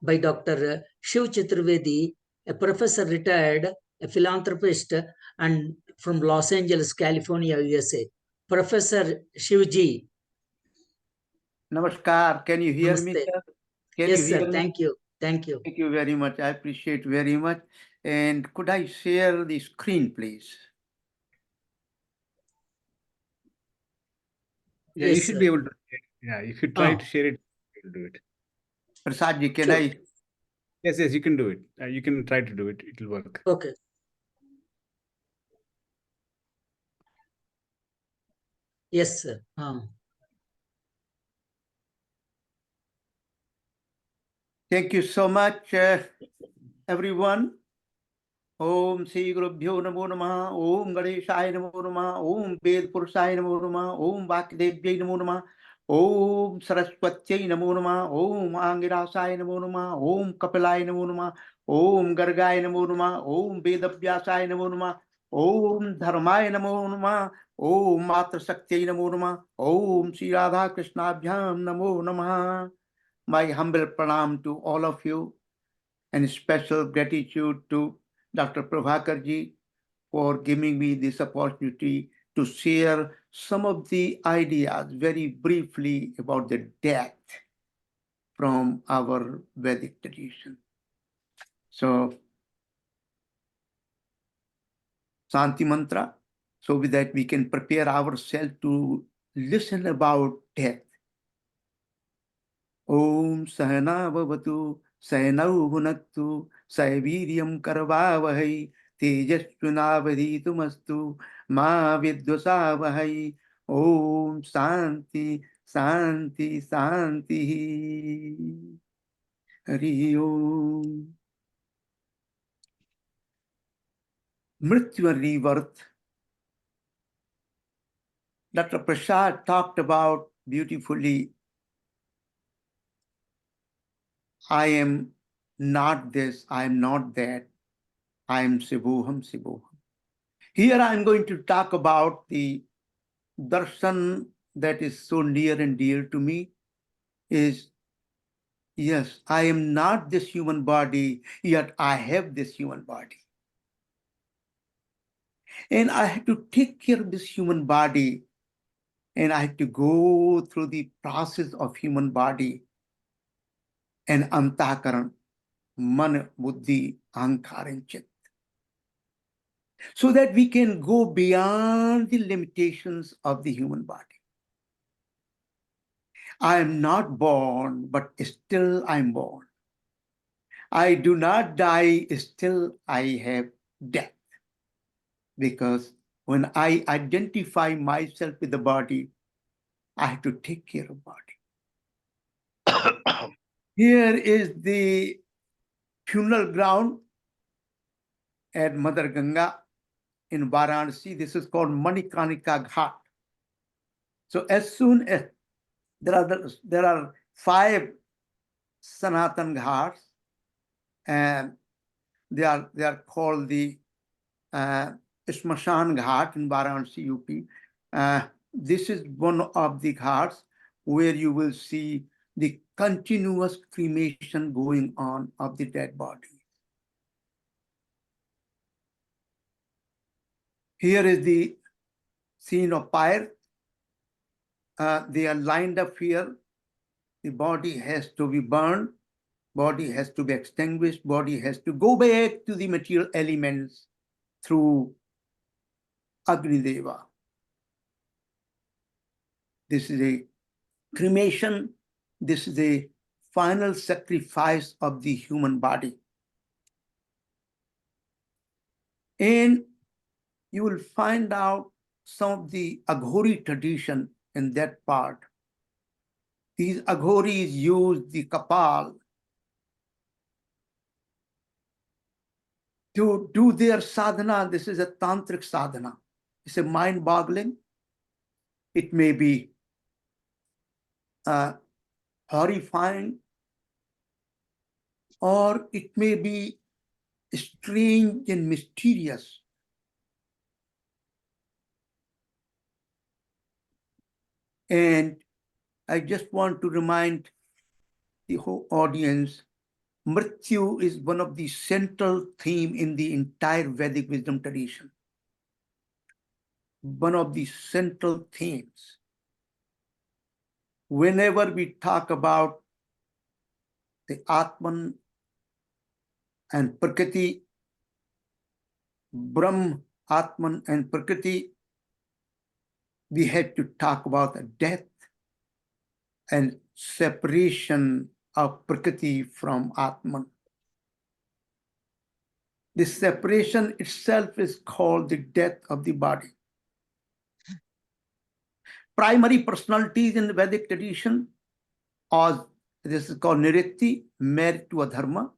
by Dr. Shiv Chaturvedi, a professor retired, a philanthropist, and from Los Angeles, California, USA. Professor Shivji. Namaskar. Can you hear me, Namaste. sir? Can Yes, you hear sir. me? Thank you. Thank you. Thank you very much. I appreciate very much. And could I share the screen, please? Yeah, Yes, you should sir. be able to. Yeah, if you try to share it, you'll do it. Prasadji, can Sure. I? Yes, you can do it. You can try to do it. It will work. Okay. Yes, sir. Thank you so much, everyone. Om Sri Gurubhyo Namo Namah, Om Ganeshaya Namo Namah, Om Ved Purushaya Namo Namah, Om Vakdevya Namo Namah, Om Saraswatyai Namo Namah, Om Angirasaya Namo Namah, Om Kapilaya Namo Namah, Om Gargaya Namo Namah, Om Vedavyasaya Namo Namah, Om Dharmaya Namo Namah, Om Matra Sakyai Namo Namah, Om Sri Radha Krishnabhyam Namo Namah. My humble pranam to all of you, and special gratitude to Dr. Prabhakarji for giving me this opportunity to share some of the ideas very briefly about the death from our Vedic tradition. So, Santi Mantra, so with that we can prepare ourselves to listen about death. Om Sahana Bhavatu, Sahanau Bhunaktu, Saiviriam Karvavahai, Tejasvinavaditumastu, Ma Vidvasavahai, Om Santi, Santi, Santi. Hari Om. Mrityu and rebirth. Dr. Prasad talked about beautifully. I am not this, I am not that. I am Sivoham, Sivoham. Here I am going to talk about the darshan that is so near and dear to me is, yes, I am not this human body, yet I have this human body. And I have to take care of this human body, and I have to go through the process of human body and antakaran, man, buddhi, ahankar, and chit, so that we can go beyond the limitations of the human body. I am not born, but still I'm born. I do not die, still I have death. Because when I identify myself with the body, I have to take care of body. Here is the funeral ground at Mother Ganga in Varanasi. This is called Manikarnika Ghat. So as soon as there are 5 Sanatan Ghats, and they are called the Shmashan Ghat in Varanasi, UP. This is one of the ghats where you will see the continuous cremation going on of the dead body. Here is the scene of pyre. They are lined up here. The body has to be burned. Body has to be extinguished. Body has to go back to the material elements through Agni Deva. This is a cremation. This is a final sacrifice of the human body. And you will find out some of the Aghori tradition in that part. These Aghoris use the kapal to do their sadhana. This is a tantric sadhana. It's a mind-boggling. It may be horrifying, or it may be strange and mysterious. And I just want to remind the whole audience, Mrityu is one of the central theme in the entire Vedic wisdom tradition. One of the central themes. Whenever we talk about the Atman and Prakriti, Brahm, Atman and Prakriti, we had to talk about the death and separation of Prakriti from Atman. This separation itself is called the death of the body. Primary personalities in the Vedic tradition, or this is called Nritti, married to Adharma,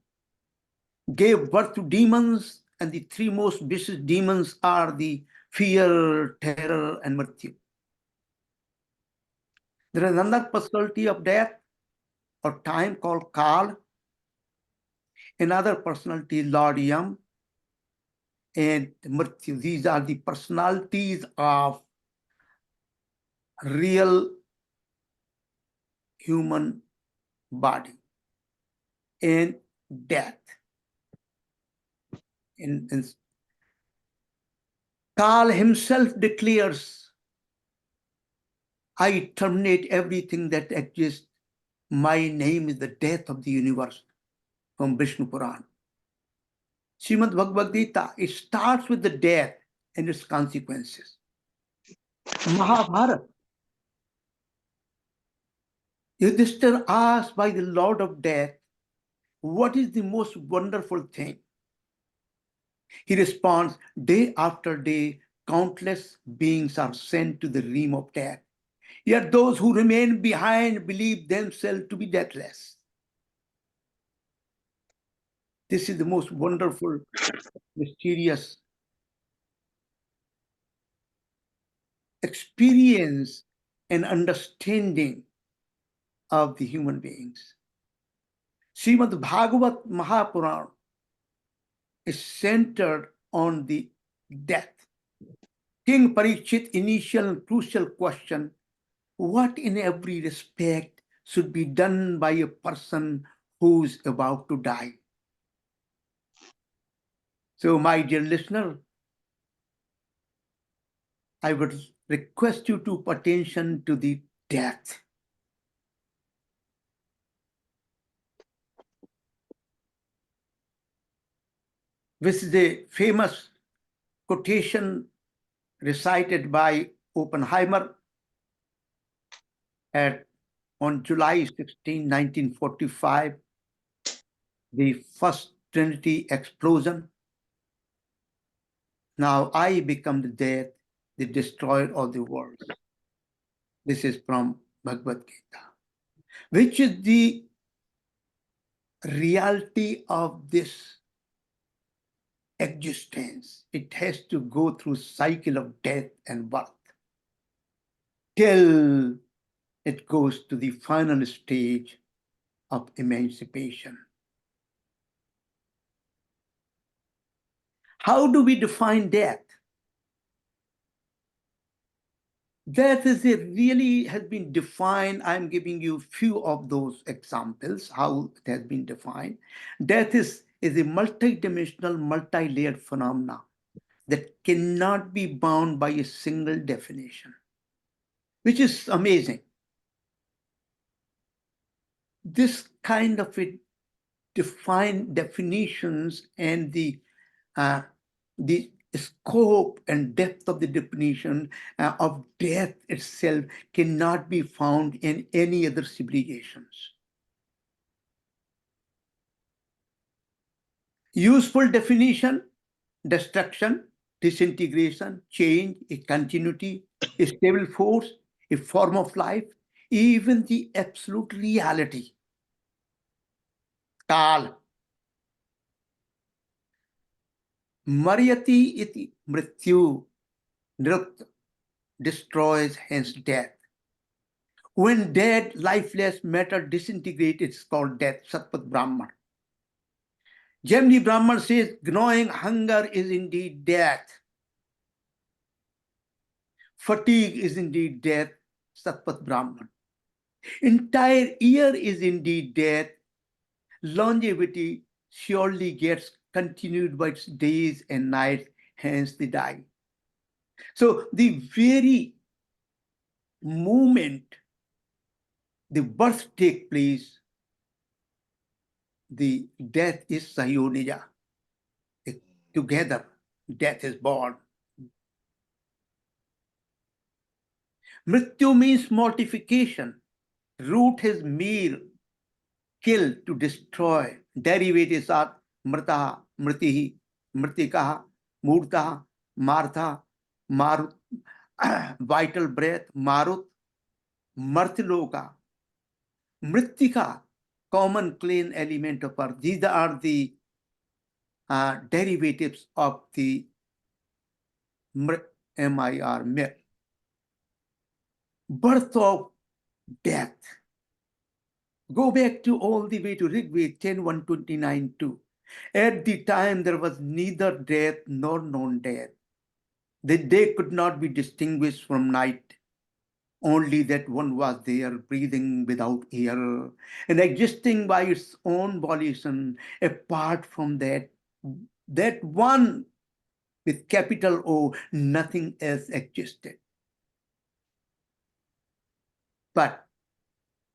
gave birth to demons, and the three most vicious demons are the fear, terror, and Mrityu. There is another personality of death or time called Kal, another personality Lord Yam, and Mrityu. These are the personalities of real human body and death. And Kal himself declares, I terminate everything that exists. My name is the death of the universe, from Vishnu Puran. Srimad Bhagavad Gita, it starts with the death and its consequences. Mahabharata, Yudhishthira asked by the Lord of Death, what is the most wonderful thing? He responds, day after day, countless beings are sent to the realm of death. Yet those who remain behind believe themselves to be deathless. This is the most wonderful, mysterious experience and understanding of the human beings. Srimad Bhagavat Mahapuran is centered on the death. King Parikshit initial crucial question, what in every respect should be done by a person who's about to die? So my dear listener, I would request you to pay attention to the death. This is a famous quotation recited by Oppenheimer on July 16, 1945, the first Trinity explosion. Now I become the death, the destroyer of the world. This is from Bhagavad Gita, which is the reality of this existence. It has to go through cycle of death and birth till it goes to the final stage of emancipation. How do we define death? Death is really has been defined. I'm giving you a few of those examples, how it has been defined. Death is a multidimensional, multi-layered phenomena that cannot be bound by a single definition, which is amazing. This kind of defined definitions and the scope and depth of the definition of death itself cannot be found in any other civilizations. Useful definition: destruction, disintegration, change, a continuity, a stable force, a form of life, even the absolute reality. Kal. Maryati iti mrityu, nrit, destroys, hence death. When dead, lifeless matter disintegrates, it's called death, Satpat Brahman. Gemini Brahman says, gnawing hunger is indeed death. Fatigue is indeed death, Satpat Brahman. Entire year is indeed death. Longevity surely gets continued by its days and nights, hence they die. So the very moment the birth takes place, the death is sayonija. Together, death is born. Mrityu means mortification. Root is mir, kill, to destroy. Derivatives are mrtaha, mritihi, mritikaha, murtaha, martha, marut, vital breath, marut, martloka, mritika, common clean element of earth. These are the derivatives of the MIR, mir. Birth of death. Go back to all the way to Rigved 10:129-2. At the time there was neither death nor non-death. The day could not be distinguished from night. Only that one was there, breathing without air and existing by its own volition. Apart from that one with capital O, nothing else existed. But,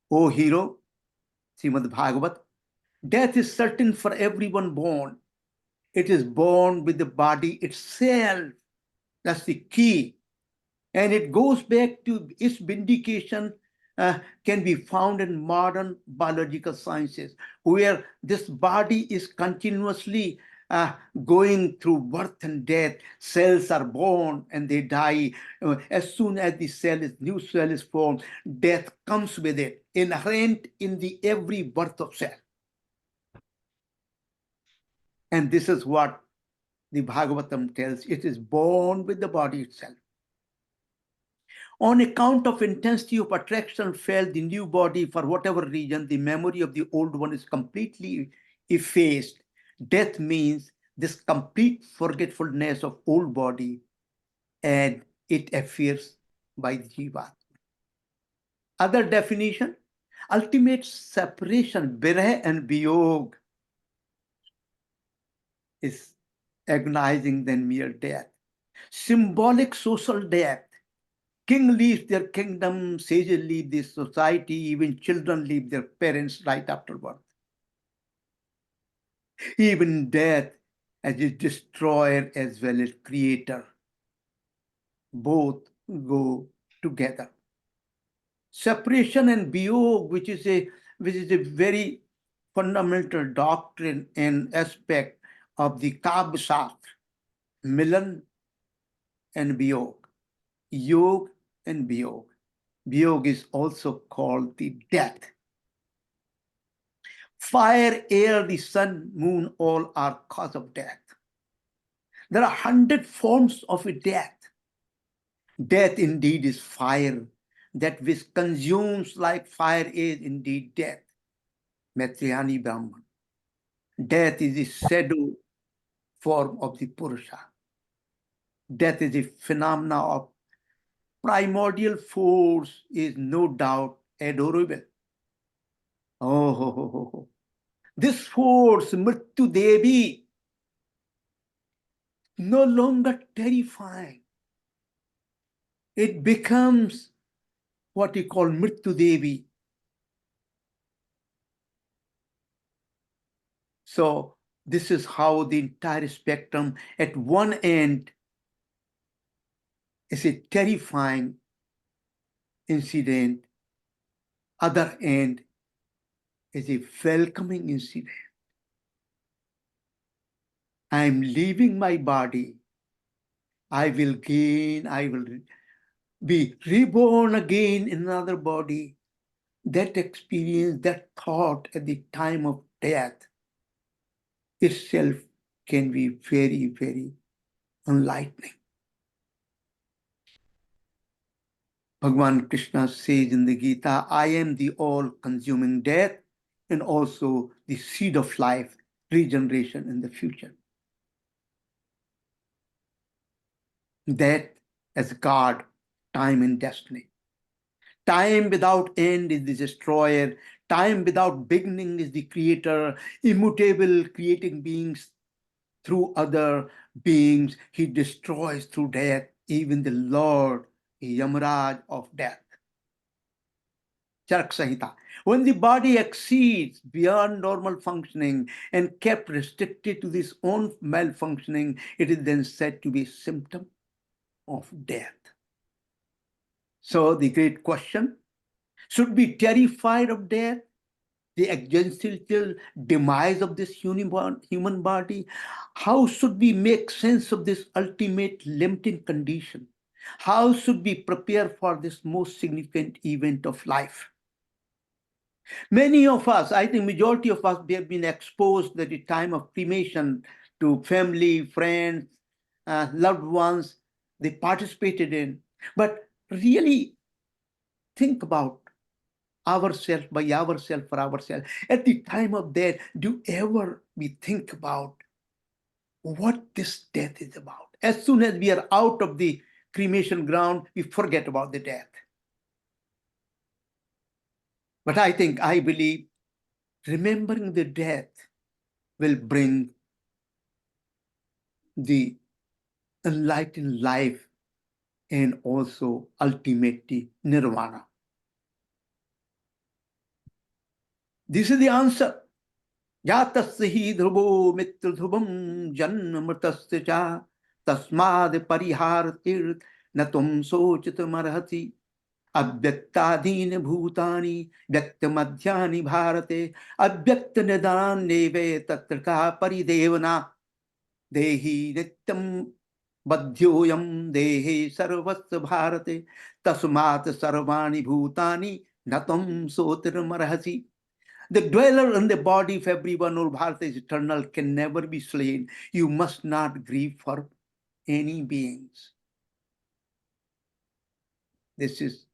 O hero, Srimad Bhagavat, death is certain for everyone born. It is born with the body itself. That's the key. And it goes back to its vindication can be found in modern biological sciences, where this body is continuously going through birth and death. Cells are born and they die. As soon as the new cell is formed, death comes with it, inherent in the every birth of cell. And this is what the Bhagavatam tells. It is born with the body itself. On account of intensity of attraction felt the new body, for whatever reason, the memory of the old one is completely effaced. Death means this complete forgetfulness of old body, and it appears by the jiva. Other definition, ultimate separation, birah and viyog, is agonizing than mere death. Symbolic social death. King leaves their kingdom, sages leave this society, even children leave their parents right after birth. Even death as a destroyer as well as creator. Both go together. Separation and viyog, which is a very fundamental doctrine and aspect of the Kavya Shastra, Milan and viyog, yog and viyog. Viyog is also called the death. Fire, air, the sun, moon, all are cause of death. There are 100 forms of a death. Death indeed is fire. That which consumes like fire is indeed death. Maitrayani Brahman. Death is the shadow form of the Purusha. Death is a phenomena of primordial force, is no doubt adorable. Oh. This force, Mrityu Devi, no longer terrifying. It becomes what we call Mrityu Devi. So this is how the entire spectrum, at one end is a terrifying incident, other end is a welcoming incident. I am leaving my body. I will be reborn again in another body. That experience, that thought at the time of death itself can be very, very enlightening. Bhagavan Krishna says in the Gita, I am the all-consuming death and also the seed of life, regeneration in the future. That as God, time and destiny. Time without end is the destroyer. Time without beginning is the creator. Immutable, creating beings through other beings. He destroys through death, even the Lord, Yamaraj of death. Charak Samhita. When the body exceeds beyond normal functioning and kept restricted to this own malfunctioning, it is then said to be a symptom of death. So the great question, should be terrified of death, the existential demise of this human body? How should we make sense of this ultimate limiting condition? How should we prepare for this most significant event of life? Many of us, I think majority of us, we have been exposed at the time of cremation to family, friends, loved ones, they participated in. But really think about ourselves, by ourselves, for ourselves. At the time of death, do ever we think about what this death is about? As soon as we are out of the cremation ground, we forget about the death. But I believe remembering the death will bring the enlightened life and also ultimately nirvana. This is the answer. Yatasya hi dhruvo mitra dhrubam janmritasya cha tasmad parihar tirth natum sochitam arhati अव्यक्ताधीन भूतानि व्यक्त मध्यानि भारते अव्यक्त निदान नेवे तत्र का परिदेवना देहि नित्यं बध्योयं देहे सर्वस्य भारते तस्मात् सर्वाणि भूतानि न त्वं सोतिर्मर्हसि. The dweller in the body of everyone, O Bharata, is eternal, can never be slain. You must not grieve for any beings. This is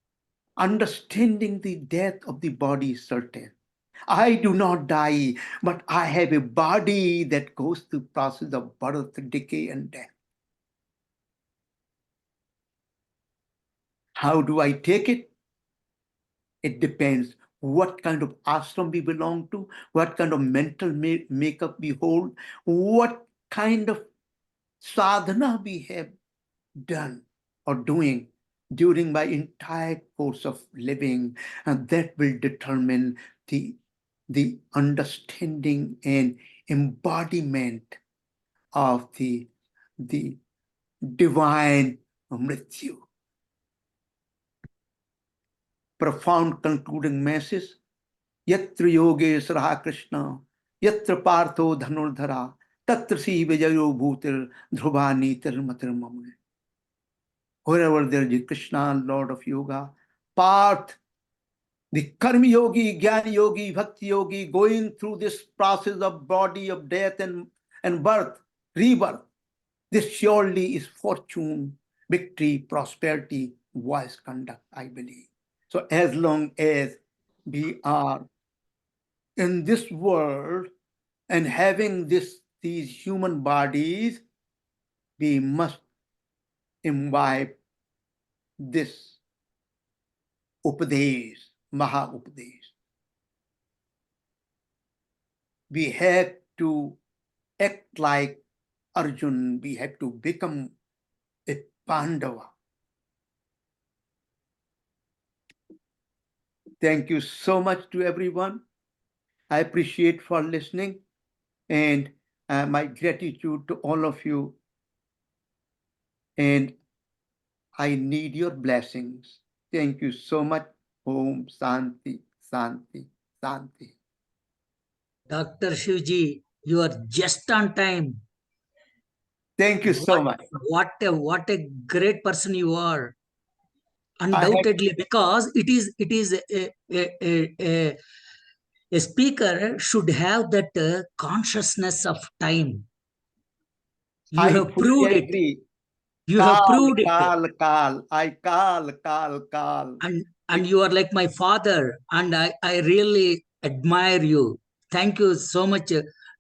understanding the death of the body is certain. I do not die, but I have a body that goes through the process of birth, decay, and death. How do I take it? It depends what kind of ashram we belong to, what kind of mental makeup we hold, what kind of sadhana we have done or doing during my entire course of living, and that will determine the understanding and embodiment of the divine mrityu. Profound concluding message. Yatra yogesvara Krishna, yatra partho dhanurdhara, tatra si vijayo bhutir dhruvani tirmatir mamune. Wherever there is Krishna, Lord of Yoga, Parth, the Karma Yogi, Jnana Yogi, Bhakti Yogi, going through this process of body, of death and birth, rebirth, this surely is fortune, victory, prosperity, wise conduct, I believe. So as long as we are in this world and having these human bodies, we must imbibe this Upadesh, Maha Upadesh. We have to act like Arjun, we have to become a Pandava. Thank you so much to everyone. I appreciate for listening, and my gratitude to all of you. And I need your blessings. Thank you so much. Om Santi, Santi, Santi. Dr. Shivji, you are just on time. Thank you so much. What a great person you are. Undoubtedly, because it is a speaker should have that consciousness of time. You have proved it. You have proved it. And you are like my father, and I really admire you. Thank you so much,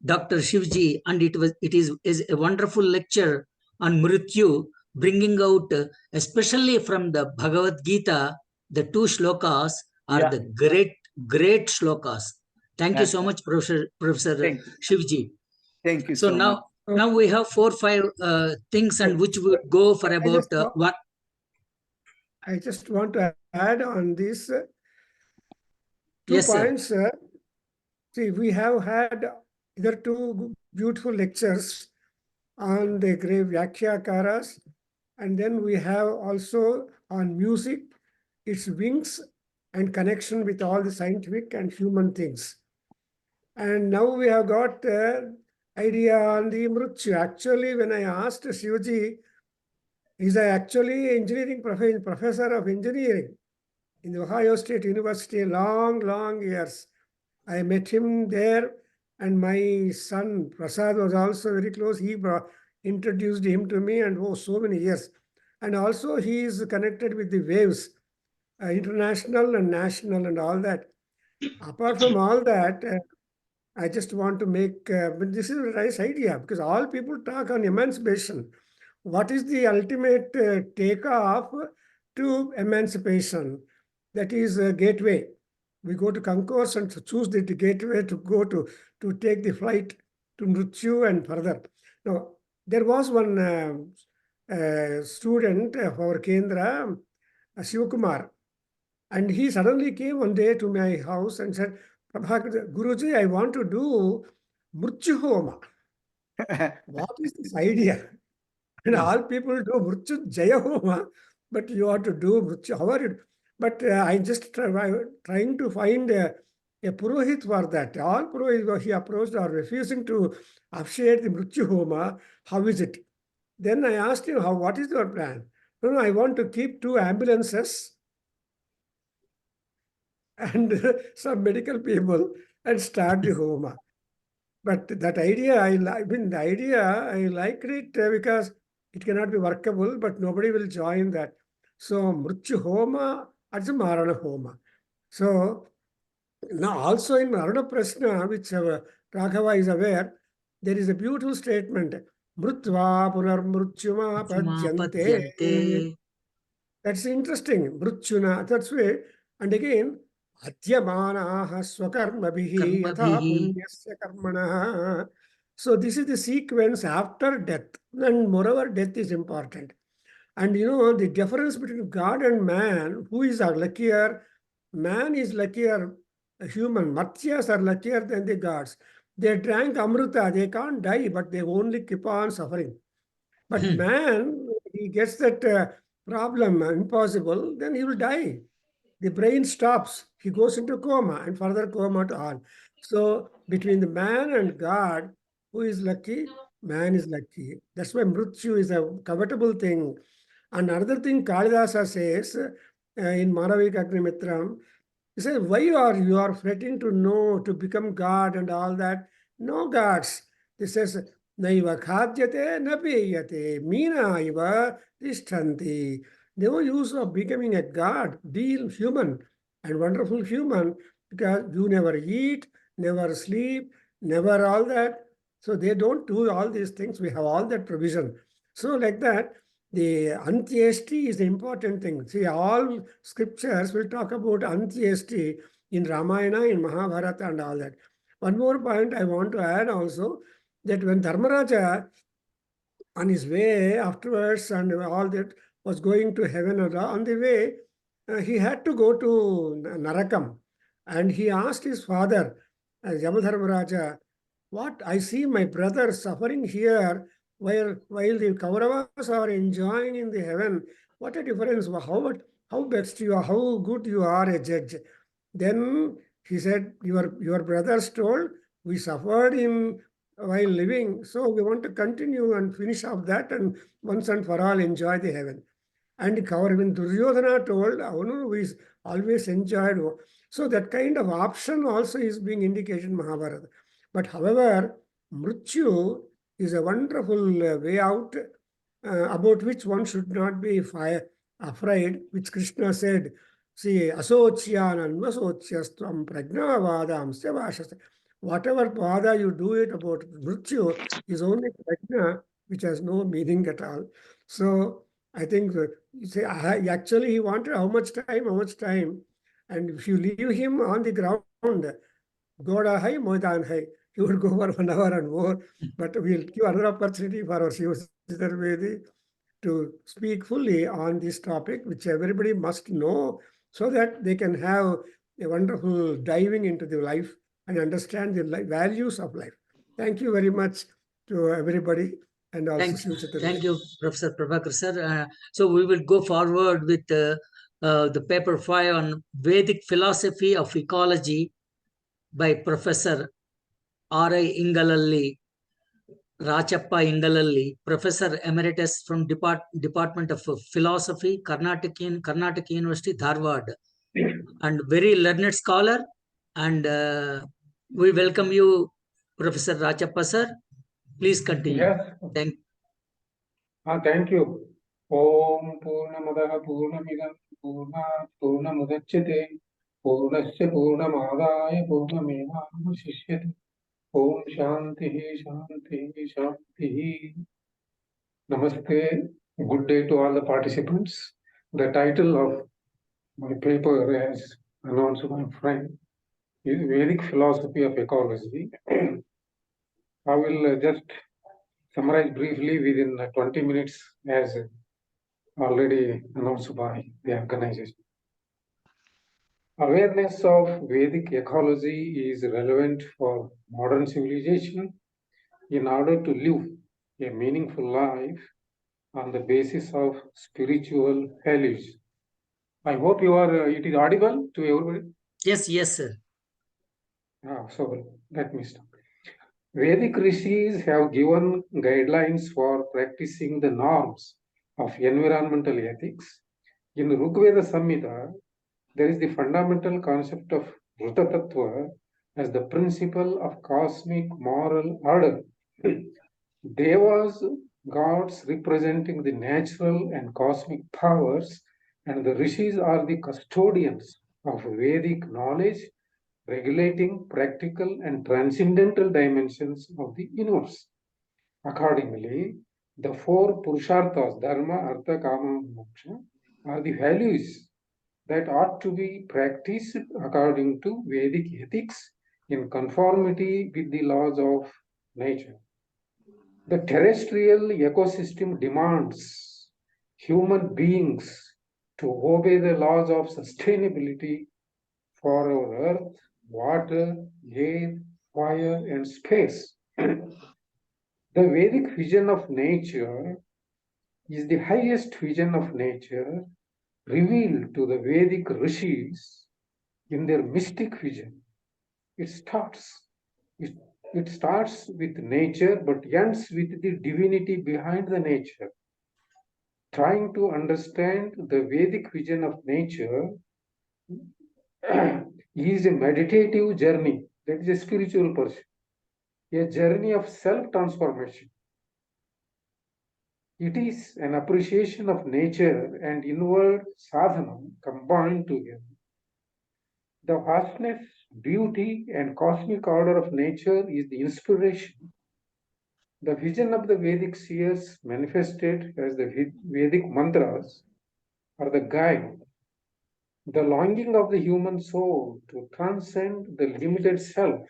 Dr. Shivji. And it is a wonderful lecture on Mrityu, bringing out, especially from the Bhagavad Gita, the two shlokas are Yeah. the great shlokas. Thank you so much, Professor Thank you. Shivji. Thank you So so now, much. now we have 4-5 things, and which would go for about what? I just want to add on this 2 Yes, sir. points. See, we have had either 2 beautiful lectures on the great Vyakyakaras, and then we have also on music, its wings and connection with all the scientific and human things. And now we have got idea on the Mrityu. Actually, when I asked Shivji, he's actually engineering professor of engineering in the Ohio State University, long years. I met him there, and my son Prasad was also very close. He introduced him to me, and so many years. And also he is connected with the waves, international and national and all that. Apart from all that, I just want to make, but this is a nice idea because all people talk on emancipation. What is the ultimate takeoff to emancipation? That is a gateway. We go to concourse and choose the gateway to go to take the flight to Mrityu and further. Now, there was one student of our Kendra, Shivakumar, and he suddenly came one day to my house and said, Guruji, I want to do Mrityu Homa. What is this idea? And all people do Mrityu Jaya Homa, but you have to do Mrityu. How are you? But I just trying to find a Purohit for that. All Purohit he approached are refusing to officiate the Mrityu Homa. How is it? Then I asked him, what is your plan? No, I want to keep 2 ambulances and some medical people and start the Homa. But that idea, I liked it because it cannot be workable, but nobody will join that. So Mrityu Homa, that's a Marana Homa. So now also in Marana Prashna, which Raghava is aware, there is a beautiful statement. Mrutva punar mrutyuma padyante. That's interesting. Mrutyuna, that's way. And again, Adhyamanaha swakarmabhihi yatha punyasya karmana. So this is the sequence after death. And moreover, death is important. And you know, the difference between God and man, who is luckier? Man is luckier, a human. Matsyas are luckier than the gods. They drank Amrita, they can't die, but they only keep on suffering. But man, he gets that problem impossible, then he will die. The brain stops. He goes into coma and further coma to all. So between the man and God, who is lucky? Man is lucky. That's why Mrityu is a covetable thing. And another thing Kalidasa says in Maravik Agnimitram, he says, why you are fretting to know, to become God and all that? No gods. He says, Naiva khadyate na peyate, mina iva tishtanti. No use of becoming a God. Be human and wonderful human because you never eat, never sleep, never all that. So they don't do all these things. We have all that provision. So like that, the Antyeshti is the important thing. See, all scriptures will talk about Antyeshti in Ramayana, in Mahabharata and all that. One more point I want to add also, that when Dharmaraja on his way afterwards and all that was going to heaven, on the way, he had to go to Narakam. And he asked his father, Yamadharmaraja, what I see my brother suffering here while the Kauravas are enjoying in the heaven. What a difference. How best you are, how good you are a judge. Then he said, your brothers told, we suffered in while living, so we want to continue and finish off that and once and for all enjoy the heaven. And when Duryodhana told, we always enjoyed. So that kind of option also is being indicated in Mahabharata. But however, Mrityu is a wonderful way out about which one should not be afraid, which Krishna said, see, asocyanan vasocyastvam prajnavadam sevashas. Whatever vada you do it about Mrityu is only prajna, which has no meaning at all. So I think you say actually he wanted how much time, and if you leave him on the ground, Goda hai, Moidan hai, he would go for 1 hour and more. But we'll give another opportunity for our Sister Vedi to speak fully on this topic, which everybody must know, so that they can have a wonderful diving into the life and understand the values of life. Thank you very much to everybody, and also Thank you, Professor Prabhakar sir. So we will go forward with the paper 5 on Vedic philosophy of ecology by Professor R.I. Ingalalli, Rachappa Ingalalli, Professor Emeritus from Department of Philosophy, Karnataka University, Dharwad, and very learned scholar. And we welcome you, Professor Rachappa sir. Please continue. Yes. Thank you. Om Purnamadaha Purnamidam Purnat Purnamudachyate Purnasya Purnamadaya Purnamevavamashishyate. Om Shanti Shanti Shanti. Namaste. Good day to all the participants. The title of my paper, as announced by my friend, is Vedic Philosophy of Ecology. I will just summarize briefly within 20 minutes, as already announced by the organization. Awareness of Vedic ecology is relevant for modern civilization in order to live a meaningful life on the basis of spiritual values. I hope you are, it is audible to everybody? Yes, sir. So let me start. Vedic rishis have given guidelines for practicing the norms of environmental ethics. In Rigveda Samhita, there is the fundamental concept of Vrta Tattva as the principle of cosmic moral order. Devas, gods representing the natural and cosmic powers, and the rishis are the custodians of Vedic knowledge, regulating practical and transcendental dimensions of the universe. Accordingly, the 4 Purusharthas, Dharma, Artha, Kama, and Moksha, are the values that ought to be practiced according to Vedic ethics in conformity with the laws of nature. The terrestrial ecosystem demands human beings to obey the laws of sustainability for our earth, water, air, fire, and space. The Vedic vision of nature is the highest vision of nature revealed to the Vedic rishis in their mystic vision. It starts with nature, but ends with the divinity behind the nature. Trying to understand the Vedic vision of nature is a meditative journey, that is a spiritual pursuit, a journey of self-transformation. It is an appreciation of nature and inward sadhana combined together. The vastness, beauty, and cosmic order of nature is the inspiration. The vision of the Vedic seers manifested as the Vedic mantras are the guide. The longing of the human soul to transcend the limited self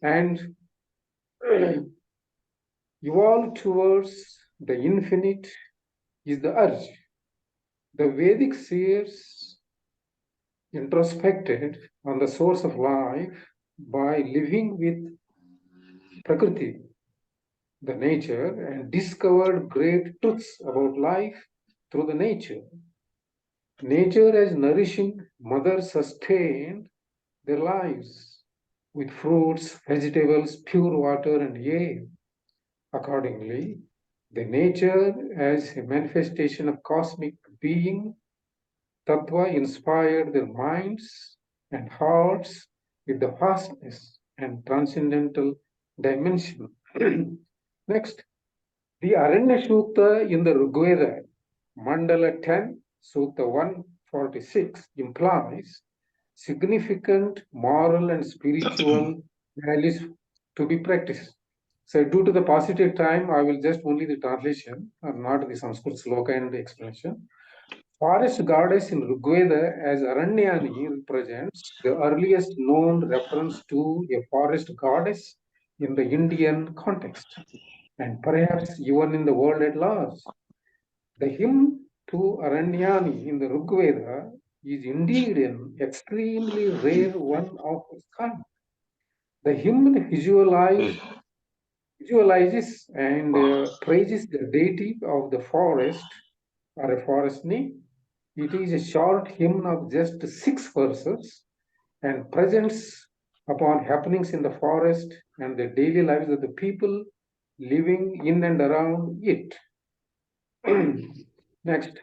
and evolve towards the infinite is the urge. The Vedic seers introspected on the source of life by living with Prakriti, the nature, and discovered great truths about life through the nature. Nature as nourishing mother sustained their lives with fruits, vegetables, pure water, and air. Accordingly, the nature as a manifestation of cosmic being, Tattva, inspired their minds and hearts with the vastness and transcendental dimension. Next, the Aranya Sukta in the Rigveda, Mandala 10, Sukta 146, implies significant moral and spiritual values to be practiced. So due to the paucity of time, I will just only the translation, or not the Sanskrit sloka and the explanation. Forest goddess in Rigveda as Aranyani represents the earliest known reference to a forest goddess in the Indian context, and perhaps even in the world at large. The hymn to Aranyani in the Rigveda is indeed an extremely rare one of its kind. The hymn visualizes and praises the deity of the forest or a forest name. It is a short hymn of just 6 verses and presents upon happenings in the forest and the daily lives of the people living in and around it. Next.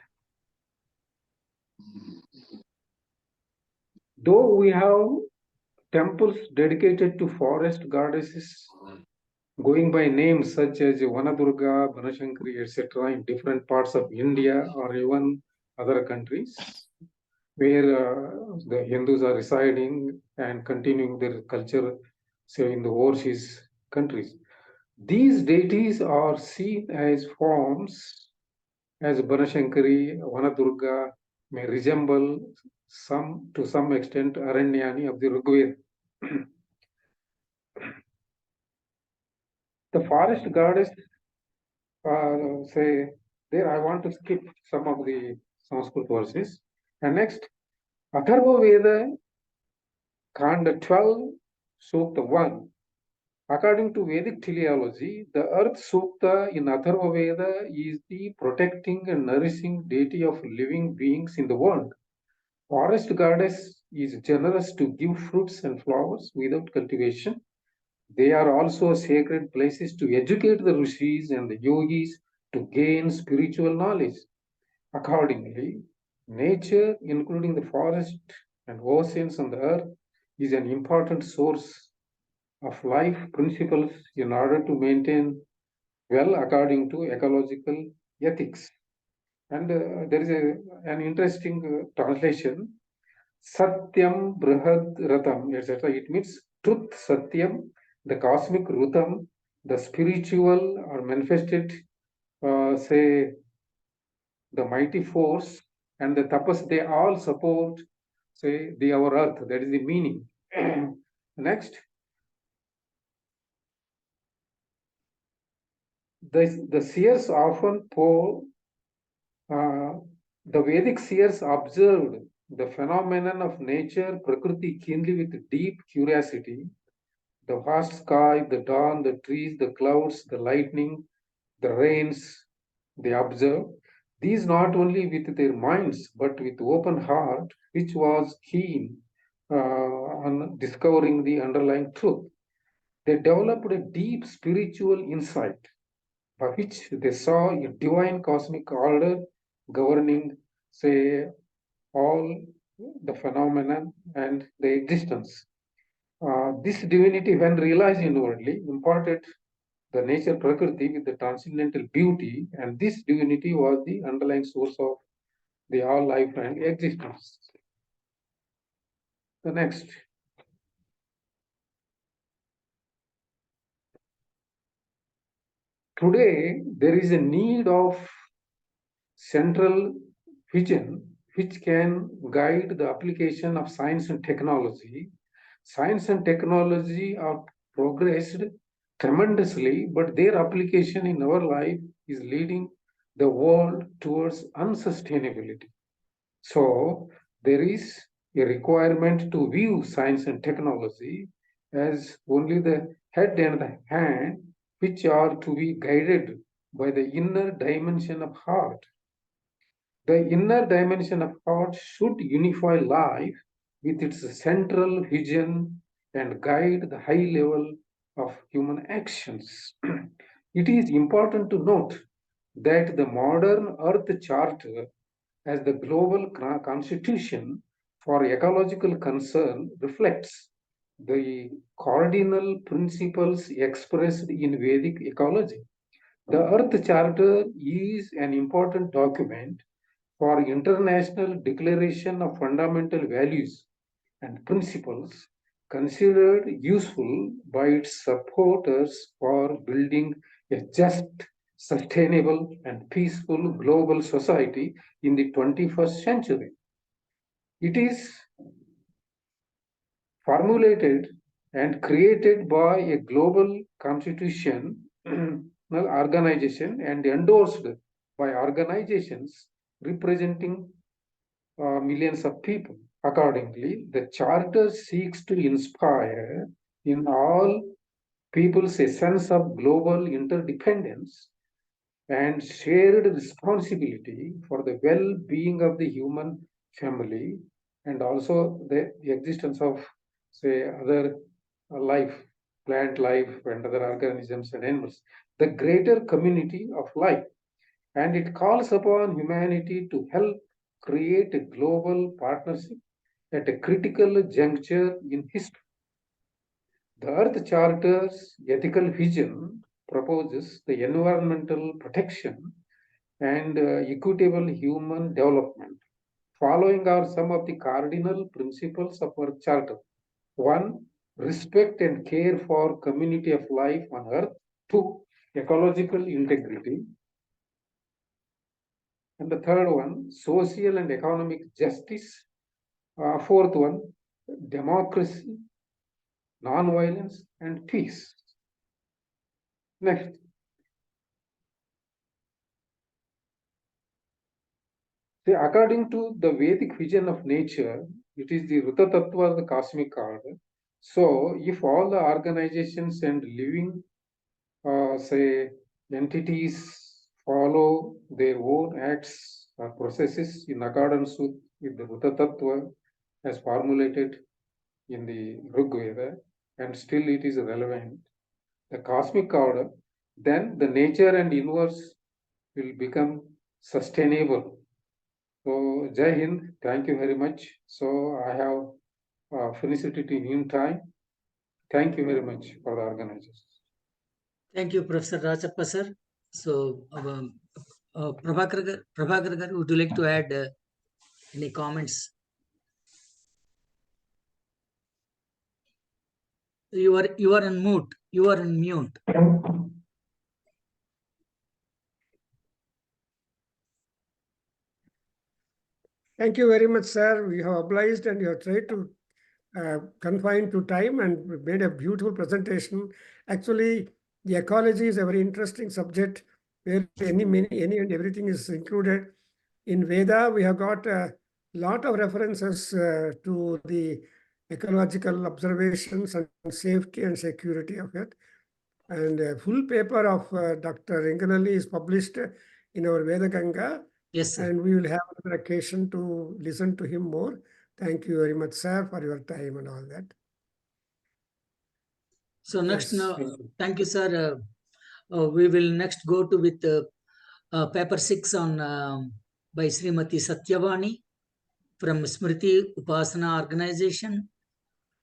Though we have temples dedicated to forest goddesses going by names such as Vanadurga, Banashankari, etc. in different parts of India or even other countries where the Hindus are residing and continuing their culture, say in the overseas countries. These deities are seen as forms, as Banashankari, Vanadurga may resemble to some extent Aranyani of the Rigveda. The forest goddess, say, there I want to skip some of the Sanskrit verses. And next, Atharva Veda, Kanda 12, Sukta 1. According to Vedic teleology, the earth Sukta in Atharva Veda is the protecting and nourishing deity of living beings in the world. Forest goddess is generous to give fruits and flowers without cultivation. They are also sacred places to educate the rishis and the yogis to gain spiritual knowledge. Accordingly, nature, including the forest and oceans on the earth, is an important source of life principles in order to maintain well according to ecological ethics. And there is an interesting translation, Satyam Brihad Ratam, etc. It means truth, Satyam, the cosmic Rutam, the spiritual or manifested, say, the mighty force, and the tapas, they all support, say, our earth. That is the meaning. Next. The seers often the Vedic seers observed the phenomenon of nature, Prakriti, keenly with deep curiosity. The vast sky, the dawn, the trees, the clouds, the lightning, the rains, they observed. These not only with their minds, but with open heart, which was keen on discovering the underlying truth. They developed a deep spiritual insight by which they saw a divine cosmic order governing, say, all the phenomena and the existence. This divinity, when realized inwardly, imparted the nature Prakriti with the transcendental beauty, and this divinity was the underlying source of the all life and existence. The next. Today, there is a need of central vision which can guide the application of science and technology. Science and technology are progressed tremendously, but their application in our life is leading the world towards unsustainability. So there is a requirement to view science and technology as only the head and the hand, which are to be guided by the inner dimension of heart. The inner dimension of heart should unify life with its central vision and guide the high level of human actions. It is important to note that the modern Earth Charter as the global constitution for ecological concern reflects the cardinal principles expressed in Vedic ecology. The Earth Charter is an important document for international declaration of fundamental values and principles considered useful by its supporters for building a just, sustainable, and peaceful global society in the 21st century. It is formulated and created by a global constitutional organization and endorsed by organizations representing millions of people. Accordingly, the Charter seeks to inspire in all peoples a sense of global interdependence and shared responsibility for the well-being of the human family and also the existence of, say, other life, plant life and other organisms and animals, the greater community of life. And it calls upon humanity to help create a global partnership at a critical juncture in history. The Earth Charter's ethical vision proposes the environmental protection and equitable human development. Following are some of the cardinal principles of our Charter. 1. Respect and care for community of life on Earth. 2. Ecological integrity. And the third one, social and economic justice. Fourth one, democracy, non-violence, and peace. Next. See, according to the Vedic vision of nature, it is the Ruta Tattva, the cosmic order. So, if all the organizations and living, say, entities follow their own acts or processes in accordance with the Ruta Tattva as formulated in the Rig Veda, and still it is relevant, the cosmic order, then the nature and universe will become sustainable. So, Jai Hind, thank you very much. So, I have finished it in time. Thank you very much for the organizers. Thank you, Professor Rajappa sir. So, Prabhakar garu, would you like to add any comments? You are on mute. You are on mute. Thank you very much, sir. We have obliged and you have tried to confine to time and made a beautiful presentation. Actually, the ecology is a very interesting subject where any and everything is included. In Veda, we have got a lot of references to the ecological observations and safety and security of it. And a full paper of Dr. Ringanalli is published in our Veda Ganga. Yes, sir. And we will have another occasion to listen to him more. Thank you very much, sir, for your time and all that. So next, Yes. thank you, sir. We will next go to with paper 6 on by Srimati Satyavani from Smriti Upasana Organization,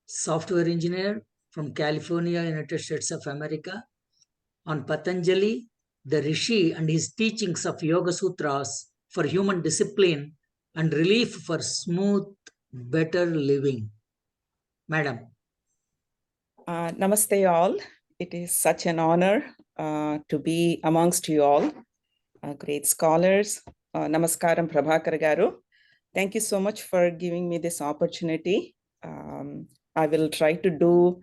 software engineer from California, United States of America, on Patanjali, the Rishi and his teachings of Yoga Sutras for human discipline and relief for smooth, better living. Madam. Namaste all. It is such an honor to be amongst you all, great scholars. Namaskaram Prabhakar garu. Thank you so much for giving me this opportunity. I will try to do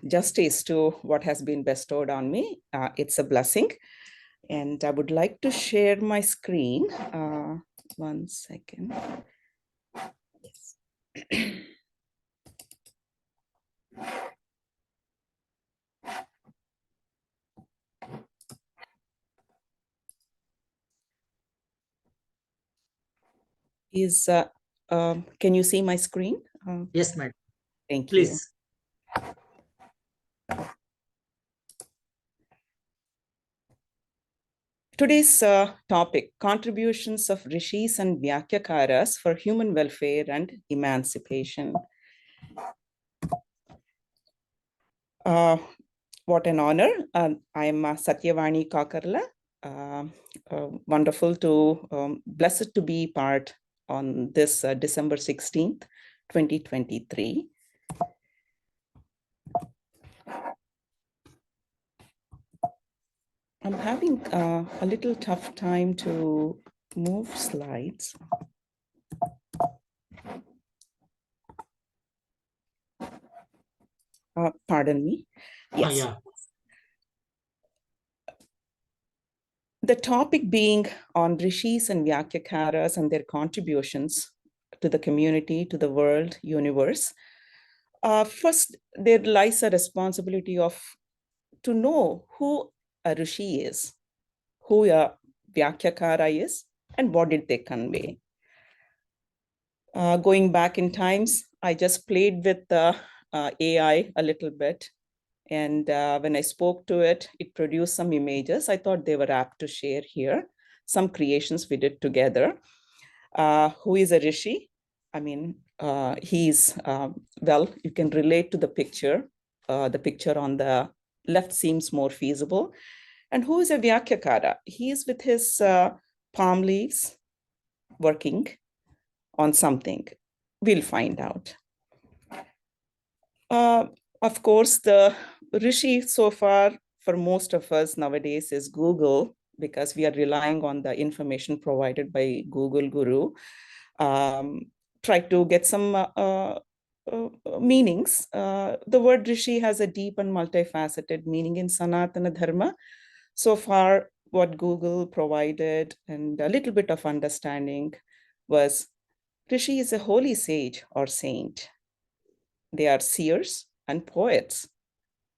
justice to what has been bestowed on me. It's a blessing. And I would like to share my screen. 1 second. Yes. Can you see my screen? Yes, madam. Thank Please. you. Today's topic, contributions of rishis and vyakyakaras for human welfare and emancipation. What an honor. I am Satyavani Kakarla. Wonderful to, blessed to be part on this December 16th, 2023. I'm having a little tough time to move slides. Pardon me. Yes. Yeah. The topic being on rishis and vyakyakaras and their contributions to the community, to the world, universe. First, there lies a responsibility to know who a rishi is, who a vyakyakara is, and what did they convey. Going back in times, I just played with the AI a little bit. And when I spoke to it, it produced some images. I thought they were apt to share here. Some creations we did together. Who is a rishi? I mean, he's, well, you can relate to the picture. The picture on the left seems more feasible. And who is a vyakyakara? He is with his palm leaves working on something. We'll find out. Of course, the rishi so far for most of us nowadays is Google, because we are relying on the information provided by Google Guru. Try to get some meanings. The word rishi has a deep and multifaceted meaning in Sanatana Dharma. So far, what Google provided and a little bit of understanding was rishi is a holy sage or saint. They are seers and poets,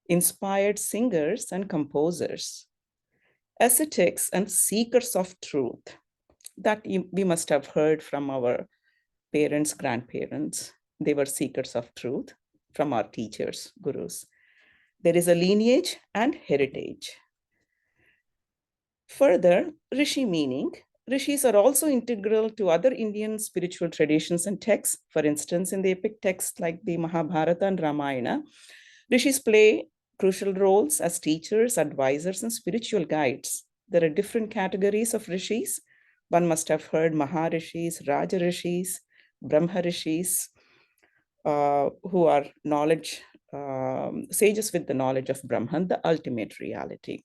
inspired singers and composers, ascetics and seekers of truth. That we must have heard from our parents, grandparents. They were seekers of truth from our teachers, gurus. There is a lineage and heritage. Further, rishi meaning, rishis are also integral to other Indian spiritual traditions and texts. For instance, in the epic texts like the Mahabharata and Ramayana, rishis play crucial roles as teachers, advisors, and spiritual guides. There are different categories of rishis. One must have heard Maharishis, Raja Rishis, Brahma Rishis, who are knowledge, sages with the knowledge of Brahman, the ultimate reality.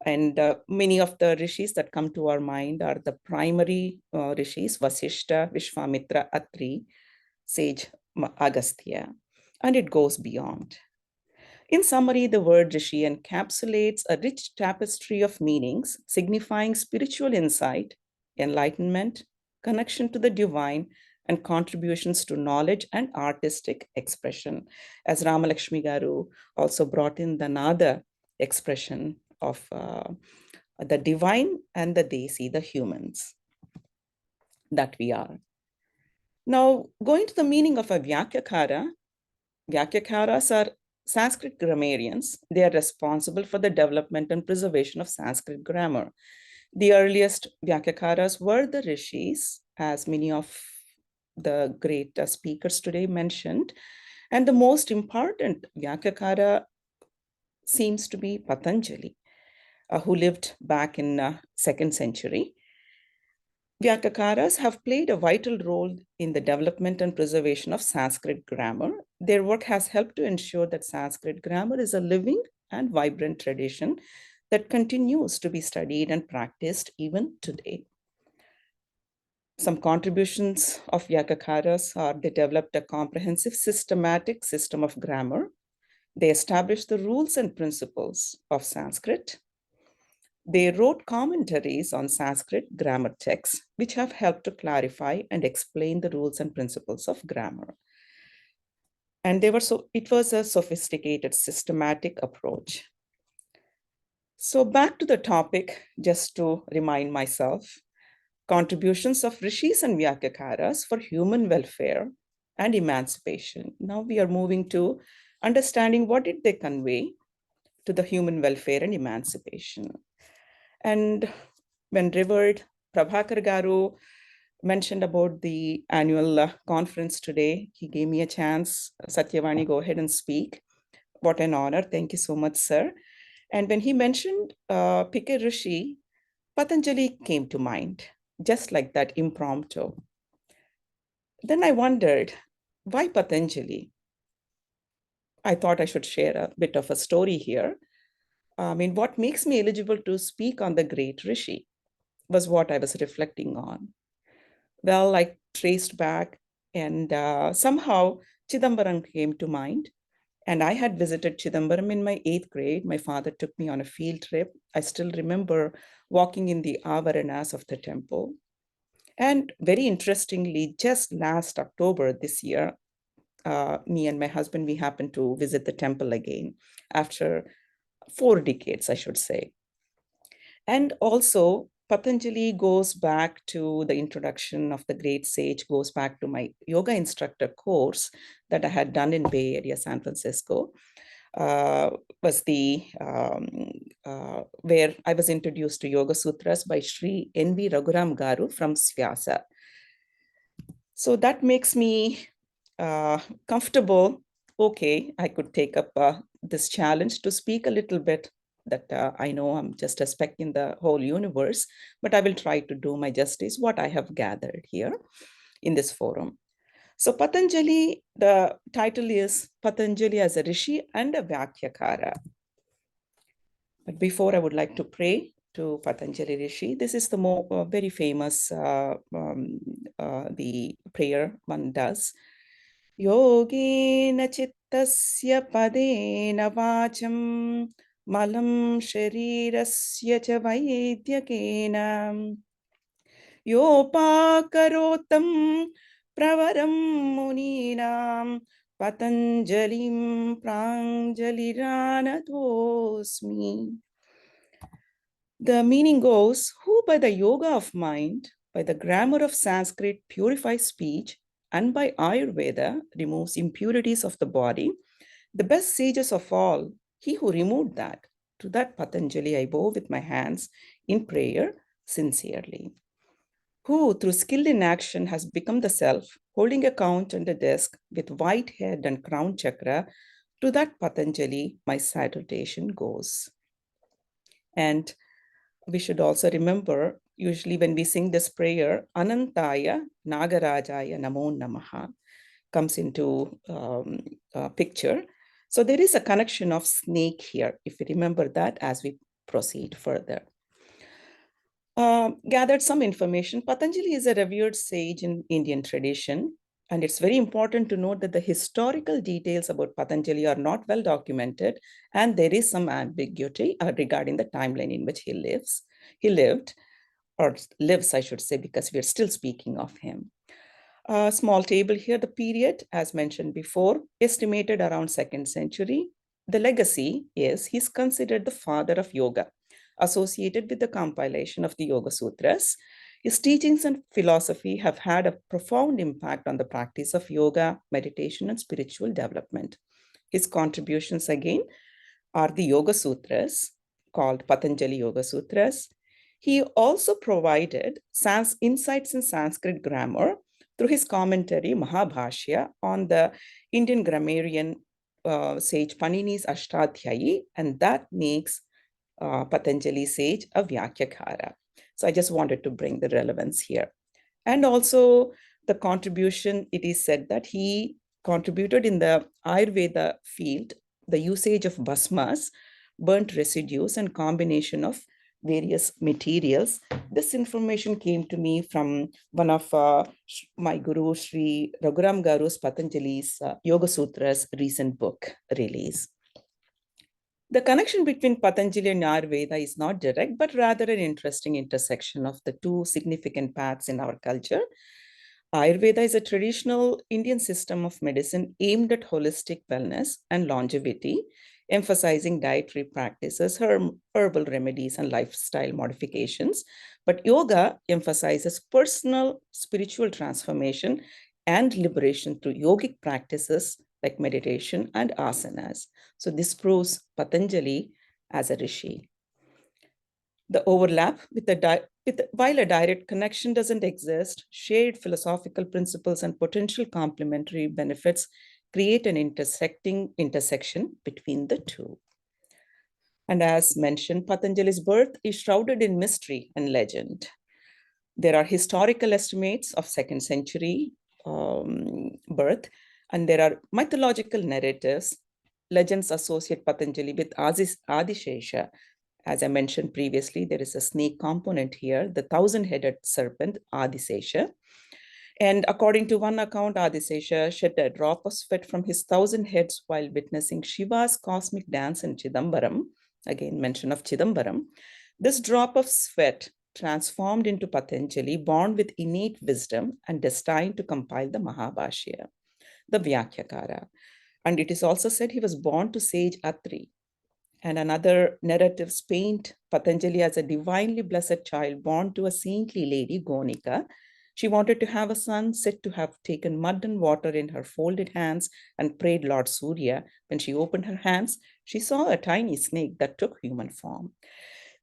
And many of the rishis that come to our mind are the primary rishis, Vasishta, Vishwamitra, Atri, sage Agastya, and it goes beyond. In summary, the word rishi encapsulates a rich tapestry of meanings, signifying spiritual insight, enlightenment, connection to the divine, and contributions to knowledge and artistic expression. As Ramalakshmi Garu also brought in the Nada expression of the divine and the desi, the humans that we are. Now, going to the meaning of a vyakyakara, vyakyakaras are Sanskrit grammarians. They are responsible for the development and preservation of Sanskrit grammar. The earliest vyakyakaras were the rishis, as many of the great speakers today mentioned. And the most important vyakyakara seems to be Patanjali, who lived back in 2nd century. Vyakakaras have played a vital role in the development and preservation of Sanskrit grammar. Their work has helped to ensure that Sanskrit grammar is a living and vibrant tradition that continues to be studied and practiced even today. Some contributions of Vyakakaras are they developed a comprehensive systematic system of grammar. They established the rules and principles of Sanskrit. They wrote commentaries on Sanskrit grammar texts, which have helped to clarify and explain the rules and principles of grammar. And it was a sophisticated, systematic approach. So back to the topic, just to remind myself, contributions of rishis and vyakakaras for human welfare and emancipation. Now we are moving to understanding what did they convey to the human welfare and emancipation. And when revered Prabhakar Garu mentioned about the annual conference today, he gave me a chance. Satyavani, go ahead and speak. What an honor. Thank you so much, sir. And when he mentioned pick a rishi, Patanjali came to mind, just like that, impromptu. Then I wondered, why Patanjali? I thought I should share a bit of a story here. what makes me eligible to speak on the great Rishi was what I was reflecting on. Well, I traced back and somehow Chidambaram came to mind. And I had visited Chidambaram in my 8th grade. My father took me on a field trip. I still remember walking in the avaranas of the temple. And very interestingly, just last October this year, me and my husband, we happened to visit the temple again after 4 decades, I should say. And also, Patanjali goes back to the introduction of the great sage, goes back to my yoga instructor course that I had done in Bay Area, San Francisco. Was the where I was introduced to Yoga Sutras by Sri N.V. Raghuram Garu from Svyasa. So that makes me comfortable. Okay, I could take up this challenge to speak a little bit that I know I'm just a speck in the whole universe, but I will try to do my justice what I have gathered here in this forum. So Patanjali, the title is Patanjali as a Rishi and a Vyakyakara. But before, I would like to pray to Patanjali Rishi. This is the very famous the prayer one does. Yogena chittasya padena vacham malam sharirasya cha vaidyakena yopakarotam pravaram muninam patanjalim pranjaliranatosmi. The meaning goes, who by the yoga of mind, by the grammar of Sanskrit purifies speech, and by Ayurveda removes impurities of the body, the best sages of all, he who removed that, to that Patanjali I bow with my hands in prayer sincerely. Who through skill in action has become the self, holding a count and a desk with white head and crown chakra, to that Patanjali my salutation goes. And we should also remember, usually when we sing this prayer, Anantaya Nagarajaya Namo Namaha comes into picture. So there is a connection of snake here, if we remember that as we proceed further. Gathered some information. Patanjali is a revered sage in Indian tradition. And it's very important to note that the historical details about Patanjali are not well documented, and there is some ambiguity regarding the timeline in which he lived, or lives, I should say, because we're still speaking of him. A small table here, the period, as mentioned before, estimated around 2nd century. The legacy is he's considered the father of yoga, associated with the compilation of the Yoga Sutras. His teachings and philosophy have had a profound impact on the practice of yoga, meditation, and spiritual development. His contributions, again, are the Yoga Sutras, called Patanjali Yoga Sutras. He also provided insights in Sanskrit grammar through his commentary, Mahabhashya, on the Indian grammarian sage Panini's Ashtadhyayi, and that makes Patanjali sage a Vyakyakara. So I just wanted to bring the relevance here. And also the contribution, it is said that he contributed in the Ayurveda field, the usage of bhasmas, burnt residues, and combination of various materials. This information came to me from one of my guru, Sri Raghuram Garu's Patanjali's Yoga Sutras recent book release. The connection between Patanjali and Ayurveda is not direct, but rather an interesting intersection of the two significant paths in our culture. Ayurveda is a traditional Indian system of medicine aimed at holistic wellness and longevity, emphasizing dietary practices, herbal remedies, and lifestyle modifications. But yoga emphasizes personal spiritual transformation and liberation through yogic practices like meditation and asanas. So this proves Patanjali as a rishi. The overlap while a direct connection doesn't exist, shared philosophical principles and potential complementary benefits create an intersection between the two. And as mentioned, Patanjali's birth is shrouded in mystery and legend. There are historical estimates of 2nd century birth, and there are mythological narratives legends associate Patanjali with Adishesha. As I mentioned previously, there is a snake component here, the 1,000-headed serpent, Adishesha. And according to one account, Adishesha shed a drop of sweat from his 1,000 heads while witnessing Shiva's cosmic dance in Chidambaram. Again, mention of Chidambaram. This drop of sweat transformed into Patanjali, born with innate wisdom and destined to compile the Mahabhashya, the Vyakyakara. And it is also said he was born to sage Atri. And another narratives paint Patanjali as a divinely blessed child born to a saintly lady, Gonika. She wanted to have a son, said to have taken mud and water in her folded hands and prayed Lord Surya. When she opened her hands, she saw a tiny snake that took human form.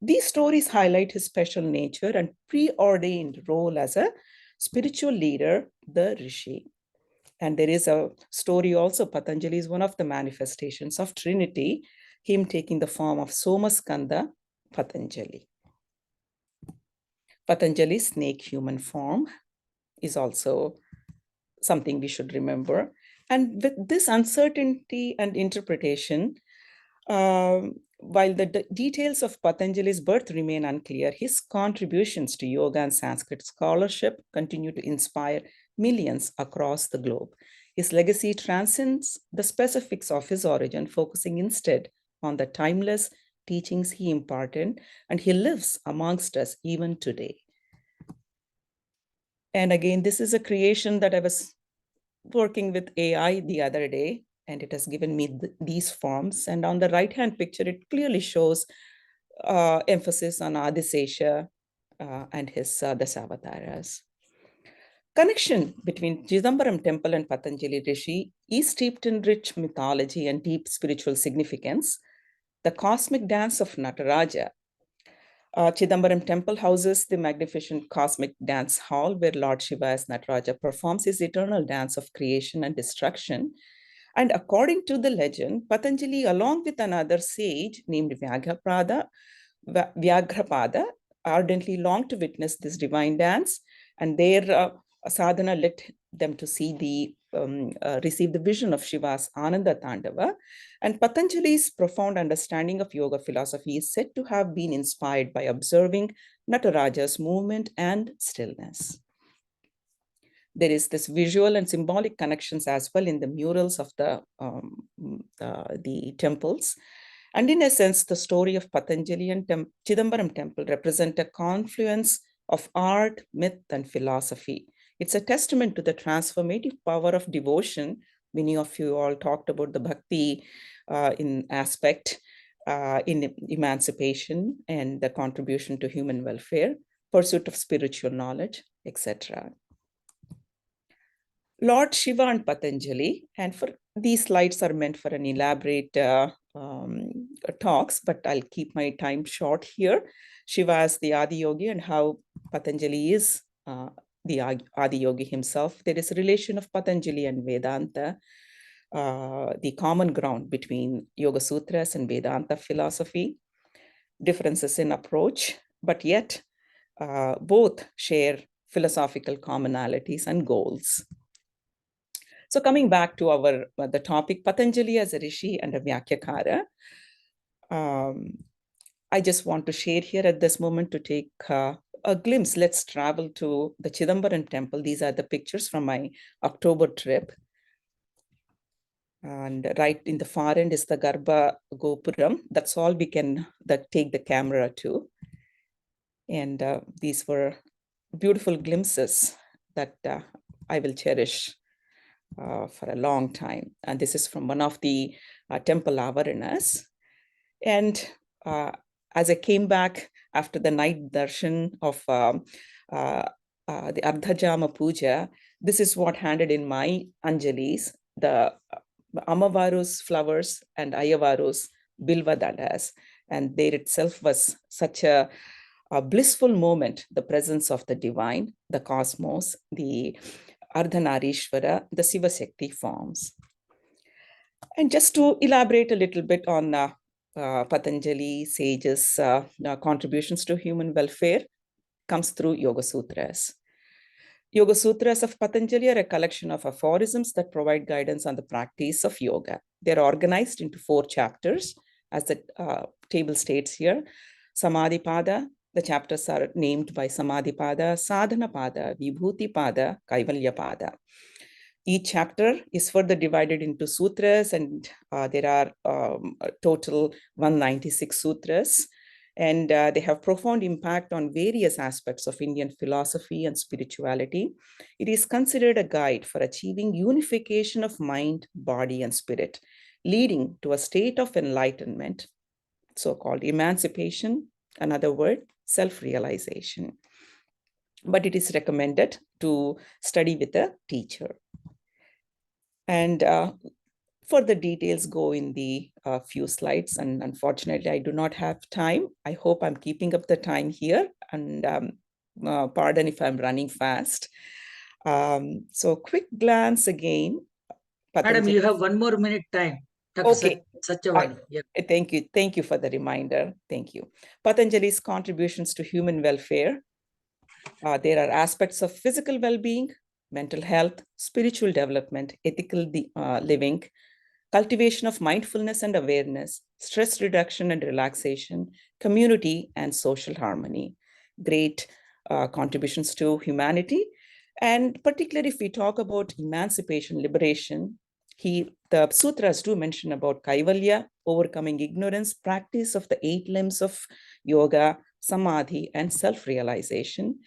These stories highlight his special nature and preordained role as a spiritual leader, the Rishi. And there is a story also, Patanjali is one of the manifestations of Trinity, him taking the form of Somaskanda, Patanjali. Patanjali's snake human form is also something we should remember. And with this uncertainty and interpretation, while the details of Patanjali's birth remain unclear, his contributions to yoga and Sanskrit scholarship continue to inspire millions across the globe. His legacy transcends the specifics of his origin, focusing instead on the timeless teachings he imparted, and he lives amongst us even today. And again, this is a creation that I was working with AI the other day, and it has given me these forms. And on the right-hand picture, it clearly shows emphasis on Adishesha and his Dasavataras. Connection between Chidambaram temple and Patanjali Rishi is steeped in rich mythology and deep spiritual significance. The cosmic dance of Nataraja. Chidambaram temple houses the magnificent cosmic dance hall where Lord Shiva as Nataraja performs his eternal dance of creation and destruction. And according to the legend, Patanjali, along with another sage named Vyagrapada, ardently longed to witness this divine dance, and their sadhana led them to see receive the vision of Shiva's Ananda Tandava. And Patanjali's profound understanding of yoga philosophy is said to have been inspired by observing Nataraja's movement and stillness. There is this visual and symbolic connections as well in the murals of the temples. And in a sense, the story of Patanjali and Chidambaram temple represent a confluence of art, myth, and philosophy. It's a testament to the transformative power of devotion. Many of you all talked about the bhakti in aspect, in emancipation and the contribution to human welfare, pursuit of spiritual knowledge, etc. Lord Shiva and Patanjali, and for these slides are meant for an elaborate talks, but I'll keep my time short here. Shiva as the Adi Yogi and how Patanjali is the Adi Yogi himself. There is a relation of Patanjali and Vedanta, the common ground between Yoga Sutras and Vedanta philosophy, differences in approach, but yet both share philosophical commonalities and goals. So coming back to the topic, Patanjali as a Rishi and a Vyakyakara, I just want to share here at this moment to take a glimpse. Let's travel to the Chidambaram temple. These are the pictures from my October trip. And right in the far end is the Garbha Gopuram. That's all we can take the camera to. And these were beautiful glimpses that I will cherish for a long time. And this is from one of the temple avaranas. And as I came back after the night darshan of the Ardhajama Puja, this is what handed in my Anjalis, the Amavarus flowers and Ayavarus Bilva Dalas. And there itself was such a blissful moment, the presence of the divine, the cosmos, the Ardhanarishvara, the Siva Shakti forms. And just to elaborate a little bit on Patanjali sages' contributions to human welfare comes through Yoga Sutras. Yoga Sutras of Patanjali are a collection of aphorisms that provide guidance on the practice of yoga. They're organized into 4 chapters, as the table states here. Samadhipada, the chapters are named by Samadhipada, Sadhanapada, Vibhuti-pada, Kaivalya-pada. Each chapter is further divided into sutras, and there are a total 196 sutras. And they have profound impact on various aspects of Indian philosophy and spirituality. It is considered a guide for achieving unification of mind, body, and spirit, leading to a state of enlightenment, so-called emancipation, another word, self-realization. But it is recommended to study with a teacher. And further details go in the few slides, and unfortunately I do not have time. I hope I'm keeping up the time here, and pardon if I'm running fast. So quick glance again. Madam, you have 1 more minute time. Dr. Okay. Satyavani. Yeah. Thank you. Thank you for the reminder. Thank you. Patanjali's contributions to human welfare. There are aspects of physical well-being, mental health, spiritual development, ethical living, cultivation of mindfulness and awareness, stress reduction and relaxation, community and social harmony. Great contributions to humanity. And particularly if we talk about emancipation, liberation, the sutras do mention about Kaivalya, overcoming ignorance, practice of the 8 limbs of yoga, samadhi, and self-realization,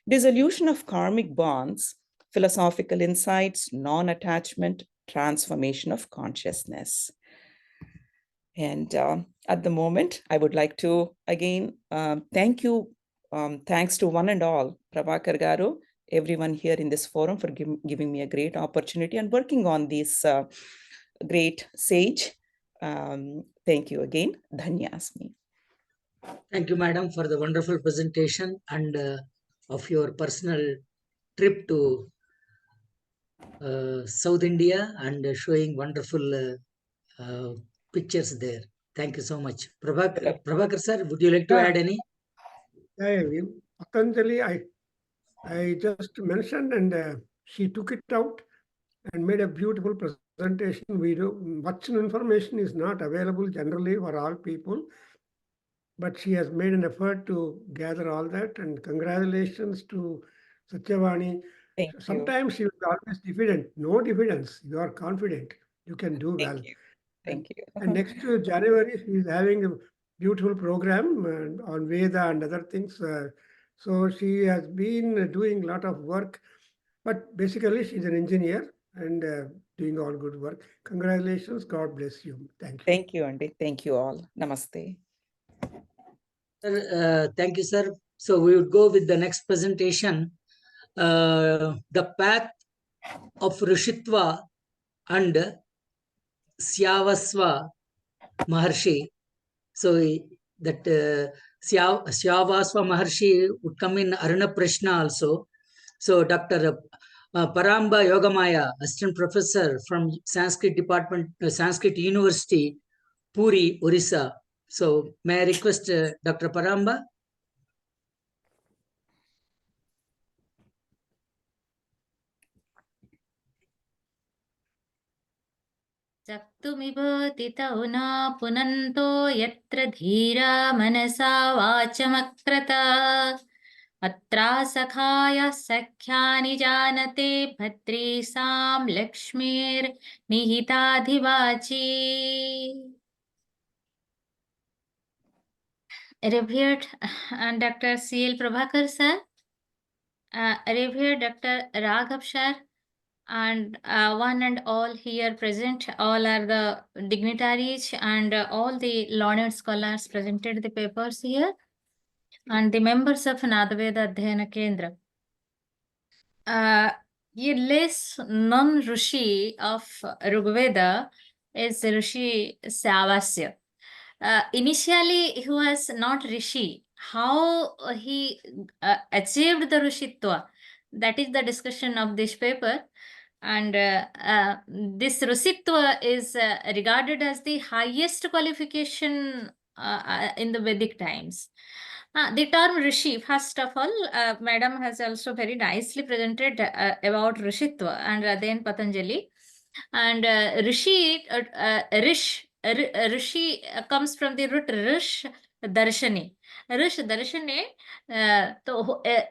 dissolution of karmic bonds, philosophical insights, non-attachment, transformation of consciousness. And at the moment, I would like to again thank you, thanks to one and all, Prabhakar Garu, everyone here in this forum for giving me a great opportunity and working on this great sage. Thank you again. Dhanyasmi. Thank you, madam, for the wonderful presentation and of your personal trip to South India and showing wonderful pictures there. Thank you so much. Prabhakar sir, would you like to add any? Patanjali, I just mentioned, and she took it out and made a beautiful presentation. Much information is not available generally for all people, but she has made an effort to gather all that, and congratulations to Satyavani. Sometimes she was always diffident. No diffidence. You are confident. You can do well. Thank you. And next January, she is having a beautiful program on Veda and other things. So she has been doing a lot of work, but basically she's an engineer and doing all good work. Congratulations. God bless you. Thank you. Thank you, Andy. Thank you all. Namaste. Thank you, sir. So we would go with the next presentation. The path of Rishitva and Syavasva Maharshi. So that Syavasva Maharshi would come in Aruna Prashna also. So Dr. Paramba Yogamaya, assistant professor from Sanskrit department, Sanskrit University, Puri, Orissa. So may I request Dr. Paramba? सक्तुमिभूतितौ न पुनन्तो यत्र धीरा मनसा वाचमक्रता अत्रा सखाय सख्यानि जानते भद्रीसां लक्ष्मीर्निहिताधिवाची. Revered Dr. C.L. Prabhakar sir, revered Dr. Raghav sir, and one and all here present, all are the dignitaries and all the learned scholars presented the papers here, and the members of Veda Adhyayana Kendra. A less non-Rishi of Rigveda is Rishi Syavasya. Initially, he was not Rishi. How he achieved the Rishitva, that is the discussion of this paper. And this Rishitva is regarded as the highest qualification in the Vedic times. The term Rishi, first of all, Madam has also very nicely presented about Rishitva, and then Patanjali. And Rishi comes from the root Rish Darshani. Rish Darshani,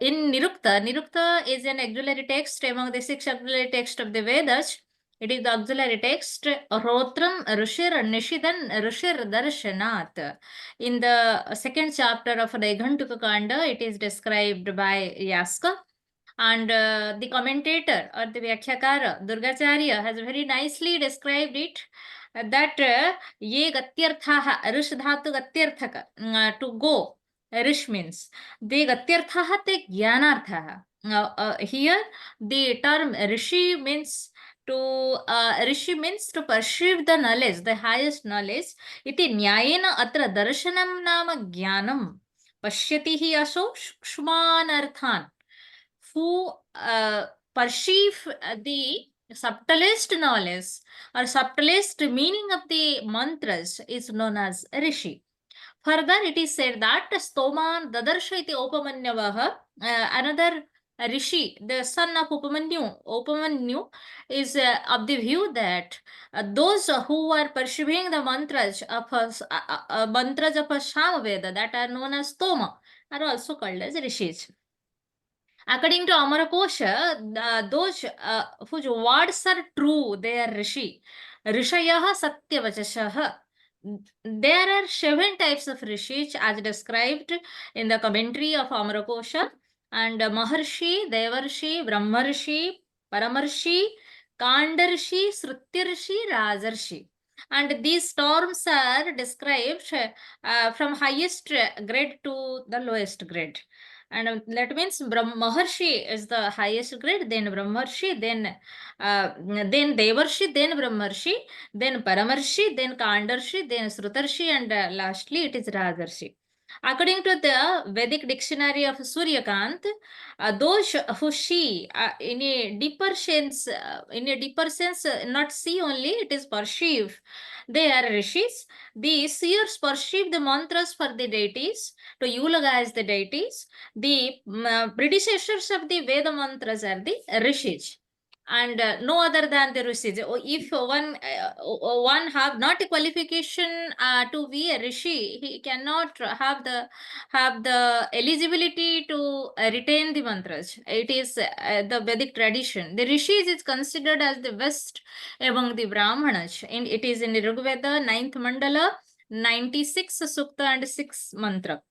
in Nirukta is an auxiliary text among the 6 auxiliary texts of the Vedas. It is the auxiliary text, Rotram Rishir Nishidan Rishir Darshanat. In the second chapter of the Ghantuka Kanda, it is described by Yaska. And the commentator or the Vyakyakara, Durgacharya, has very nicely described it that ye gatyarthaha, rish dhatu gatyarthaka, to go, rish means. The gatyarthaha te jnanarthaha. Here, the term rishi means to perceive the knowledge, the highest knowledge. Iti nyayena atra darshanam nama jnanam pashyati hi aso shmanarthan. Who perceive the subtlest knowledge or subtlest meaning of the mantras is known as rishi. Further, it is said that Stoman Dadarsha iti Upamanyavaha, another rishi, the son of Upamanyu is of the view that those who are perceiving the mantras of Samaveda that are known as Stoma are also called as rishis. According to Amarakosha, those whose words are true, they are rishi. Rishayaha satyavachashaha. There are 7 types of rishis as described in the commentary of Amarakosha. And Maharshi, Devarshi, Brahmarshi, Paramarshi, Kandarshi, Srutirshi, Rajarshi. And these terms are described from highest grade to the lowest grade. And that means Maharshi is the highest grade, then Brahmarshi, then Devarshi, then Brahmarshi, then Paramarshi, then Kandarshi, then Srutarshi, and lastly it is Rajarshi. According to the Vedic dictionary of Suryakant, those who see in a deeper sense, not see only, it is perceive. They are rishis. The seers perceive the mantras for the deities to eulogize the deities. The predecessors of the Veda mantras are the rishis. And no other than the rishis. If one have not a qualification to be a rishi, he cannot have the eligibility to retain the mantras. It is the Vedic tradition. The rishis is considered as the best among the Brahmanas. And it is in the Rigveda 9th Mandala, 96 Sukta and 6 mantra.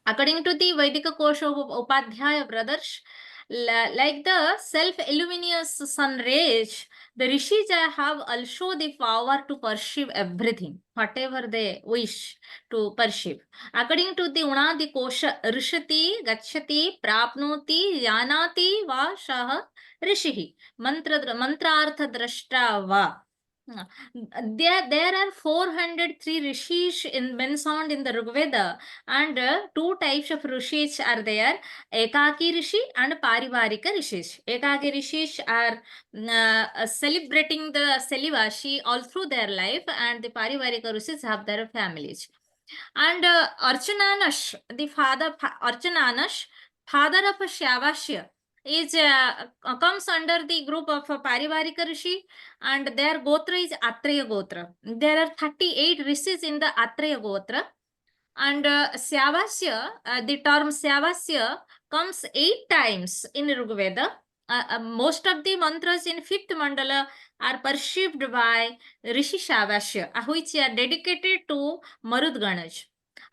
According to the Vedika Kosha of Upadhyaya brothers, like the self-illuminous sun rays, the rishis have also the power to perceive everything, whatever they wish to perceive. According to the Unadi Kosha, rishati, gachati, prapnoti, yanati va shaha rishihi, mantrartha drashta va. There are 403 rishis mentioned in the Rigveda, and 2 types of rishis are there: Ekaki rishi and Parivarika rishis. Ekaki rishis are celebrating the celibacy all through their life, and the Parivarika rishis have their families. And Archananash, the father Archananash, father of Shyavashya, is comes under the group of Parivarika Rishi, and their Gotra is Atreya Gotra. There are 38 rishis in the Atreya Gotra. And Syavasya, the term Syavasya comes 8 times in Rigveda. Most of the mantras in 5th mandala are perceived by Rishi Syavasya, which are dedicated to Marud Ganaj.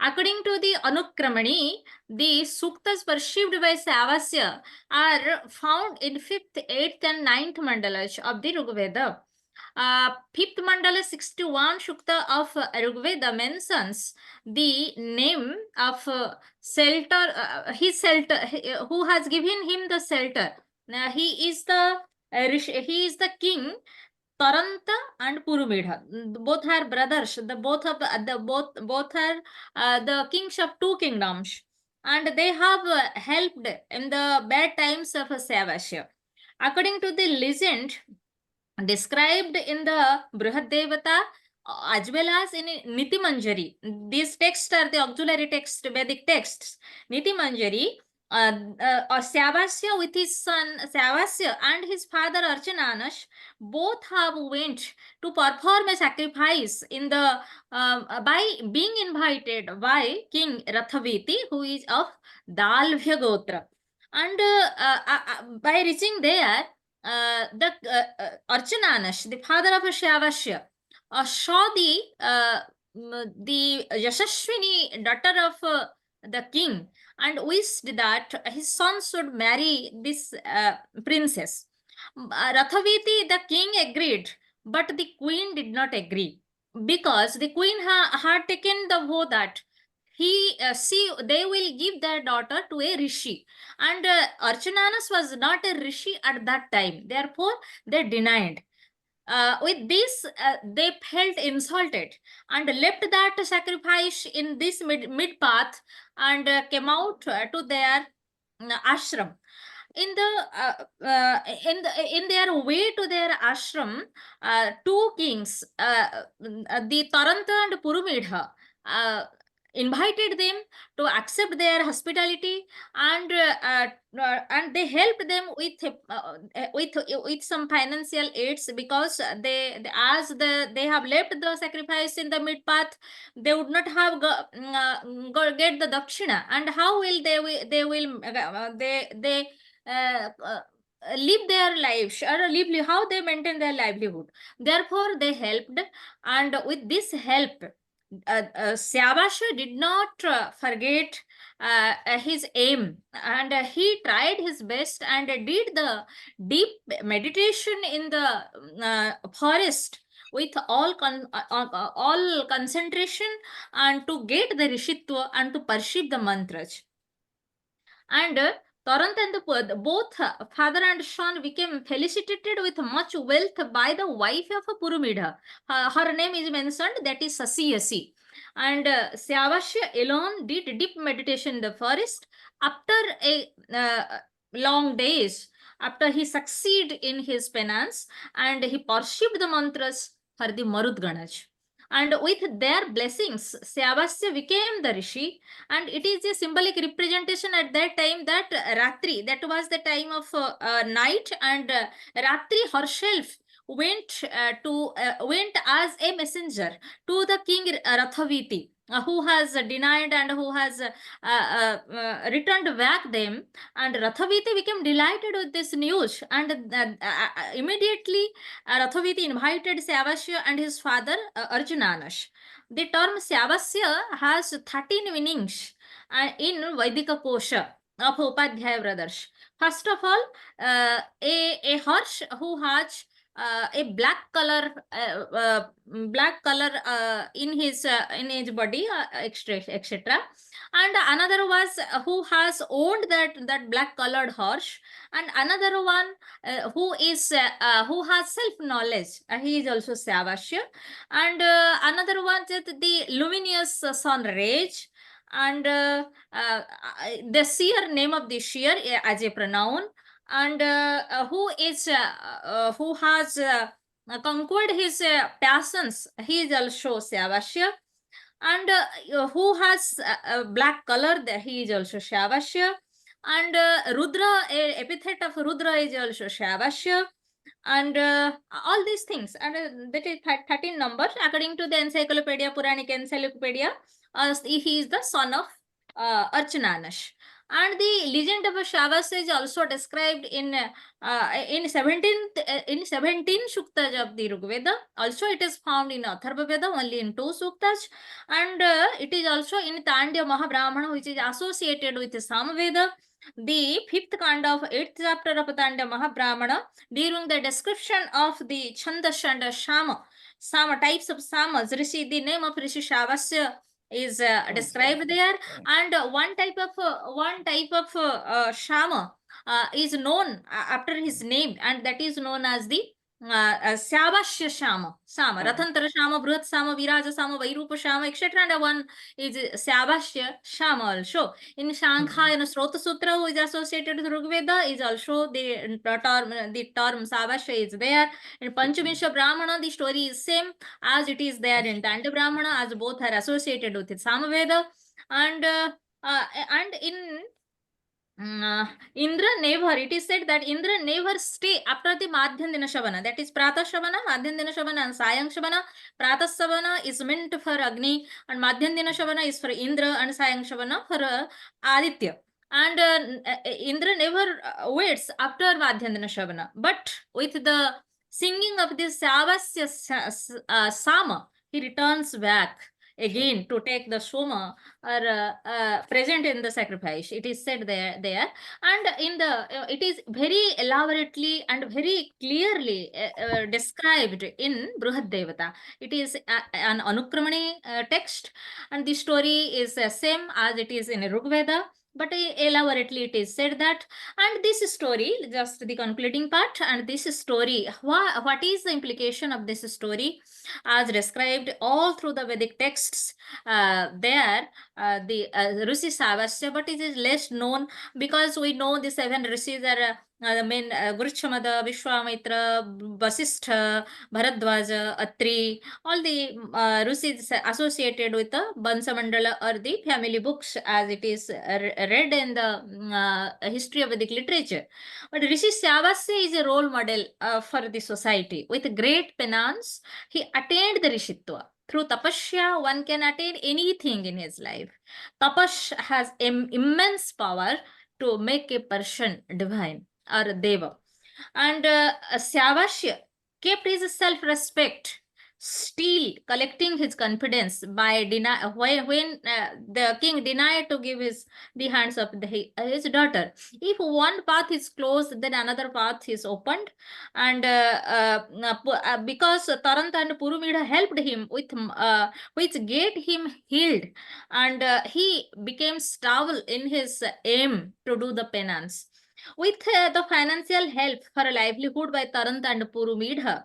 According to the Anukramani, the suktas perceived by Syavasya are found in 5th, 8th, and 9th mandalas of the Rigveda. 5th mandala 61 Shukta of Rigveda mentions the name of his shelter, who has given him the shelter. He is the king Taranta and Purumedha. Both are brothers. Both are the kings of 2 kingdoms, and they have helped in the bad times of Syavasya. According to the legend described in the Brihad Devata as well as in Niti Manjari, these texts are the auxiliary texts, Vedic texts. Niti Manjari, Syavasya with his son Syavasya and his father Archanash both have went to perform a sacrifice in the by being invited by King Rathaviti, who is of Dalvya Gotra. And by reaching there, the Archanash, the father of Syavasya, saw the Yashaswini, daughter of the king, and wished that his son should marry this princess. Rathaviti, the king, agreed, but the queen did not agree, because the queen had taken the vow that they will give their daughter to a rishi, and Archananas was not a rishi at that time, therefore they denied. With this, they felt insulted and left that sacrifice in this mid path and came out to their ashram. In their way to their ashram, two kings, the Taranta and Purumidha, invited them to accept their hospitality, and they helped them with some financial aids, because they have left the sacrifice in the mid path, they would not have get the dakshina, and how will they live their lives, or how they maintain their livelihood. Therefore they helped, and with this help, Syavasya did not forget his aim, and he tried his best and did the deep meditation in the forest with all concentration, and to get the rishitva and to perceive the mantras. And Tarant and both father and son became felicitated with much wealth by the wife of Purumidha. Her name is mentioned, that is Sasiyasi. And Syavasya alone did deep meditation in the forest. After a long days, after he succeeded in his penance, and he perceived the mantras for the Marudganaj. And with their blessings, Syavasya became the Rishi, and it is a symbolic representation at that time that Ratri, that was the time of night, and Ratri herself went as a messenger to the king Rathaviti, who has denied and who has returned back them, and Rathaviti became delighted with this news, and immediately Rathaviti invited Syavasya and his father Arjunanash. The term Syavasya has 13 meanings in Vaidika Kosha of Upadhyaya brothers. First of all, a horse who has a black color in his body, etc. And another was who has owned that black colored horse, and another one who has self knowledge, he is also Syavasya, and another one is the luminous sun rays, and the seer, name of the seer as a pronoun, and who has conquered his passions, he is also Syavasya, and who has black color, he is also Syavasya, and Rudra, epithet of Rudra is also Syavasya, and all these things, and that is 13 numbers according to the encyclopedia, Puranic encyclopedia. He is the son of Archanash. And the legend of Syavasya is also described in 17 suktas of the Rigveda. Also, it is found in Atharva Veda only in 2 suktas, and it is also in Tandya Mahabrahmana, which is associated with Samaveda. The 5th kanda of 8th chapter of Tandya Mahabrahmana, during the description of the Chandas and Sama types of Samas, Rishi, the name of Rishi Syavasya is described there, and one type of Shama is known after his name, and that is known as the Syavasya Shama, Ratantara Shama, Bruhat Sama, Viraja Sama, Vairupa Shama, etc. And one is Syavasya Shama also. In Shankha, in Srota Sutra, who is associated with Rigveda, is also the term Syavasya is there. In Panchamisha Brahmana, the story is same as it is there in Tandya Brahmana, as both are associated with Samaveda, and in Indra never, it is said that Indra never stay after the Madhyandina Shavana. That is Pratah Shavana, Madhyandina Shavana, and Sayang Shavana. Pratah Shavana is meant for Agni, and Madhyandina Shavana is for Indra, and Sayang Shavana for Aditya. And Indra never waits after Madhyandina Shavana. But with the singing of this Savasya Sama, he returns back again to take the Soma or present in the sacrifice. It is said there, and in the it is very elaborately and very clearly described in Bruhad Devata. It is an Anukramani text, and the story is same as it is in Rigveda. But elaborately it is said that, and this story, just the concluding part, and this story, what is the implication of this story as described all through the Vedic texts? The Rishi Savasya, but it is less known because we know the 7 rishis are the main Guruchamada, Vishwamitra, Vasistha, Bharadwaja, Atri, all the rishis associated with the Bansamandala or the family books as it is read in the history of Vedic literature. But Rishi Savasya is a role model for the society. With great penance, he attained the Rishitva. Through tapasya, one can attain anything in his life. Tapas has immense power to make a person divine or deva. And Savasya kept his self-respect, still collecting his confidence by when the king denied to give the hands of his daughter. If one path is closed, then another path is opened, and because Taranta and Purumida helped him with which get him healed, and he became stable in his aim to do the penance. With the financial help for a livelihood by Taranta and Purumida,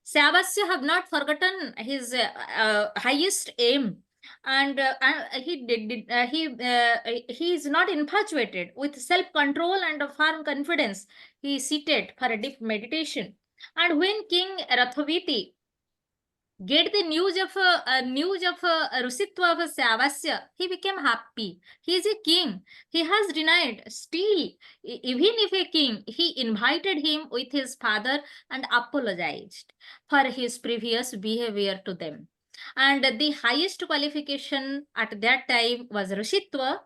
Savasya have not forgotten his highest aim, and he is not infatuated. With self-control and firm confidence, he is seated for a deep meditation. And when King Rathaviti get the news of Rusitva of Savasya, he became happy. He is a king. He has denied. Still, even if a king, he invited him with his father and apologized for his previous behavior to them. And the highest qualification at that time was Rishitva,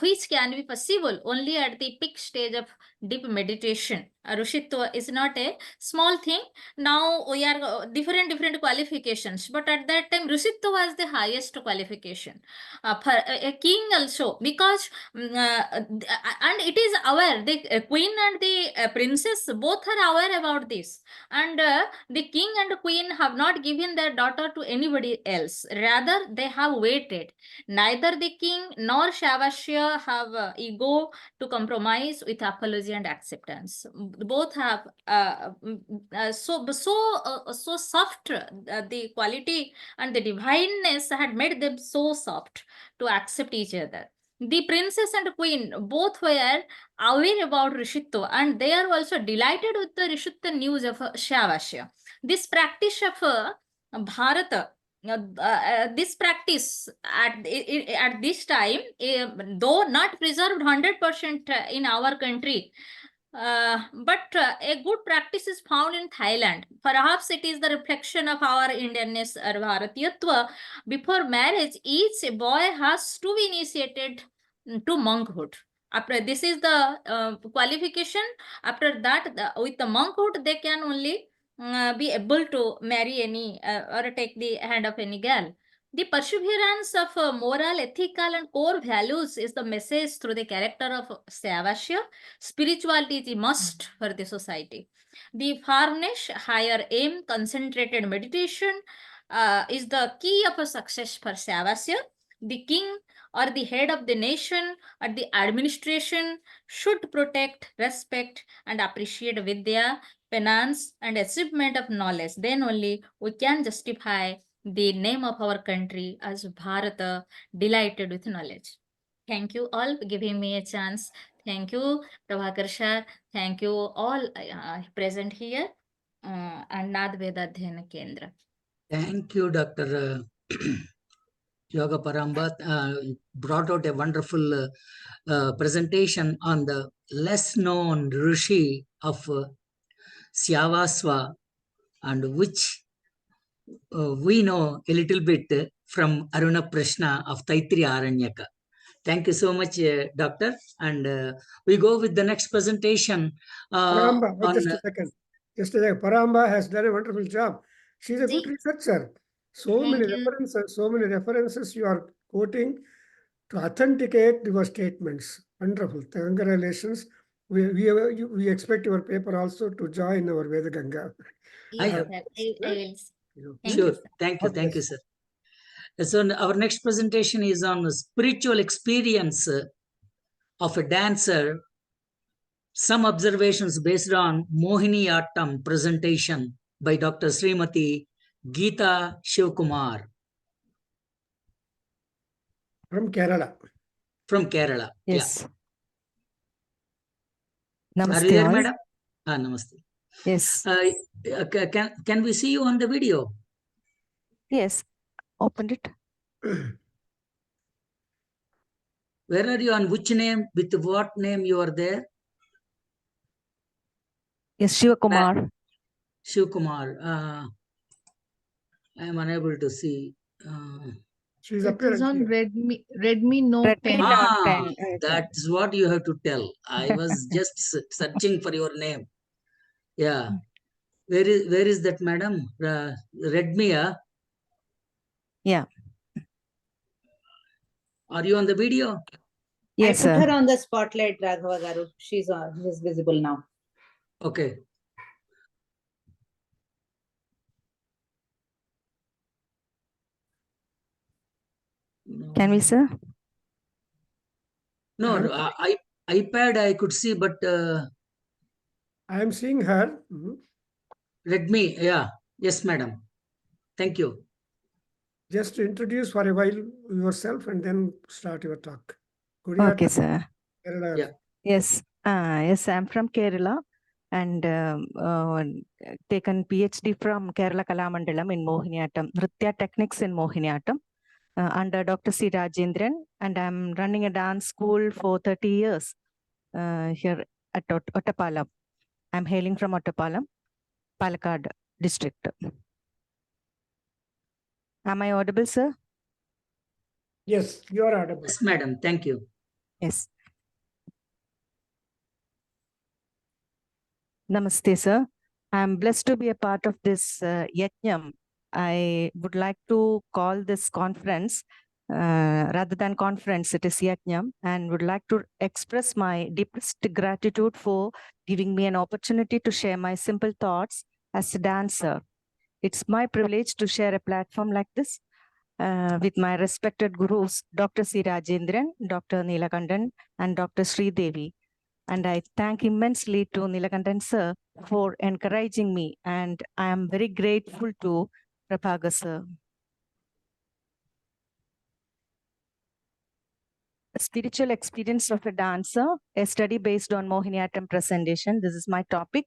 which can be possible only at the peak stage of deep meditation. Rishitva is not a small thing. Now we are different qualifications, but at that time Rishitva was the highest qualification for a king also, because and it is aware, the queen and the princess both are aware about this, and the king and queen have not given their daughter to anybody else. Rather, they have waited. Neither the king nor Savasya have ego to compromise with apology and acceptance. Both have so soft. The quality and the divineness had made them so soft to accept each other. The princess and queen both were aware about Rishitva, and they are also delighted with the Rishitva news of Savasya. This practice of Bharata, this practice at this time, though not preserved 100% in our country, but a good practice is found in Thailand. Perhaps it is the reflection of our Indianness or Bharatiyatva. Before marriage, each boy has to be initiated to monkhood. After this is the qualification. After that, with the monkhood, they can only be able to marry any or take the hand of any girl. The perseverance of moral, ethical, and core values is the message through the character of Savasya. Spirituality is a must for the society. The firmness, higher aim, concentrated meditation is the key of a success for Savasya. The king or the head of the nation or the administration should protect, respect, and appreciate Vidya, penance, and achievement of knowledge. Then only we can justify the name of our country as Bharata, delighted with knowledge. Thank you all for giving me a chance. Thank you, Prabhakar Shah. Thank you all present here and Veda Adhyayana Kendra. Thank you, Dr. Yoga Paramba brought out a wonderful presentation on the less known Rishi of Syavasva, and which we know a little bit from Aruna Prashna of Taittiriya Aranyaka. Thank you so much, Doctor. And we go with the next presentation. Paramba, just a second. Just a second. Paramba has done a wonderful job. She's a good researcher. So many references you are quoting to authenticate your statements. Wonderful. Congratulations. We expect your paper also to join our Veda Ganga. Yes, I will. Sure. Thank you, sir. So our next presentation is on spiritual experience of a dancer. Some observations based on Mohiniyattam presentation by Dr. Srimati Geeta Shivkumar. From Kerala. From Kerala. Yes. Yeah. Namaste, Are you there, all. madam? Namaste. Yes. Can we see you on the video? Yes. Opened it. Where are you, on which name, with what name you are there? Yes, Shivakumar. Shivkumar. I am unable to see. She's It is on Redmi Note 10. That's what you have to tell. I was just searching for your name. Yeah. Where is that, madam? Redmi? Yeah. Are you on the video? Yes, I put sir. her on the spotlight, Raghava Garu. She's visible now. Okay. Can we, sir? No, iPad I could see, but I am seeing her. Redmi, yeah. Yes, madam. Thank you. Just introduce for a while yourself and then start your talk. Okay, sir. Kerala. Yeah. Yes. Yes, I'm from Kerala and taken PhD from Kerala Kalamandalam in Mohiniyattam, Nritya Techniques in Mohiniyattam under Dr. C. Rajendran, and I'm running a dance school for 30 years here at Ottapalam. I'm hailing from Ottapalam, Palakkad district. Am I audible, sir? Yes, you are audible. Yes, madam. Thank you. Yes. Namaste, sir. I'm blessed to be a part of this yajnam. I would like to call this conference, rather than conference, it is yajnam, and would like to express my deepest gratitude for giving me an opportunity to share my simple thoughts as a dancer. It's my privilege to share a platform like this with my respected gurus, Dr. C. Rajendran, Dr. Neelakandan, and Dr. Sri Devi. And I thank immensely to Neelakandan sir for encouraging me, and I am very grateful to Prabhagar sir. A spiritual experience of a dancer, a study based on Mohiniyattam presentation. This is my topic.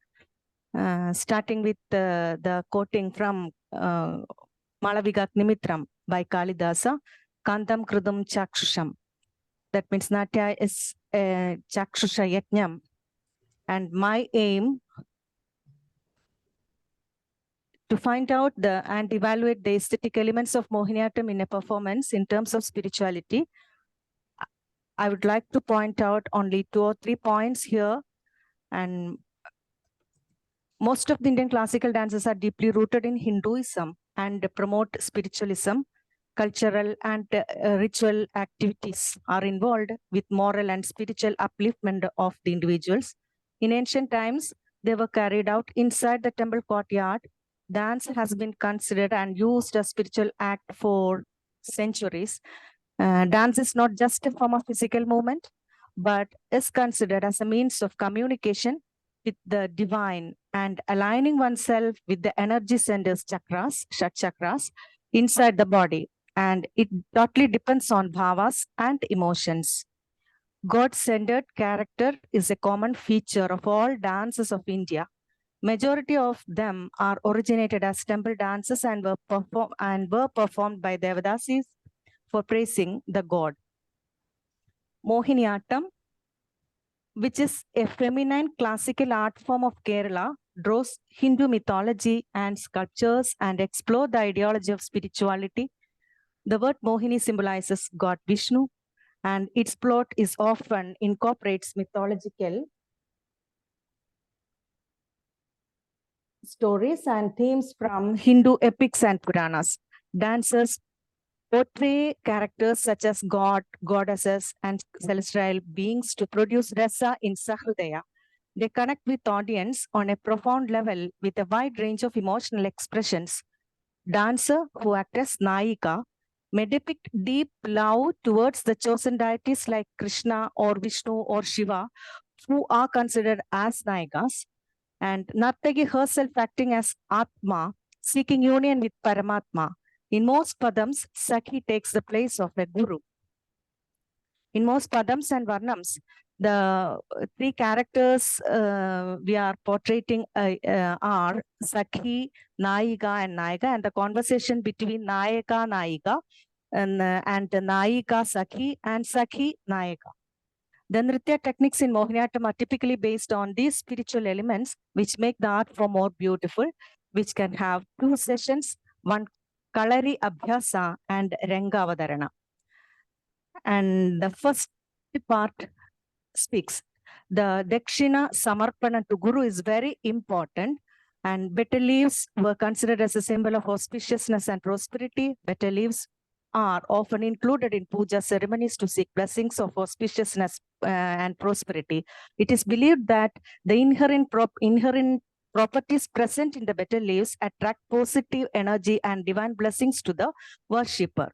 Starting with the quoting from Malavigak Nimitram by Kalidasa, Kantam Krudam Chakshusham. That means Natya is a Chakshusha Yajnam. And my aim to find out and evaluate the aesthetic elements of Mohiniyattam in a performance in terms of spirituality. I would like to point out only 2 or 3 points here. And most of the Indian classical dances are deeply rooted in Hinduism and promote spiritualism. Cultural and ritual activities are involved with moral and spiritual upliftment of the individuals. In ancient times, they were carried out inside the temple courtyard. Dance has been considered and used as spiritual act for centuries. Dance is not just a form of physical movement, but is considered as a means of communication with the divine and aligning oneself with the energy centers, chakras, Shat chakras, inside the body. And it totally depends on bhavas and emotions. God-centered character is a common feature of all dances of India. Majority of them are originated as temple dances and were performed by Devadasis for praising the god. Mohiniyattam, which is a feminine classical art form of Kerala, draws Hindu mythology and sculptures and explores the ideology of spirituality. The word Mohini symbolizes God Vishnu, and its plot is often incorporates mythological stories and themes from Hindu epics and Puranas. Dancers portray characters such as God, goddesses, and celestial beings to produce rasa in Sahridaya. They connect with audience on a profound level with a wide range of emotional expressions. Dancer who act as Naika may depict deep love towards the chosen deities like Krishna or Vishnu or Shiva, who are considered as Naikas, and Nartaki herself acting as Atma, seeking union with Paramatma. In most padams, Sakhi takes the place of a guru. In most padams and varnams, the three characters we are portraying are Sakhi, Naika, and Naika, and the conversation between Nayaka, Naika, and Naika, Sakhi, and Sakhi, Naika. The Nritya techniques in Mohiniyattam are typically based on these spiritual elements, which make the art form more beautiful, which can have 2 sessions, one Kalari Abhyasa and Renga Avadarana. And the first part speaks. The Dakshina Samarpana to Guru is very important, and betel leaves were considered as a symbol of auspiciousness and prosperity. Betel leaves are often included in puja ceremonies to seek blessings of auspiciousness and prosperity. It is believed that the inherent properties present in the betel leaves attract positive energy and divine blessings to the worshipper.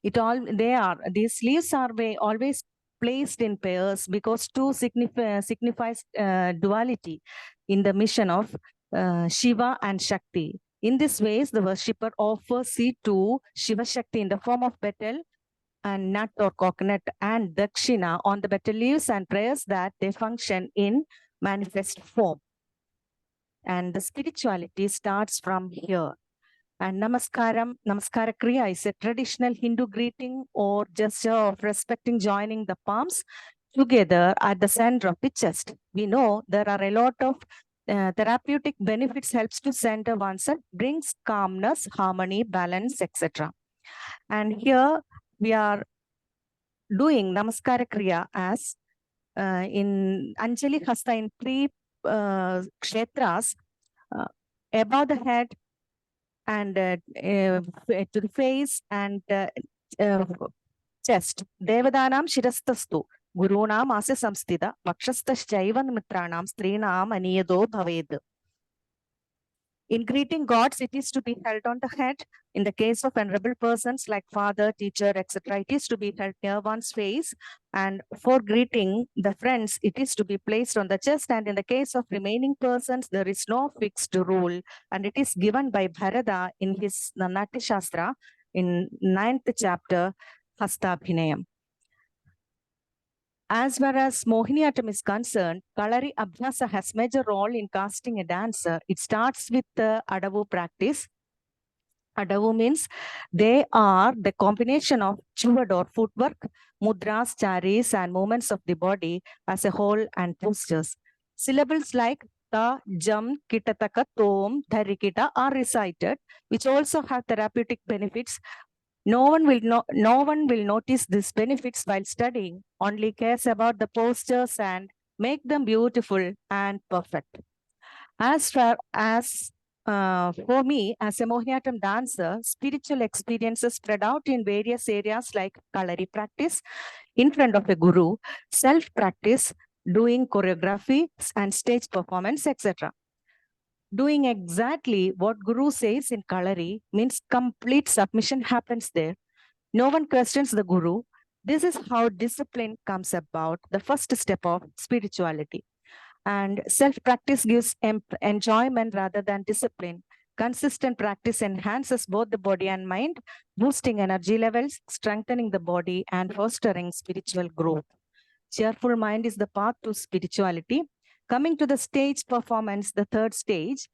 These leaves are always placed in pairs because 2 signifies duality in the mission of Shiva and Shakti. In this way, the worshipper offers seed to Shiva Shakti in the form of betel and nut or coconut and dakshina on the betel leaves and prayers that they function in manifest form. And the spirituality starts from here. And Namaskaram, Namaskara Kriya is a traditional Hindu greeting or gesture of respecting joining the palms together at the center of the chest. We know there are a lot of therapeutic benefits, helps to center oneself, brings calmness, harmony, balance, etc. And here we are doing Namaskara Kriya as in Anjali Hasta in 3 kshetras above the head and to the face and chest. Devadanam shirastastu, gurunam asya samstita, vakshastashchaiva mitranam strinam aniyado bhaved. In greeting gods, it is to be held on the head. In the case of venerable persons like father, teacher, etc., it is to be held near one's face. And for greeting the friends, it is to be placed on the chest. And in the case of remaining persons, there is no fixed rule. And it is given by Bharata in his Natya Shastra in 9th chapter, Hastabhinayam. As far as Mohiniyattam is concerned, Kalari Abhyasa has major role in casting a dancer. It starts with the Adavu practice. Adavu means they are the combination of chuvad or footwork, mudras, charis, and movements of the body as a whole and postures. Syllables like ta, jam, kitataka, tom, dharikita are recited, which also have therapeutic benefits. No one will notice these benefits while studying, only cares about the postures and make them beautiful and perfect. As far as for me, as a Mohiniyattam dancer, spiritual experiences spread out in various areas like Kalari practice, in front of a guru, self-practice, doing choreography and stage performance, etc. Doing exactly what Guru says in Kalari means complete submission happens there. No one questions the Guru. This is how discipline comes about, the first step of spirituality. And self-practice gives enjoyment rather than discipline. Consistent practice enhances both the body and mind, boosting energy levels, strengthening the body, and fostering spiritual growth. Cheerful mind is the path to spirituality. Coming to the stage performance, the third stage,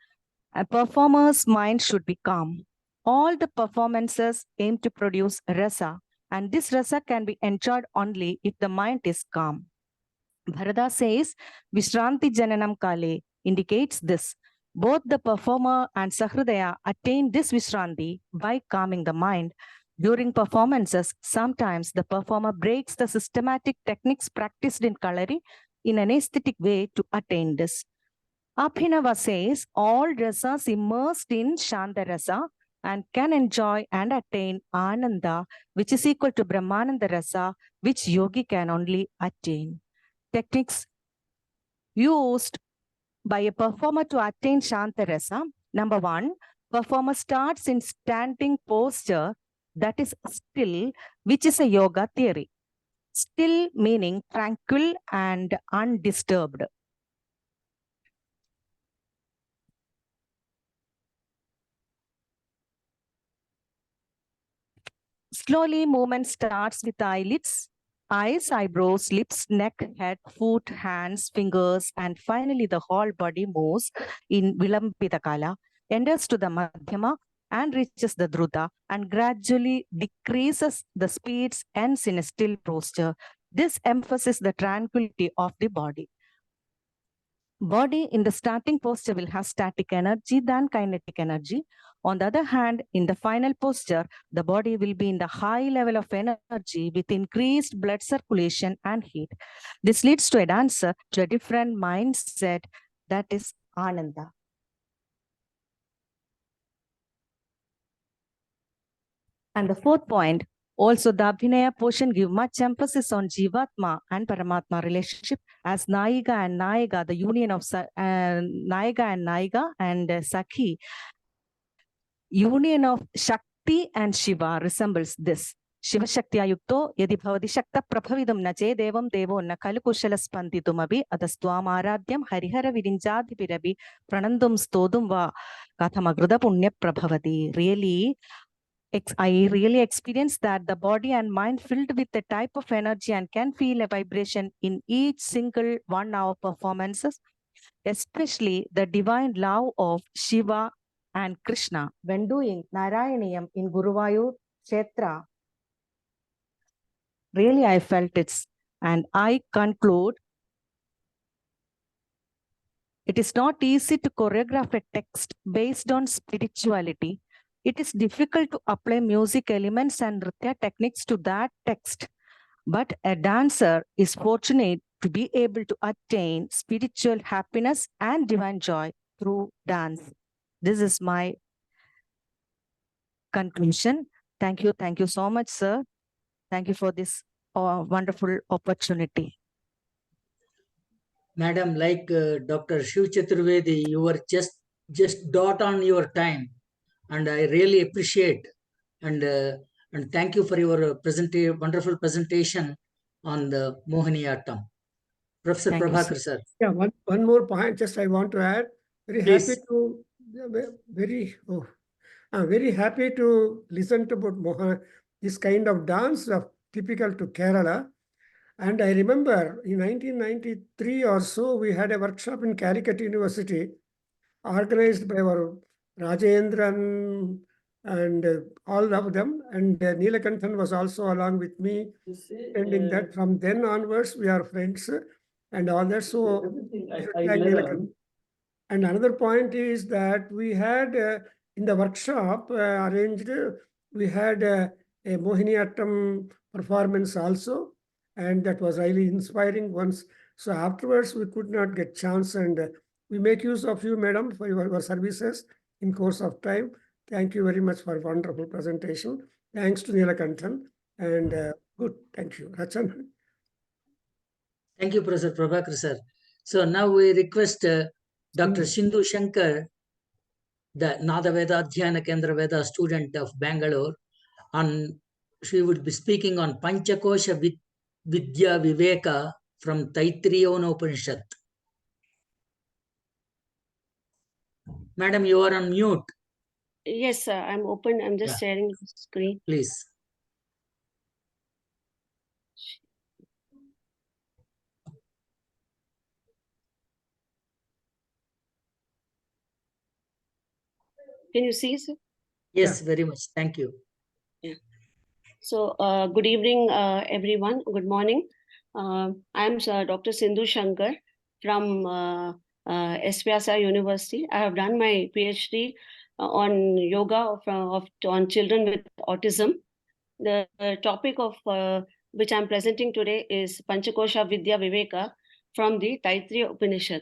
a performer's mind should be calm. All the performances aim to produce rasa, and this rasa can be enjoyed only if the mind is calm. Bharata says, Vishranti Jananam Kale indicates this. Both the performer and Sahridaya attain this Vishranti by calming the mind. During performances, sometimes the performer breaks the systematic techniques practiced in Kalari in an aesthetic way to attain this. Abhinava says, all rasas immersed in Shanta rasa and can enjoy and attain Ananda, which is equal to Brahmananda rasa, which yogi can only attain. Techniques used by a performer to attain Shanta rasa. Number one, performer starts in standing posture, that is still, which is a yoga theory. Still meaning tranquil and undisturbed. Slowly, movement starts with eyelids, eyes, eyebrows, lips, neck, head, foot, hands, fingers, and finally the whole body moves in Vilambita Kala, enters to the Madhyama and reaches the Druta and gradually decreases the speeds, ends in a still posture. This emphasizes the tranquility of the body. Body in the starting posture will have static energy than kinetic energy. On the other hand, in the final posture, the body will be in the high level of energy with increased blood circulation and heat. This leads to a dancer to a different mindset, that is Ananda. And the fourth point, also the Abhinaya portion give much emphasis on Jivatma and Paramatma relationship as Naiga and Naiga, the union of Naiga and Naiga and Sakhi. Union of Shakti and Shiva resembles this. Shiva Shakti Ayukto, Yadi Bhavati Shakta Prabhavidam Nache Devam Devo Nakalukushala Spanditumabhi Adastwam Aradyam Harihara Virinjadi Pirabi Pranandum Stodum Va Kathamagruda Punya Prabhavati. Really, I really experienced that the body and mind filled with a type of energy and can feel a vibration in each single 1 hour performances, especially the divine love of Shiva and Krishna when doing Narayaniyam in Guruvayur Kshetra. Really, I felt it. And I conclude, it is not easy to choreograph a text based on spirituality. It is difficult to apply music elements and nritya techniques to that text. But a dancer is fortunate to be able to attain spiritual happiness and divine joy through dance. This is my conclusion. Thank you so much, sir. Thank you for this wonderful opportunity. Madam, like Dr. Shiv Chaturvedi, you were just dot on your time, and I really appreciate and thank you for your wonderful presentation on the Mohiniyattam. Professor Thank you, Prabhakar, sir. Yeah, one more point just I want to add. Very Please. happy to very happy to listen to about this kind of dance of typical to Kerala. And I remember in 1993 or so, we had a workshop in Calicut University organized by our Rajendran and all of them. And Neelakanthan was also along with me attending that. From then onwards, we are friends and all that. So, and another point is that we had in the workshop arranged, we had a Mohiniyattam performance also, and that was really inspiring once. So afterwards, we could not get chance, and we make use of you, madam, for your services in course of time. Thank you very much for a wonderful presentation. Thanks to Neelakanthan, and good. Thank you, Rachan. Thank you, Professor Prabhakar, sir. So now we request Dr. Sindhu Shankar, the Nada Veda Adhyayana Kendra Veda student of Bengaluru, she would be speaking on Panchakosha Vidya Viveka from Taittiriya Upanishad. Madam, you are on mute. Yes, sir, I'm open. I'm just sharing the screen. Please. Can you see, sir? Yes, very much. Thank you. Yeah. So, good evening, everyone. Good morning. I am Dr. Sindhu Shankar from SVSI University. I have done my PhD on yoga on children with autism. The topic of which I'm presenting today is Panchakosha Vidya Viveka from the Taittiriya Upanishad.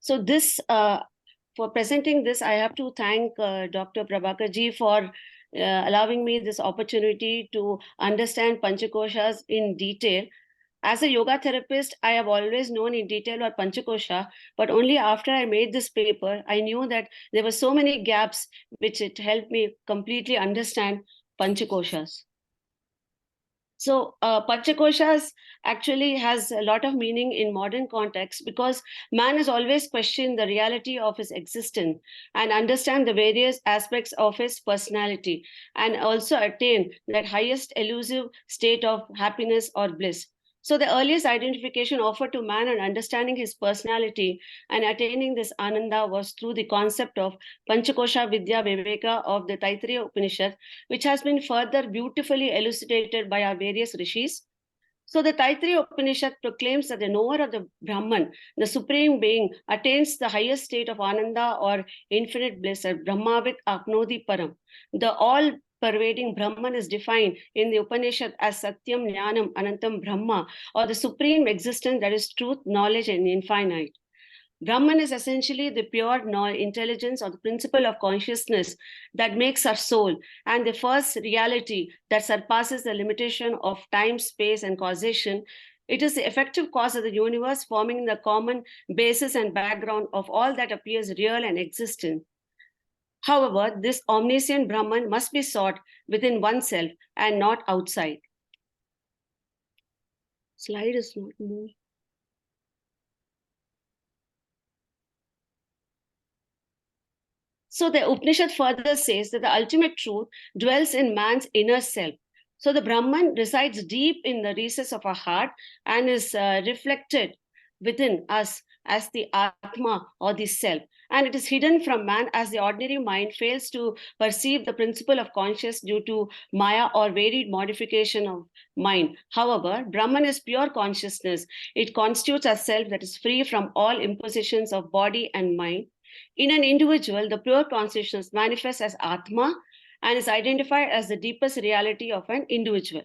So this, for presenting this, I have to thank Dr. Prabhakar ji for allowing me this opportunity to understand Panchakoshas in detail. As a yoga therapist, I have always known in detail what Panchakosha, but only after I made this paper, I knew that there were so many gaps which it helped me completely understand Panchakoshas. So Panchakoshas actually has a lot of meaning in modern context because man has always questioned the reality of his existence and understand the various aspects of his personality and also attain that highest elusive state of happiness or bliss. So the earliest identification offered to man and understanding his personality and attaining this ananda was through the concept of Panchakosha Vidya Viveka of the Taittiriya Upanishad, which has been further beautifully elucidated by our various rishis. So the Taittiriya Upanishad proclaims that the knower of the Brahman, the supreme being, attains the highest state of ananda or infinite bliss, or Brahmavit Apnodi Param. The all-pervading Brahman is defined in the Upanishad as Satyam Jnanam Anantam Brahma, or the supreme existence that is truth, knowledge, and infinite. Brahman is essentially the pure intelligence or the principle of consciousness that makes our soul and the first reality that surpasses the limitation of time, space, and causation. It is the effective cause of the universe, forming the common basis and background of all that appears real and existent. However, this omniscient Brahman must be sought within oneself and not outside. Slide is not moved. So the Upanishad further says that the ultimate truth dwells in man's inner self. So the Brahman resides deep in the recess of our heart and is reflected within us as the Atma or the self. And it is hidden from man as the ordinary mind fails to perceive the principle of consciousness due to Maya or varied modification of mind. However, Brahman is pure consciousness. It constitutes a self that is free from all impositions of body and mind. In an individual, the pure consciousness manifests as Atma and is identified as the deepest reality of an individual.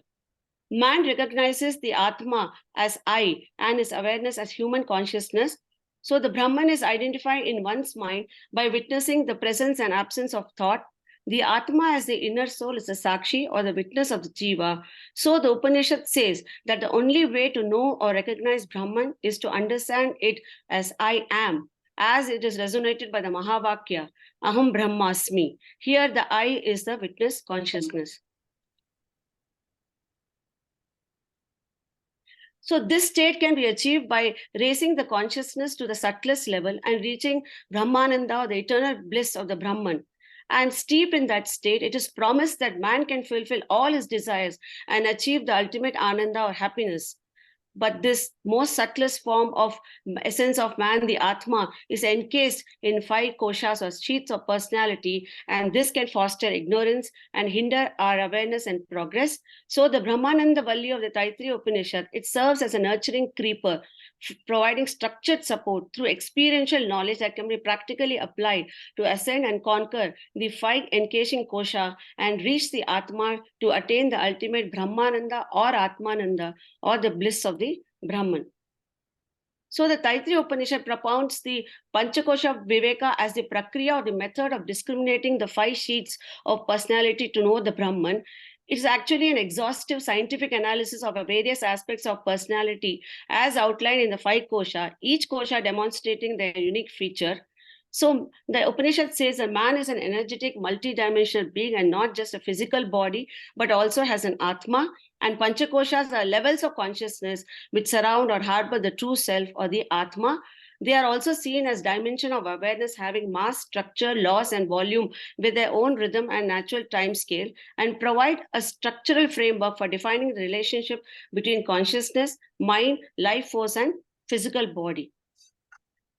Man recognizes the Atma as I and his awareness as human consciousness. So the Brahman is identified in one's mind by witnessing the presence and absence of thought. The Atma as the inner soul is the Sakshi or the witness of the Jiva. So the Upanishad says that the only way to know or recognize Brahman is to understand it as I am, as it is resonated by the Mahavakya, Aham Brahmasmi. Here the I is the witness consciousness. So this state can be achieved by raising the consciousness to the subtlest level and reaching Brahmananda, the eternal bliss of the Brahman. And steeped in that state, it is promised that man can fulfill all his desires and achieve the ultimate ananda or happiness. But this most subtlest form of essence of man, the Atma, is encased in 5 koshas or sheaths of personality, and this can foster ignorance and hinder our awareness and progress. So the Brahmananda Valli of the Taittiriya Upanishad, it serves as a nurturing creeper, providing structured support through experiential knowledge that can be practically applied to ascend and conquer the 5 encasing kosha and reach the Atma to attain the ultimate Brahmananda or Atmananda or the bliss of the Brahman. So the Taittiriya Upanishad propounds the Panchakosha Viveka as the prakriya or the method of discriminating the 5 sheets of personality to know the Brahman. It is actually an exhaustive scientific analysis of the various aspects of personality as outlined in the 5 kosha, each kosha demonstrating their unique feature. So the Upanishad says a man is an energetic, multidimensional being and not just a physical body, but also has an Atma. And Panchakoshas are levels of consciousness which surround or harbor the true self or the Atma. They are also seen as dimension of awareness having mass, structure, loss, and volume with their own rhythm and natural time scale, and provide a structural framework for defining the relationship between consciousness, mind, life force, and physical body.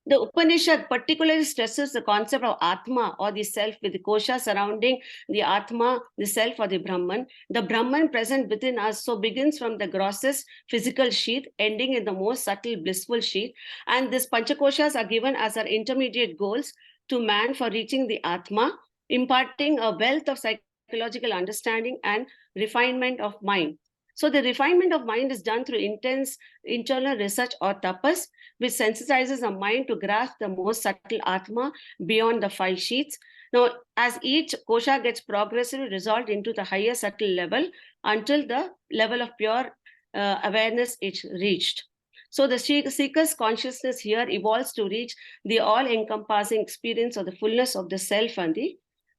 The Upanishad particularly stresses the concept of Atma or the self, with the kosha surrounding the Atma, the self or the Brahman. The Brahman present within us so begins from the grossest physical sheath, ending in the most subtle blissful sheath. And these Panchakoshas are given as our intermediate goals to man for reaching the Atma, imparting a wealth of psychological understanding and refinement of mind. So the refinement of mind is done through intense internal research or tapas, which sensitizes the mind to grasp the most subtle Atma beyond the 5 sheaths. Now, as each kosha gets progressively resolved into the higher subtle level until the level of pure awareness is reached. So the seeker's consciousness here evolves to reach the all-encompassing experience of the fullness of the self and the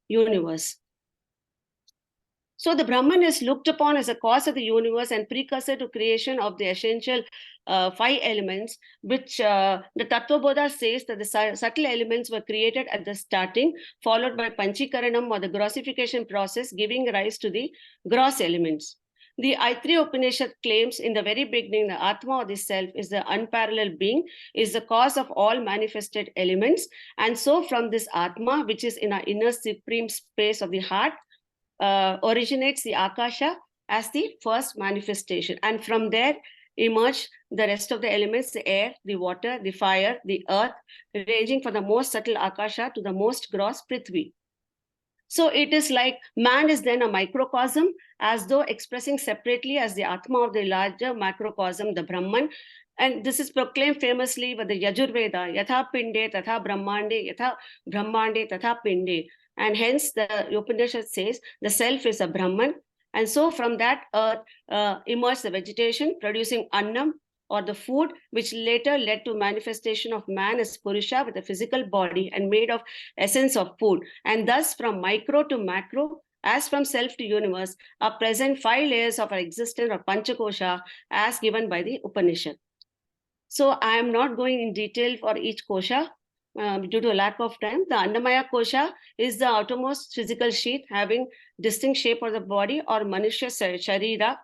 universe. So the Brahman is looked upon as a cause of the universe and precursor to creation of the essential 5 elements, which the Tattva-bodha says that the subtle elements were created at the starting, followed by Panchikaranam or the grossification process, giving rise to the gross elements. The Aitreya Upanishad claims in the very beginning, the Atma or the self is the unparalleled being, is the cause of all manifested elements. And so from this Atma, which is in our inner supreme space of the heart, originates the Akasha as the first manifestation. And from there emerge the rest of the elements, the air, the water, the fire, the earth, ranging from the most subtle Akasha to the most gross Prithvi. So it is like man is then a microcosm, as though expressing separately as the Atma of the larger macrocosm, the Brahman. And this is proclaimed famously by the Yajurveda, Yatha Pinde, Tatha Brahmande, Yatha Brahmande, Tatha Pinde. And hence the Upanishad says the self is a Brahman. And so from that earth emerged the vegetation, producing Annam, or the food, which later led to manifestation of man as Purusha with a physical body and made of essence of food. And thus from micro to macro, as from self to universe, are present 5 layers of our existence or Panchakosha as given by the Upanishad. So I am not going in detail for each kosha due to a lack of time. The Annamaya kosha is the outermost physical sheath having distinct shape of the body or Manusya Sharira.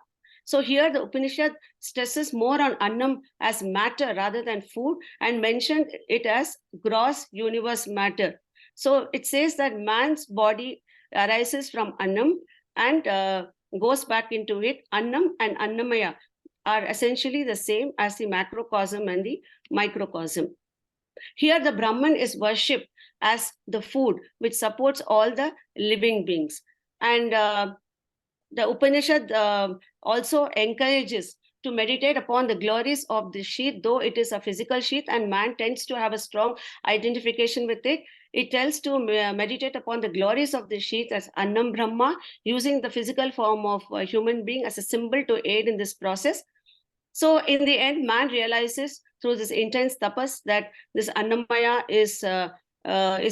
So here the Upanishad stresses more on Annam as matter rather than food and mentioned it as gross universe matter. So it says that man's body arises from Annam and goes back into it. Annam and Annamaya are essentially the same as the macrocosm and the microcosm. Here the Brahman is worshipped as the food which supports all the living beings. And the Upanishad also encourages to meditate upon the glories of the sheath, though it is a physical sheath and man tends to have a strong identification with it. It tells to meditate upon the glories of the sheath as Annam Brahma, using the physical form of a human being as a symbol to aid in this process. So in the end, man realizes through this intense tapas that this Annamaya is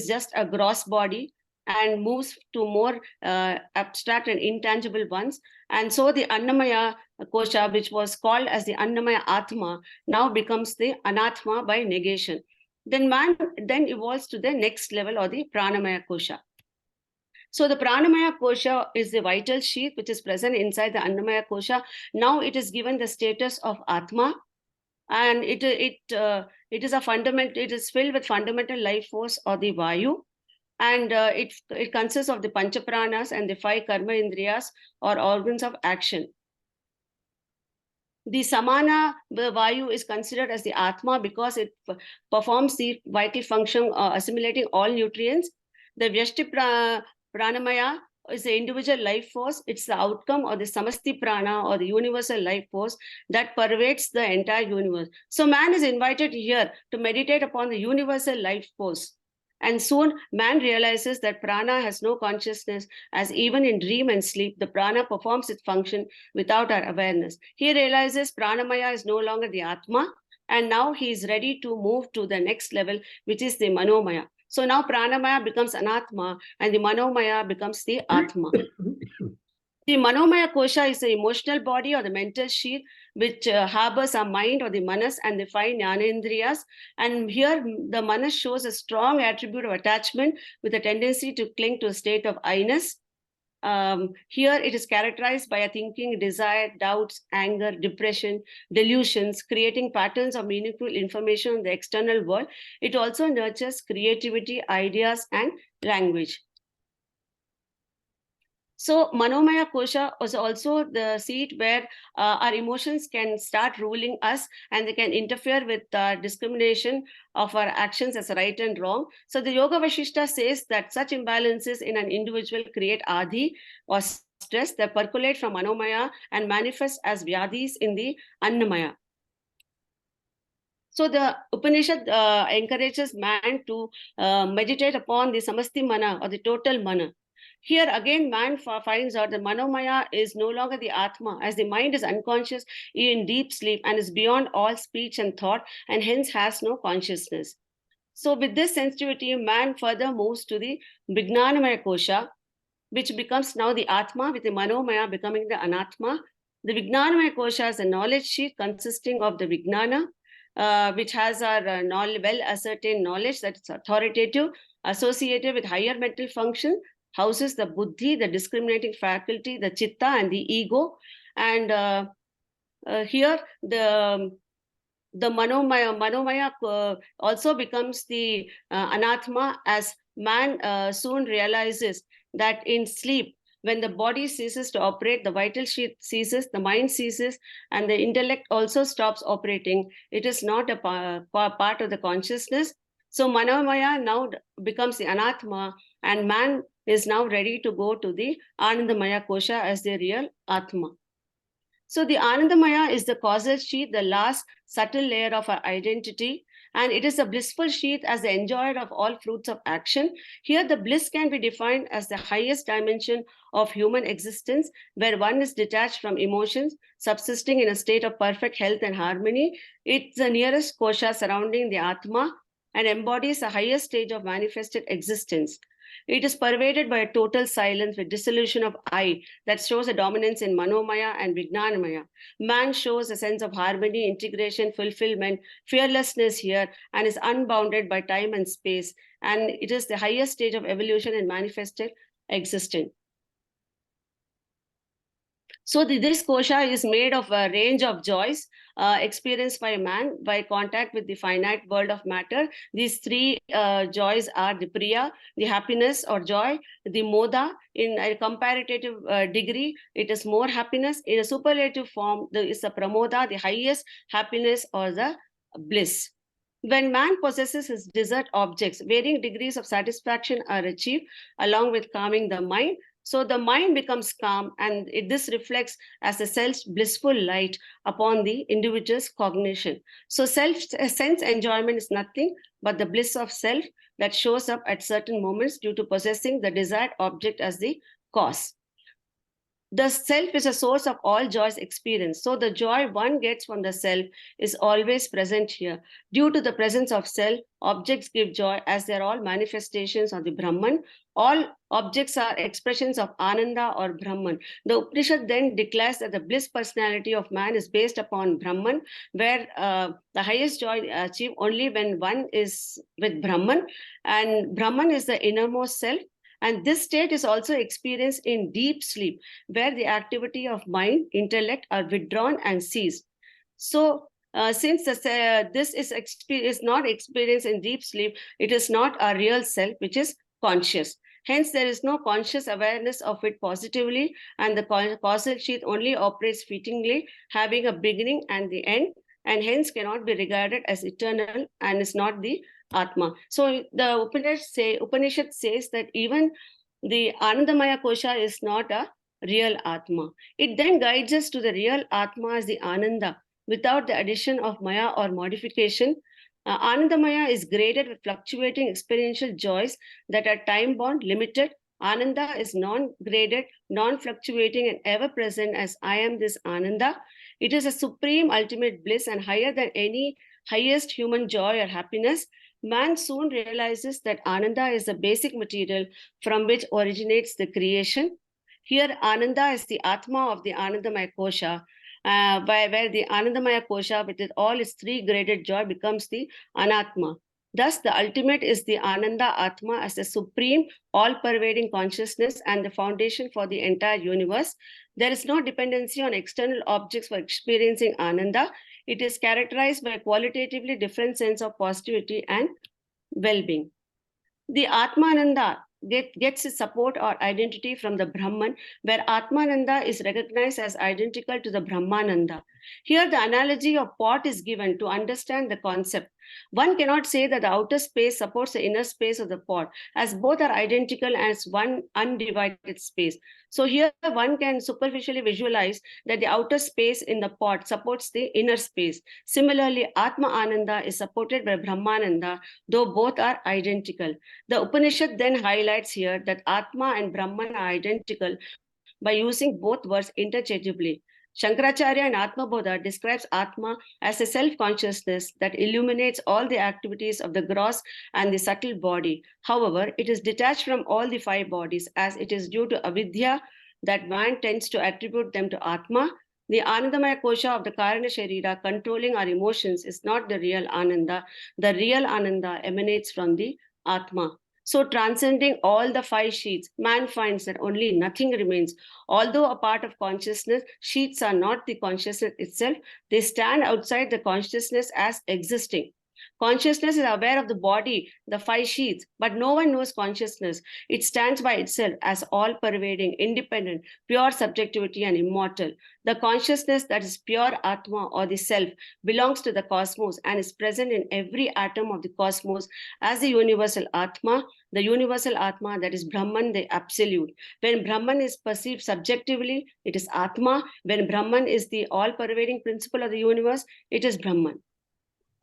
just a gross body and moves to more abstract and intangible ones. And so the Annamaya kosha, which was called as the Annamaya Atma, now becomes the Anatma by negation. Then man then evolves to the next level, or the Pranamaya kosha. So the Pranamaya kosha is the vital sheath which is present inside the Annamaya kosha. Now it is given the status of Atma, and it is a fundamental. It is filled with fundamental life force, or the Vayu. And it consists of the Panchapranas and the 5 Karma Indriyas, or organs of action. The Samana Vayu is considered as the Atma because it performs the vital function assimilating all nutrients. The Vyashti Pranamaya is the individual life force. It's the outcome of the Samasti Prana, or the universal life force that pervades the entire universe. So man is invited here to meditate upon the universal life force. And soon man realizes that prana has no consciousness, as even in dream and sleep, the prana performs its function without our awareness. He realizes pranamaya is no longer the Atma, and now he is ready to move to the next level, which is the manomaya. So now pranamaya becomes anatma and the manomaya becomes the Atma. The manomaya kosha is the emotional body or the mental sheath which harbors our mind, or the manas, and the 5 jnanendriyas. And here the manas shows a strong attribute of attachment with a tendency to cling to a state of I-ness. Here it is characterized by a thinking, desire, doubts, anger, depression, delusions, creating patterns of meaningful information in the external world. It also nurtures creativity, ideas, and language. So Manomaya Kosha was also the seat where our emotions can start ruling us, and they can interfere with discrimination of our actions as right and wrong. So the Yoga Vashishta says that such imbalances in an individual create adhi or stress that percolate from Manomaya and manifest as vyadhis in the Annamaya. So the Upanishad encourages man to meditate upon the Samasti Mana, or the total Mana. Here again, man finds out that Manomaya is no longer the Atma, as the mind is unconscious in deep sleep and is beyond all speech and thought, and hence has no consciousness. So with this sensitivity, man further moves to the Vijnanamaya Kosha, which becomes now the Atma, with the Manomaya becoming the Anatma. The Vijnanamaya Kosha is a knowledge sheet consisting of the Vijnana, which has our well-ascertained knowledge that's authoritative, associated with higher mental function, houses the buddhi, the discriminating faculty, the chitta, and the ego. And here the Manomaya also becomes the Anatma, as man soon realizes that in sleep, when the body ceases to operate, the vital sheath ceases, the mind ceases, and the intellect also stops operating. It is not a part of the consciousness. So Manomaya now becomes the Anatma, and man is now ready to go to the Anandamaya Kosha as the real Atma. So the Anandamaya is the causal sheath, the last subtle layer of our identity, and it is a blissful sheath as the enjoyer of all fruits of action. Here the bliss can be defined as the highest dimension of human existence, where one is detached from emotions, subsisting in a state of perfect health and harmony. It's the nearest kosha surrounding the Atma and embodies the highest stage of manifested existence. It is pervaded by a total silence with dissolution of I that shows a dominance in Manomaya and Vijnanamaya. Man shows a sense of harmony, integration, fulfillment, fearlessness here, and is unbounded by time and space. And it is the highest stage of evolution and manifested existence. So this kosha is made of a range of joys experienced by man by contact with the finite world of matter. These three joys are the priya, the happiness or joy, the moda. In a comparative degree, it is more happiness. In a superlative form, there is a pramoda, the highest happiness or the bliss. When man possesses his desired objects, varying degrees of satisfaction are achieved along with calming the mind. So the mind becomes calm, and this reflects as a self-blissful light upon the individual's cognition. So sense enjoyment is nothing but the bliss of self that shows up at certain moments due to possessing the desired object as the cause. The self is a source of all joys experienced. So the joy one gets from the self is always present here. Due to the presence of self, objects give joy as they're all manifestations of the Brahman. All objects are expressions of Ananda or Brahman. The Upanishad then declares that the bliss personality of man is based upon Brahman, where the highest joy achieved only when one is with Brahman. And Brahman is the innermost self. And this state is also experienced in deep sleep, where the activity of mind, intellect are withdrawn and ceased. So since this is not experienced in deep sleep, it is not our real self, which is conscious. Hence, there is no conscious awareness of it positively, and the causal sheath only operates fleetingly, having a beginning and the end, and hence cannot be regarded as eternal and is not the Atma. So the Upanishad says that even the Anandamaya Kosha is not a real Atma. It then guides us to the real Atma as the Ananda, without the addition of Maya or modification. Anandamaya is graded with fluctuating experiential joys that are time-bound, limited. Ananda is non-graded, non-fluctuating, and ever-present as I am this Ananda. It is a supreme ultimate bliss and higher than any highest human joy or happiness. Man soon realizes that Ananda is the basic material from which originates the creation. Here, Ananda is the Atma of the Anandamaya Kosha, where the Anandamaya Kosha, with all its three graded joy, becomes the Anatma. Thus, the ultimate is the Ananda Atma as the supreme, all-pervading consciousness and the foundation for the entire universe. There is no dependency on external objects for experiencing Ananda. It is characterized by a qualitatively different sense of positivity and well-being. The Atmananda gets its support or identity from the Brahman, where Atmananda is recognized as identical to the Brahmananda. Here, the analogy of pot is given to understand the concept. One cannot say that the outer space supports the inner space of the pot, as both are identical as one undivided space. So here one can superficially visualize that the outer space in the pot supports the inner space. Similarly, Atma Ananda is supported by Brahmananda, though both are identical. The Upanishad then highlights here that Atma and Brahman are identical by using both words interchangeably. Shankaracharya in Atma Bodha describes Atma as a self-consciousness that illuminates all the activities of the gross and the subtle body. However, it is detached from all the five bodies, as it is due to avidya that man tends to attribute them to Atma. The Anandamaya Kosha of the Karana Sharira controlling our emotions is not the real Ananda. The real Ananda emanates from the Atma. So, transcending all the five sheets, man finds that only nothing remains. Although a part of consciousness, sheets are not the consciousness itself. They stand outside the consciousness as existing. Consciousness is aware of the body, the five sheets, but no one knows consciousness. It stands by itself as all-pervading, independent, pure subjectivity and immortal. The consciousness that is pure Atma or the self belongs to the cosmos and is present in every atom of the cosmos as the universal Atma that is Brahman, the absolute. When Brahman is perceived subjectively, it is Atma. When Brahman is the all-pervading principle of the universe, it is Brahman.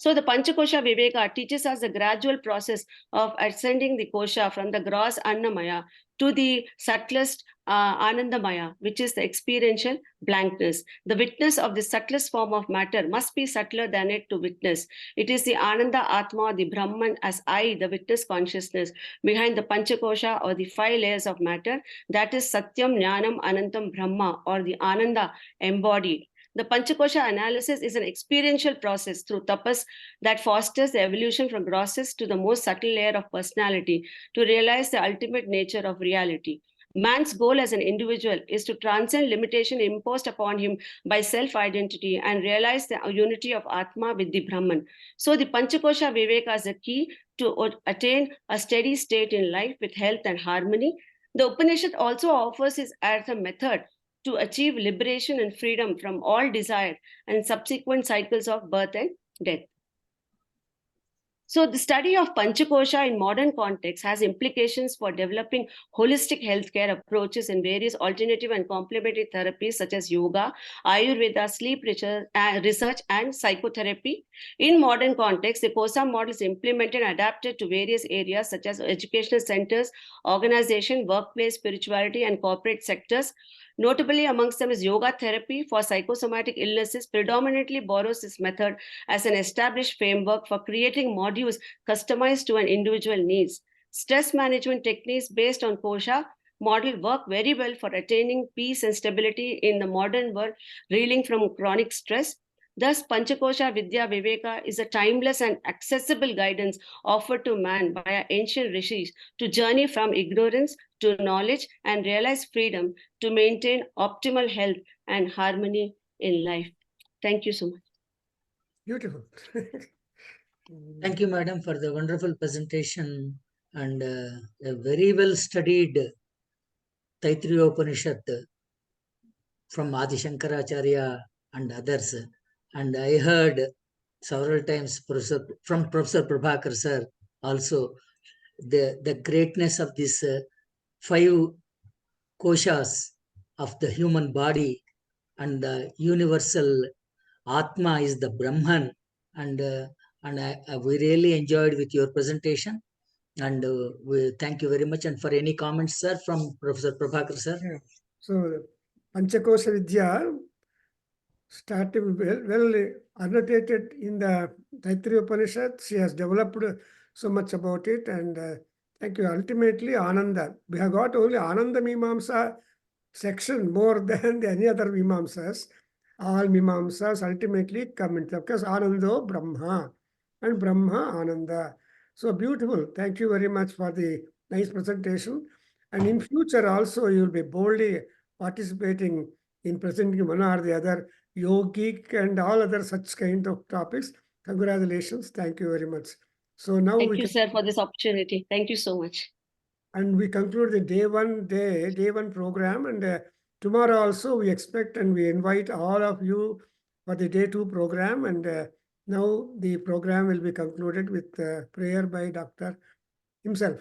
So the Panchakosha Viveka teaches us the gradual process of ascending the kosha from the gross Annamaya to the subtlest Anandamaya, which is the experiential blankness. The witness of the subtlest form of matter must be subtler than it to witness. It is the Ananda Atma, the Brahman as I, the witness consciousness, behind the Panchakosha or the five layers of matter, that is Satyam, Jnanam, Anantam, Brahma, or the Ananda embodied. The Panchakosha analysis is an experiential process through tapas that fosters the evolution from grossest to the most subtle layer of personality to realize the ultimate nature of reality. Man's goal as an individual is to transcend limitation imposed upon him by self-identity and realize the unity of Atma with the Brahman. So the Panchakosha Viveka is a key to attain a steady state in life with health and harmony. The Upanishad also offers it as a method to achieve liberation and freedom from all desire and subsequent cycles of birth and death. So the study of Panchakosha in modern context has implications for developing holistic healthcare approaches in various alternative and complementary therapies such as yoga, Ayurveda, sleep research, and psychotherapy. In modern context, the KOSA model is implemented and adapted to various areas such as educational centers, organization, workplace, spirituality, and corporate sectors. Notably amongst them is yoga therapy for psychosomatic illnesses predominantly borrows this method as an established framework for creating modules customized to an individual needs. Stress management techniques based on kosha model work very well for attaining peace and stability in the modern world, reeling from chronic stress. Thus, Panchakosha Vidya Viveka is a timeless and accessible guidance offered to man by ancient rishis to journey from ignorance to knowledge and realize freedom to maintain optimal health and harmony in life. Thank you so much. Beautiful. Thank you, madam, for the wonderful presentation and a very well studied Taittiriya Upanishad from Adi Shankaracharya and others. And I heard several times from Professor Prabhakar sir also the greatness of these five koshas of the human body, and the universal Atma is the Brahman. And we really enjoyed with your presentation. And we thank you very much. And for any comments, sir, from Professor Prabhakar sir. Yeah. So Panchakosha Vidya started well annotated in the Taittiriya Upanishad. She has developed so much about it, and thank you. Ultimately, Ananda. We have got only Ananda Mimamsa section more than any other Mimamsas. All Mimamsas ultimately come into, because Anando Brahma and Brahma Ananda. So beautiful. Thank you very much for the nice presentation. And in future also, you'll be boldly participating in presenting one or the other yogic and all other such kind of topics. Congratulations. Thank you very much. So now Thank you, sir, for this opportunity. Thank you so much. And we conclude the day one program. And tomorrow also we expect and we invite all of you for the day 2 program. And now the program will be concluded with prayer by Dr. himself.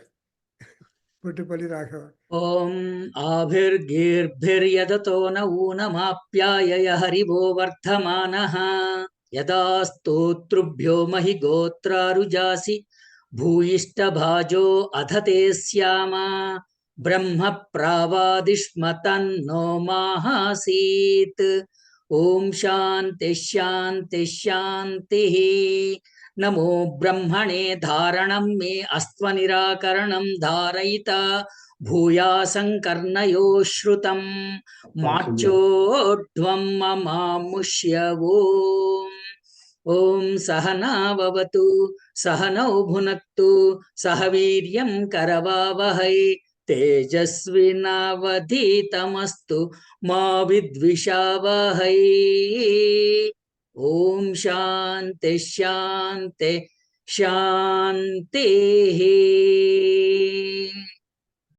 Puttupalli Raghava. Om Abhirgirбhirयदतो न ऊनमाप्यायय हरिवो वर्धमानः यदा स्तोतृभ्यो महि गोत्रारुजासि भूयिष्ठभाजो अधते स्याम ब्रह्म प्रावादिष्म तन्नो माहासीत् ओम शांति शांति शांतिः नमो ब्रह्मणे धारणं मे अस्त्वनिराकरणं धारयिता भूयासं कर्णयो श्रुतं माच्चोढ्वं ममामुष्यवो ओम सहना भवतु सहनौ भुनक्तु सह वीर्यं करवावहै तेजस्विनावधीतमस्तु मा विद्विषावहै ओम शांति शांति शांति